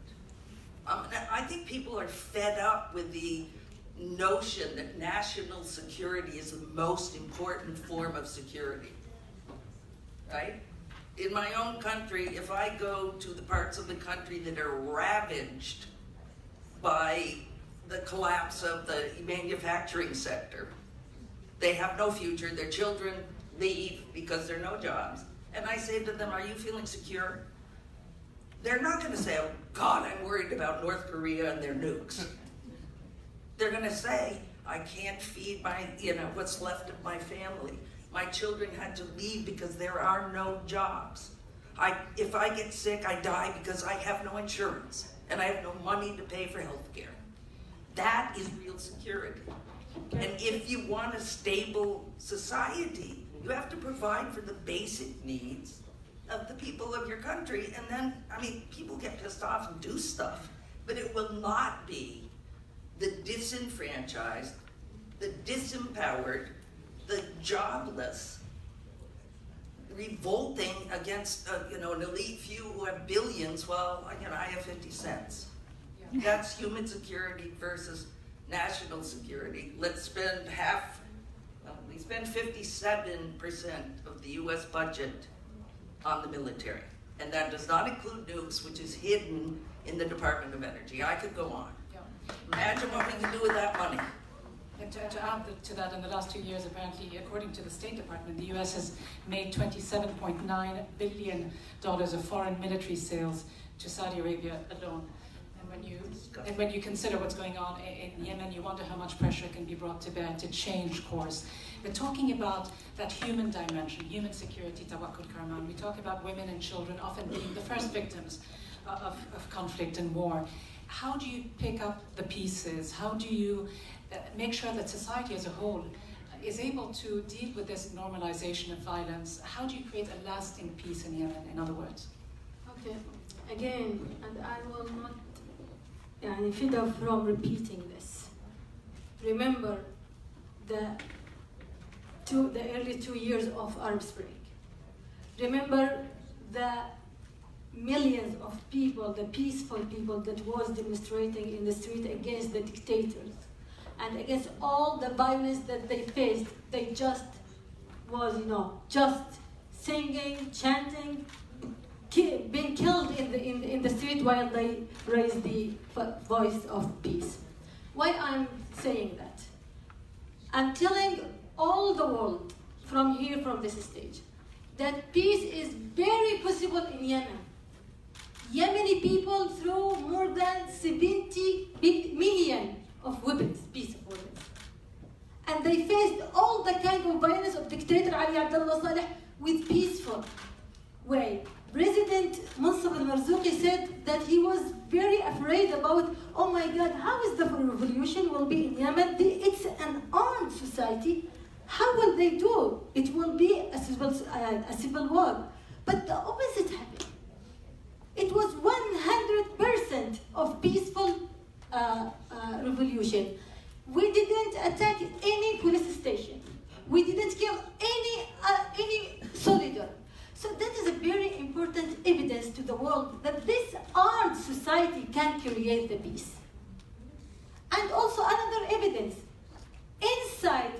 S6: I think people are fed up with the notion that national security is the most important form of security, right? In my own country, if I go to the parts of the country that are ravaged by the collapse of the manufacturing sector, they have no future, their children leave because there are no jobs, and I say to them, are you feeling secure? They're not going to say, oh God, I'm worried about North Korea and their nukes. They're going to say, I can't feed my, what's left of my family. My children had to leave because there are no jobs. If I get sick, I die because I have no insurance and I have no money to pay for health care. That is real security. And if you want a stable society, you have to provide for the basic needs of the people of your country. And then, people get pissed off and do stuff, but it will not be the disenfranchised, the disempowered, the jobless, revolting against an elite few who have billions while I have 50 cents. Yeah. That's human security versus national security. Let's spend we spend 57% of the US budget on the military. And that does not include nukes, which is hidden in the Department of Energy. I could go on. Yeah. Imagine what we can do with that money.
S15: And to add to that, in the last 2 years, apparently, according to the State Department, the U.S. has made $27.9 billion of foreign military sales to Saudi Arabia alone. And when you consider what's going on in Yemen, you wonder how much pressure can be brought to bear to change course. We're talking about that human dimension, human security, tawakkul karman. We talk about women and children often being the first victims of conflict and war. How do you pick up the pieces? How do you make sure that society as a whole is able to deal with this normalization of violence? How do you create a lasting peace in Yemen, in other words?
S18: Okay, again, and I will not feed off from repeating this. Remember the early 2 years of Arab Spring. Remember the millions of people, the peaceful people that was demonstrating in the street against the dictators and against all the violence that they faced. They just was, just singing, chanting, being killed in the street while they raised the voice of peace. Why I'm saying that? I'm telling all the world from here, from this stage, that peace is very possible in Yemen. Yemeni people threw more than 70 million of weapons, piece of weapons. And they faced all the kind of violence of dictator Ali Abdullah Saleh with peaceful way. President Mansur al-Marzouki said that he was very afraid about, oh my God, how is the revolution will be in Yemen? It's an armed society. How will they do? It will be a civil war. But the opposite happened. It was 100% of peaceful revolution. We didn't attack any police station. We didn't kill any soldier. So that is a very important evidence to the world that this armed society can create the peace. And also another evidence, inside,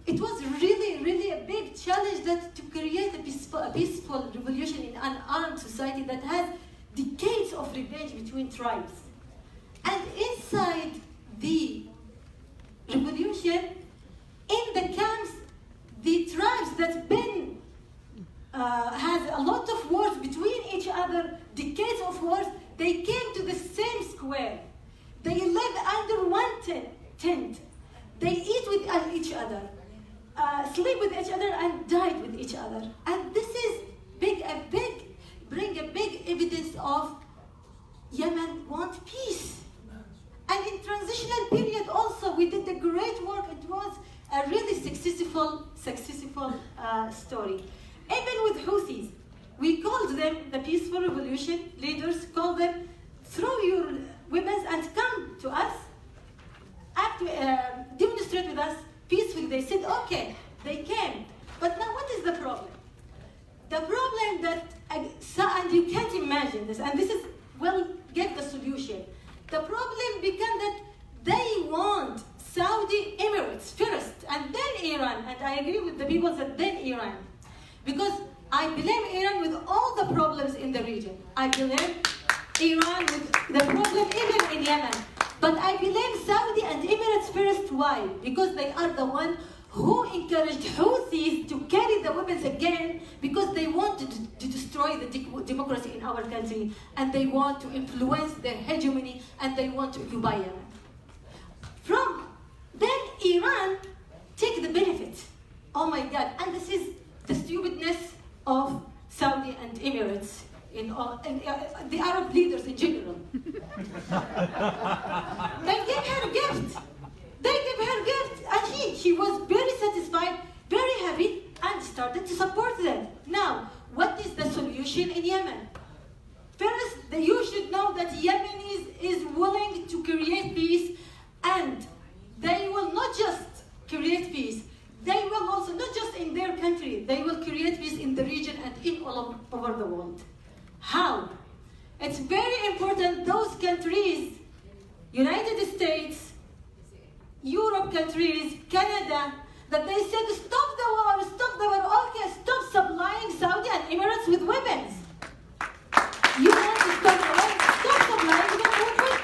S18: it was really, really a big challenge that to create a peaceful revolution in an armed society that has decades of revenge between tribes. And inside the revolution, in the camps, the tribes that been has a lot of wars between each other, decades of wars, they came to the same square. They live under one tent. They eat with each other, sleep with each other, and died with each other. And this is bring a big evidence of Yemen want peace. And in transitional period also, we did the great work. It was a really successful story. Even with Houthis, we called them the peaceful revolution leaders, called them, throw your weapons and come to us, demonstrate with us peacefully. They said, okay, they came. But now what is the problem? The problem that, and you can't imagine this, and this is, we'll get the solution. The problem became that they want Saudi Emirates first, and then Iran, and I agree with the people that then Iran. Because I blame Iran with all the problems in the region. I blame Iran with the problem even in Yemen. But I blame Saudi and Emirates first. Why? Because they are the one who encouraged Houthis to carry the weapons again, because they wanted to destroy the democracy in our country, and they want to influence their hegemony, and they want to occupy Yemen. From then Iran take the benefit. Oh my God! And this is the stupidness of Saudi and Emirates in the Arab leaders in general. They gave her gift. And she was very satisfied, very happy, and started to support them. Now, what is the solution in Yemen? First, you should know that Yemen is willing to create peace, and they will not just create peace, they will also, not just in their country, they will create peace in the region and in all over the world. How? It's very important those countries, United States, Europe countries, Canada, that they said stop the war, okay, stop supplying Saudi and Emirates with weapons. You want to stop the war, stop supplying them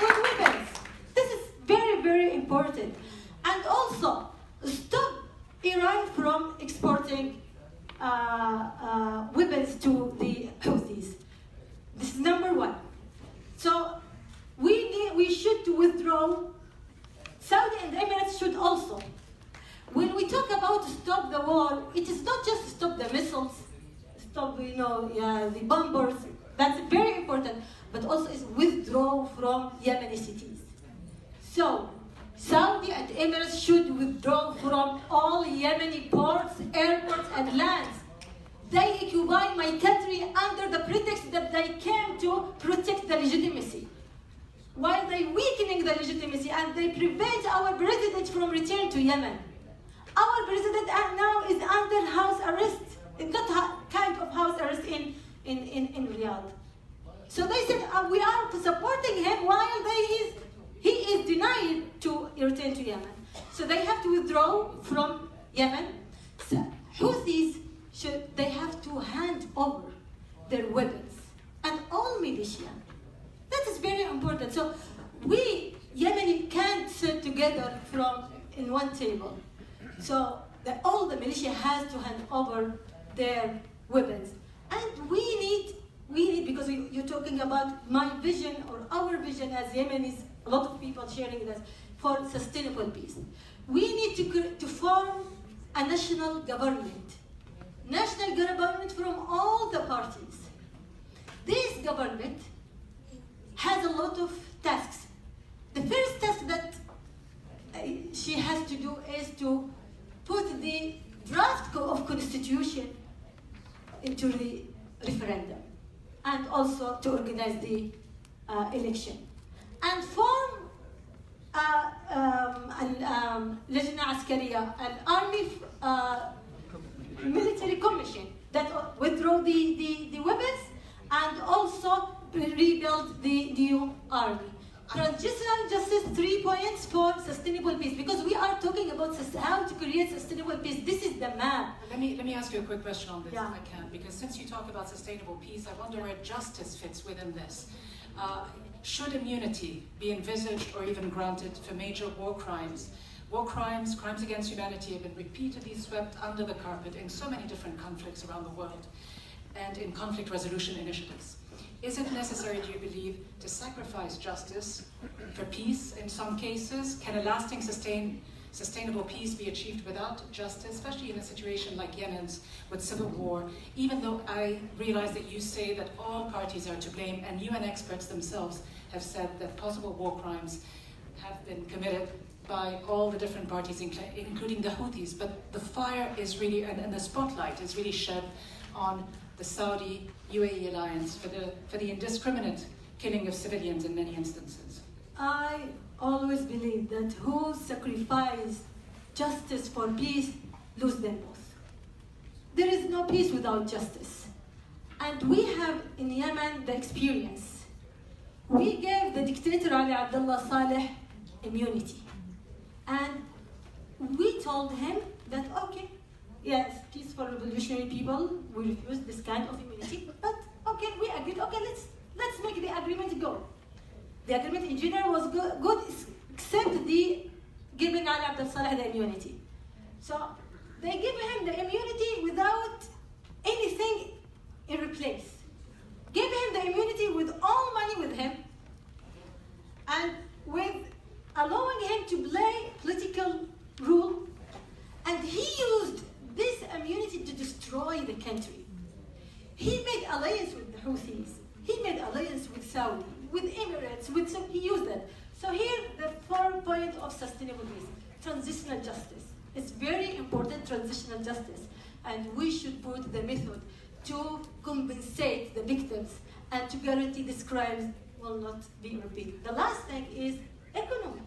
S18: with weapons. This is very, very important. And also, stop Iran from exporting weapons to the Houthis. This is number one. So we should withdraw. Saudi and Emirates should also. When we talk about stop the war, it is not just stop the missiles, stop the bombers. That's very important, but also is withdraw from Yemeni cities. So Saudi and Emirates should withdraw from all Yemeni ports, airports, and lands. They occupy my country under the pretext that they came to protect the legitimacy, while they weakening the legitimacy, and they prevent our president from return to Yemen. Our president now is under house arrest. It's not kind of house arrest in Riyadh. So they said we are supporting him while he is denied to return to Yemen. So they have to withdraw from Yemen. So Houthis they have to hand over their weapons and all militia. That is very important. So we Yemeni can't sit together in one table. So that all the militia has to hand over their weapons. And we need, because you're talking about my vision or our vision as Yemenis, a lot of people sharing this, for sustainable peace. We need to form a national government from all the parties. This government has a lot of tasks. The first task that she has to do is to put the draft of constitution into the referendum, and also to organize the election, and form لجنة عسكرية, an army military commission that withdraw the weapons and also rebuild the new army. Transitional justice, 3 points for sustainable peace, because we are talking about how to create sustainable peace. This is the map.
S15: Let me ask you a quick question on this, if I can, because since you talk about sustainable peace, I wonder where justice fits within this. Should immunity be envisaged or even granted for major war crimes? War crimes, crimes against humanity have been repeatedly swept under the carpet in so many different conflicts around the world and in conflict resolution initiatives. Is it necessary, do you believe, to sacrifice justice for peace in some cases? Can a lasting, sustainable peace be achieved without justice, especially in a situation like Yemen's with civil war, even though I realize that you say that all parties are to blame, and UN experts themselves have said that possible war crimes have been committed by all the different parties, including the Houthis, but the fire is really, and the spotlight is really shed on the Saudi-UAE alliance for the indiscriminate killing of civilians in many instances.
S18: I always believe that who sacrifice justice for peace lose them both. There is no peace without justice. And we have in Yemen the experience. We gave the dictator Ali Abdullah Saleh immunity. And we told him that, okay, yes, peaceful revolutionary people will refuse this kind of immunity, but okay, we agreed, okay, let's make the agreement go. The agreement in general was good, except the giving Ali Abdul Saleh the immunity. So they give him the immunity without anything in replace. Give him the immunity with all money with him, and with allowing him to play political rule, and he used this immunity to destroy the country. He made alliance with the Houthis. He made alliance with Saudi, with Emirates, he used that. So here, the 4 point of sustainable peace, transitional justice. It's very important, transitional justice. And we should put the method to compensate the victims and to guarantee these crimes will not be repeated. The last thing is economy.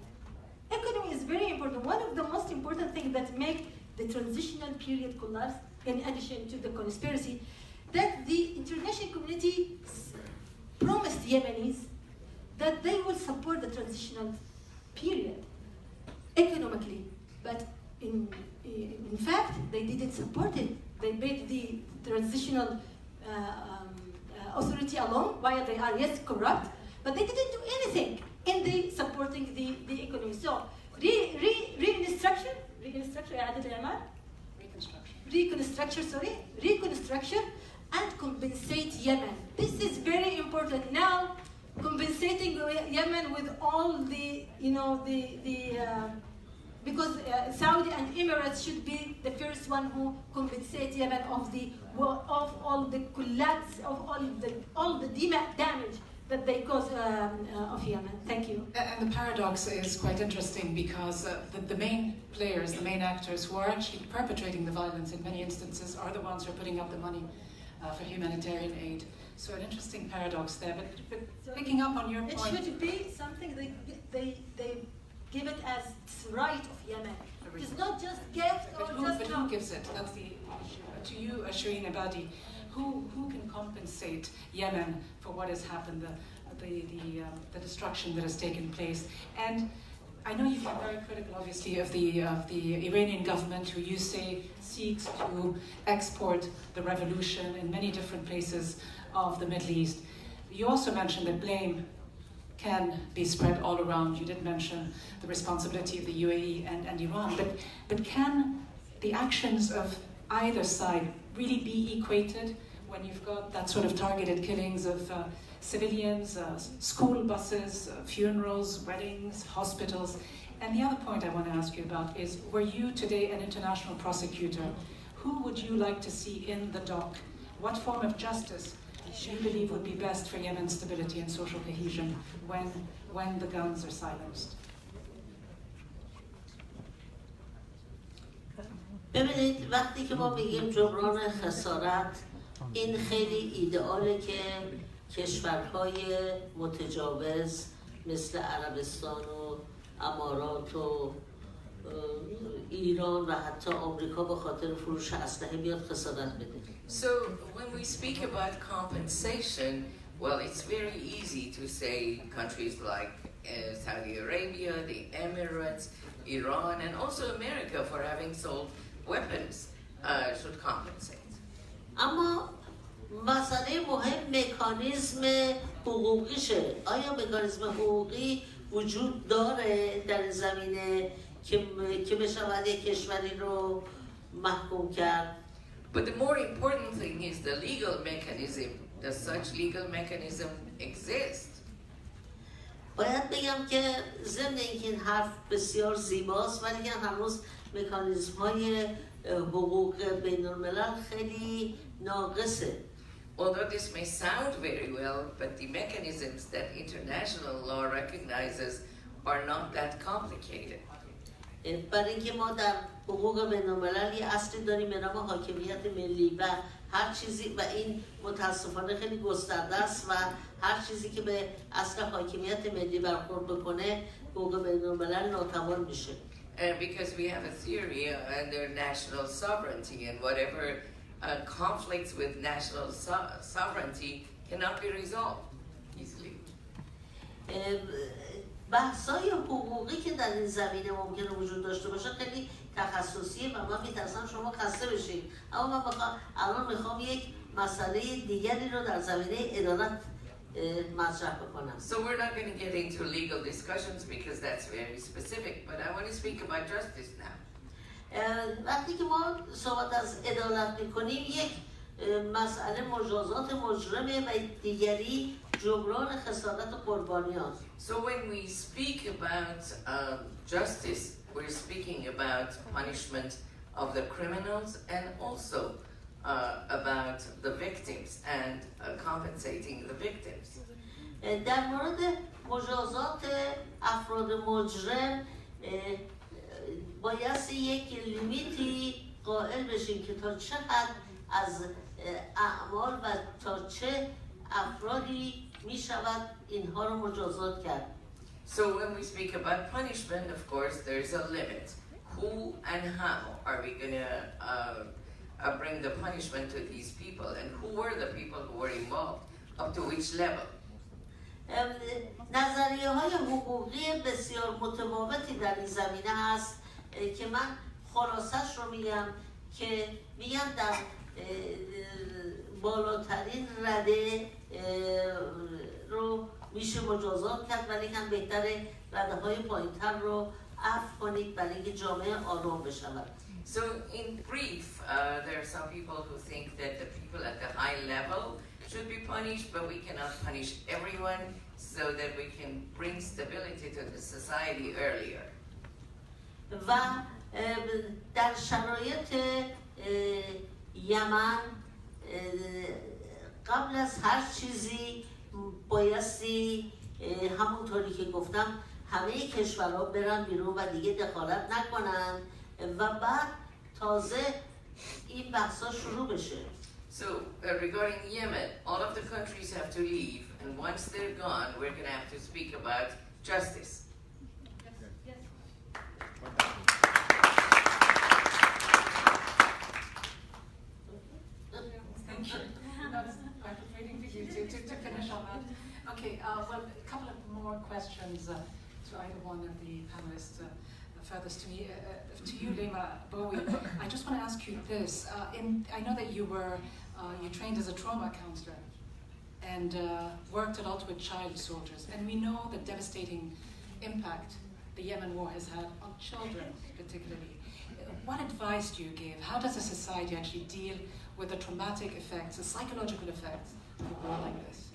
S18: Economy is very important. One of the most important things that make the transitional period collapse, in addition to the conspiracy, that the international community promised Yemenis that they will support the transitional period economically, but in fact they didn't support it. They made the transitional authority alone, while they are, yes, corrupt, but they didn't do anything in the supporting the economy. So reconstruction, and compensate Yemen. This is very important. Now, compensating Yemen with all the, because Saudi and Emirates should be the first one who compensate Yemen of all the collapse, of all the damage that they cause of Yemen. Thank you.
S15: And the paradox is quite interesting, because the main players, the main actors who are actually perpetrating the violence in many instances are the ones who are putting up the money for humanitarian aid. So an interesting paradox there. But picking up on your point,
S18: it should be something they give it as right of Yemen. It's not just gift or just.
S15: But who gives it? That's the issue. To you, Shireen Abadi, who can compensate Yemen for what has happened, the destruction that has taken place? And I know you've been very critical, obviously, of the Iranian government, who you say seeks to export the revolution in many different places of the Middle East. You also mentioned that blame can be spread all around. You did mention the responsibility of the UAE and Iran, but can the actions of either side really be equated when you've got that sort of targeted killings of civilians, school buses, funerals, weddings, hospitals? And the other point I want to ask you about is, were you today an international prosecutor? Who would you like to see in the dock? What form of justice do you believe would be best for Yemen's stability and social cohesion when the guns are silenced?
S19: ببینید وقتی که ما میگیم جبران خسارت، این خیلی ایدئاله که کشورهای متجاوز مثل عربستان و امارات و ایران و حتی آمریکا به خاطر فروش اسلحه بیاد خسارت بده.
S20: So when we speak about compensation, well, it's very easy to say countries like Saudi Arabia, the Emirates, Iran, and also America for having sold weapons should compensate.
S19: اما مسئله مهم مکانیزم حقوقیشه. آیا مکانیزم حقوقی وجود داره در زمینه که بشود یک کشوری رو محکوم کرد؟
S20: But the more important thing is the legal mechanism. Does such legal mechanism exist?
S19: باید بگم که ضمن اینکه این حرف بسیار زیباست، ولی که هنوز مکانیزم های حقوق بین الملل خیلی ناقصه.
S20: Although this may sound very well, but the mechanisms that international law recognizes are not that complicated.
S19: برای اینکه ما در حقوق بین الملل یه اصلی داریم به نام حاکمیت ملی و هر چیزی، و این متاسفانه خیلی گسترده است و هر چیزی که به اصل حاکمیت ملی برخورد بکنه حقوق بین الملل ناتوان میشه.
S20: Because we have a theory under national sovereignty, and whatever conflicts with national sovereignty cannot be resolved easily.
S19: بحث‌های حقوقی که در این زمینه ممکنه وجود داشته باشه خیلی تخصصیه و من میترسم شما خسته بشید. اما من الان میخوام یک مسئله دیگری رو در زمینه عدالت مطرح بکنم.
S20: So we're not going to get into legal discussions because that's very specific, but I want to speak about justice now.
S19: وقتی که ما صحبت از عدالت میکنیم، یک مسئله مجازات مجرمه و دیگری جبران خسارت قربانیان.
S20: So when we speak about justice, we're speaking about punishment of the criminals and also about the victims and compensating the victims.
S19: در مورد مجازات افراد مجرم بایستی یک لیمیتی قائل بشیم که تا چقدر از اعمال و تا چه افرادی می شود اینها رو مجازات کرد.
S20: So when we speak about punishment, of course, there's a limit. Who and how are we going to bring the punishment to these people, and who were the people who were involved, up to which level?
S19: نظریه های حقوقی بسیار متفاوتی در این زمینه هست که من خلاصش رو میگم که میگن در بالاترین رده رو میشه مجازات کرد، ولی هم بهتره رده های پایین‌تر رو عفو کنید برای اینکه جامعه آرام بشود.
S20: So in brief, there are some people who think that the people at the high level should be punished, but we cannot punish everyone so that we can bring stability to the society earlier.
S19: و در شرایط یمن قبل از هر چیزی بایستی همونطوری که گفتم همه کشورها برن بیرون و دیگه دخالت نکنن و بعد تازه این بحثا شروع بشه.
S20: So regarding Yemen, all of the countries have to leave, and once they're gone, we're going to have to speak about justice.
S15: Thank you. I was waiting for you to finish on that. Okay, well, a couple of more questions to either one of the panelists furthest to me. To you, Lema Bowie, I just want to ask you this. I know that you trained as a trauma counselor and worked a lot with child soldiers, and we know the devastating impact the Yemen war has had on children particularly. what advice do you give? How does a society actually deal with the traumatic effects, the psychological effects of a war like this?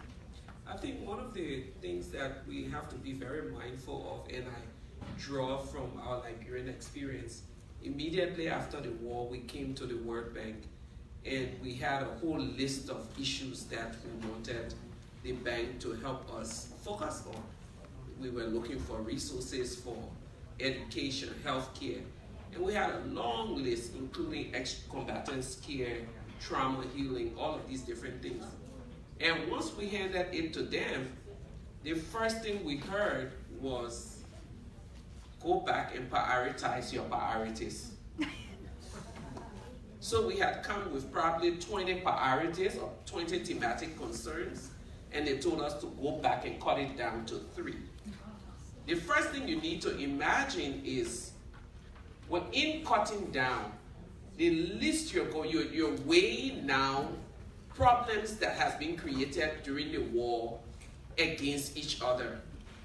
S21: I think one of the things that we have to be very mindful of, and I draw from our Liberian experience, immediately after the war, we came to the World Bank and we had a whole list of issues that we wanted the bank to help us focus on. We were looking for resources for education, healthcare, and we had a long list, including ex-combatants care, trauma healing, all of these different things. And once we handed it to them, the first thing we heard was, go back and prioritize your priorities. So we had come with probably 20 priorities or 20 thematic concerns, and they told us to go back and cut it down to 3. The first thing you need to imagine is, when in cutting down, the list you're weighing now problems that has been created during the war against each other.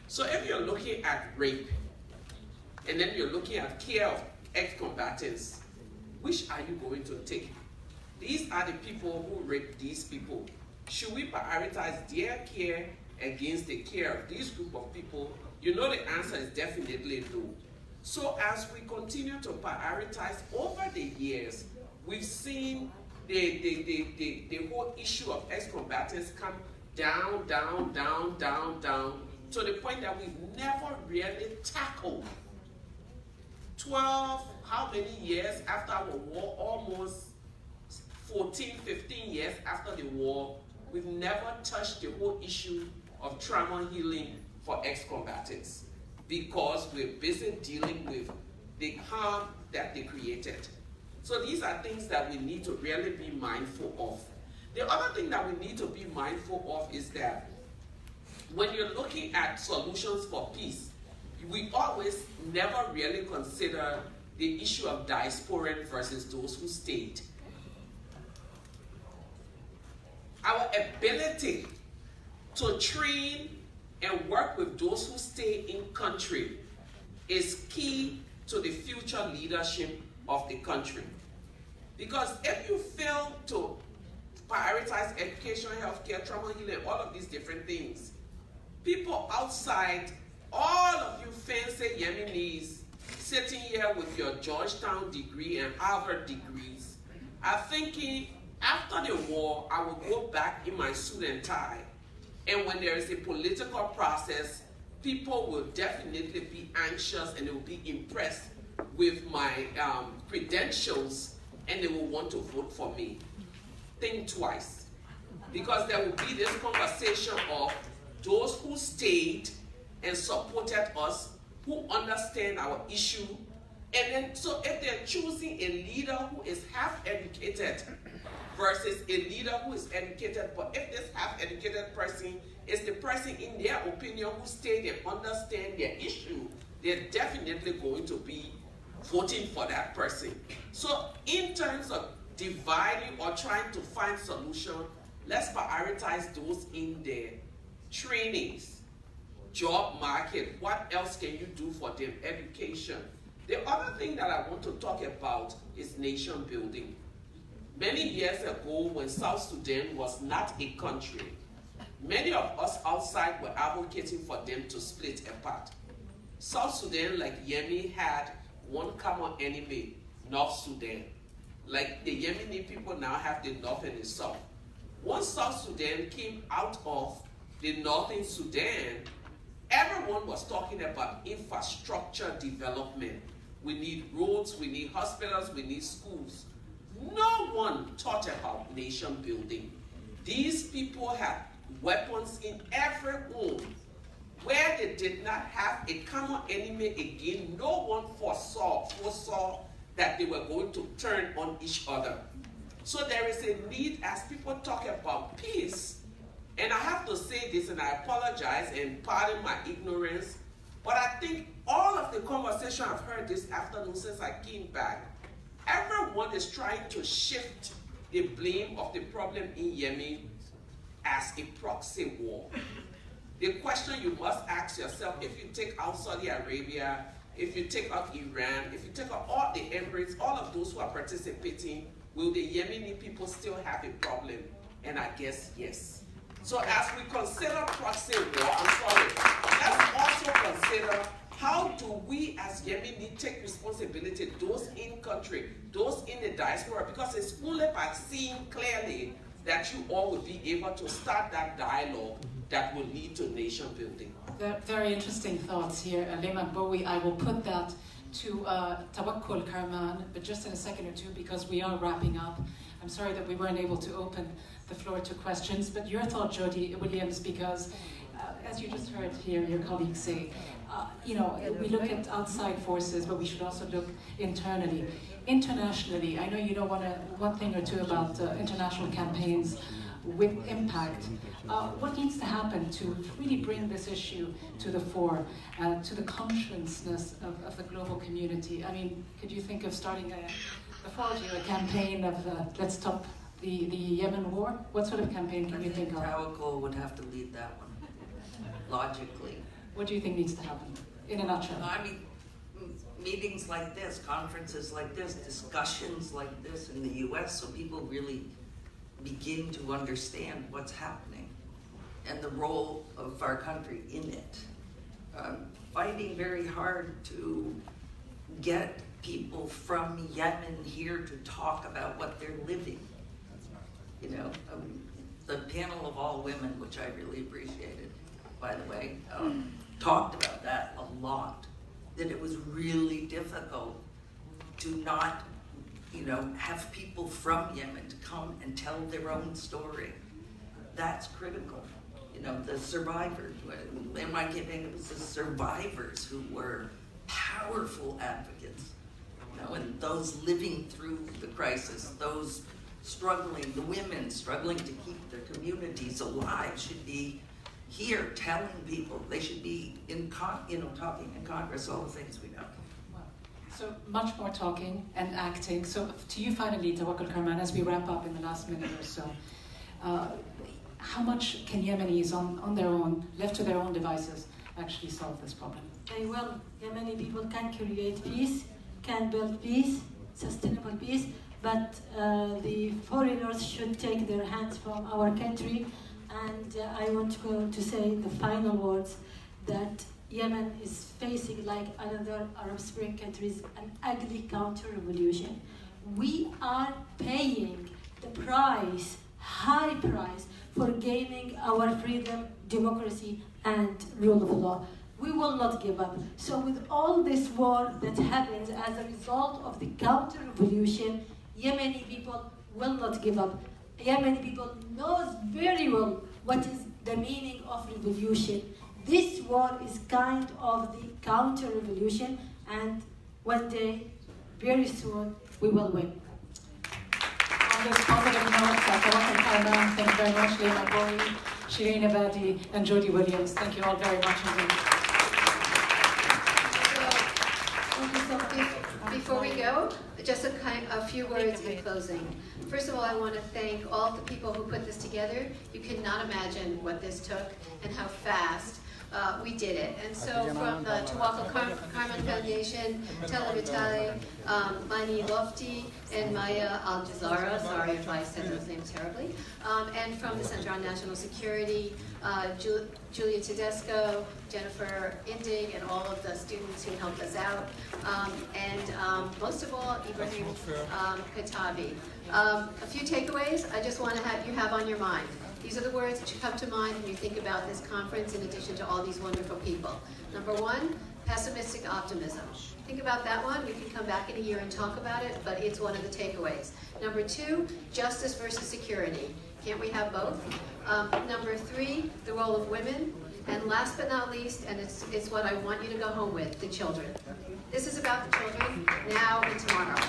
S21: So if you're looking at rape, and then you're looking at care of ex-combatants, which are you going to take? These are the people who rape these people. Should we prioritize their care against the care of this group of people? You know the answer is definitely no. So as we continue to prioritize over the years, we've seen the whole issue of ex-combatants come down, down, down, down, down, to the point that we've never really tackled. 12, how many years after our war, almost 14, 15 years after the war, we've never touched the whole issue of trauma healing for ex-combatants because we're busy dealing with the harm that they created. So these are things that we need to really be mindful of. The other thing that we need to be mindful of is that when you're looking at solutions for peace, we always never really consider the issue of diasporan versus those who stayed. Our ability to train and work with those who stay in country is key to the future leadership of the country. Because if you fail to prioritize education, healthcare, trauma healing, all of these different things, people outside, all of you fancy Yemenis sitting here with your Georgetown degree and Harvard degrees are thinking, after the war, I will go back in my suit and tie. And when there is a political process, people will definitely be anxious and they will be impressed with my credentials and they will want to vote for me. Think twice. Because there will be this conversation of those who stayed and supported us, who understand our issue. And then, so if they're choosing a leader who is half educated versus a leader who is educated, but if this half-educated person is the person in their opinion who stayed and understand their issue, they're definitely going to be voting for that person. So in terms of dividing or trying to find solution, let's prioritize those in their trainings, job market, what else can you do for them, education. The other thing that I want to talk about is nation building. Many years ago, when South Sudan was not a country, many of us outside were advocating for them to split apart. South Sudan, like Yemen, had one common enemy, North Sudan. Like the Yemeni people now have the North and the South. Once South Sudan came out of the Northern Sudan, everyone was talking about infrastructure development. We need roads, we need hospitals, we need schools. No one thought about nation building. These people had weapons in every home. Where they did not have a common enemy again, no one foresaw that they were going to turn on each other. So there is a need, as people talk about peace, and I have to say this, and I apologize and pardon my ignorance, but I think all of the conversation I've heard this afternoon since I came back, everyone is trying to shift the blame of the problem in Yemen as a proxy war. The question you must ask yourself, if you take out Saudi Arabia if you take out Iran, if you take out all the Emirates, all of those who are participating, will the Yemeni people still have a problem? And I guess yes. So as we consider proxy war, let's also consider how do we as Yemeni take responsibility, those in country, those in the diaspora, because it's only by seeing clearly that you all will be able to start that dialogue that will lead to nation building.
S15: Very interesting thoughts here, Lehman Bowie. I will put that to Tawakkul Karman, but just in a second or two because we are wrapping up. I'm sorry that we weren't able to open the floor to questions, but your thought, Jody Williams, because as you just heard here your colleagues say, we look at outside forces, but we should also look internally. Internationally, I know you know one thing or two about international campaigns with impact. What needs to happen to really bring this issue to the fore, to the consciousness of the global community? I mean, could you think of starting a campaign of let's stop the Yemen war? What sort of campaign can you think of?
S6: Tawakkul would have to lead that one, logically.
S15: What do you think needs to happen, in a nutshell?
S6: I mean, meetings like this, conferences like this, discussions like this in the US, so people really begin to understand what's happening and the role of our country in it. Fighting very hard to get people from Yemen here to talk about what they're living. The panel of all women, which I really appreciated, by the way, talked about that a lot, that it was really difficult to not, have people from Yemen to come and tell their own story. That's critical. The survivors, in my campaign, it was the survivors who were powerful advocates, and those living through the crisis, those struggling, the women struggling to keep their communities alive should be here telling people. They should be talking in Congress, all the things we know.
S15: So much more talking and acting. So to you finally, Tawakkul Karman, as we wrap up in the last minute or so, how much can Yemenis on their own, left to their own devices, actually solve this problem?
S18: They will. Yemeni people can create peace, can build peace, sustainable peace, but the foreigners should take their hands from our country. And I want to say the final words that Yemen is facing, like another Arab Spring countries, an ugly counter-revolution. We are paying the price, high price, for gaining our freedom, democracy, and rule of law. We will not give up. So with all this war that happens as a result of the counter-revolution, Yemeni people will not give up. Yemeni people knows very well what is the meaning of revolution. This war is kind of the counter-revolution, and one day, very soon, we will win.
S15: On this positive note, Tawakkul Karman, thank you very much, Lehman Bowie, Shireen Abadi, and Jody Williams. Thank you all very much indeed.
S8: Before we go, just a few words in closing. First of all, I want to thank all the people who put this together. You cannot imagine what this took and how fast we did it. And so from the Tawakkul Karman Foundation, Tel Vitale, Mani Lofty, and Maya Al-Jazara, sorry if I said those names terribly, and from the Center on National Security, Julia Tedesco, Jennifer Indig, and all of the students who helped us out, and most of all, Ibrahim Katabi. A few takeaways I just want to have you have on your mind. These are the words that should come to mind when you think about this conference in addition to all these wonderful people. Number one, pessimistic optimism. Think about that one. We can come back in a year and talk about it, but it's one of the takeaways. Number two, justice versus security. Can't we have both? Number three, the role of women. And last but not least, and it's what I want you to go home with, the children. This is about the children now and tomorrow.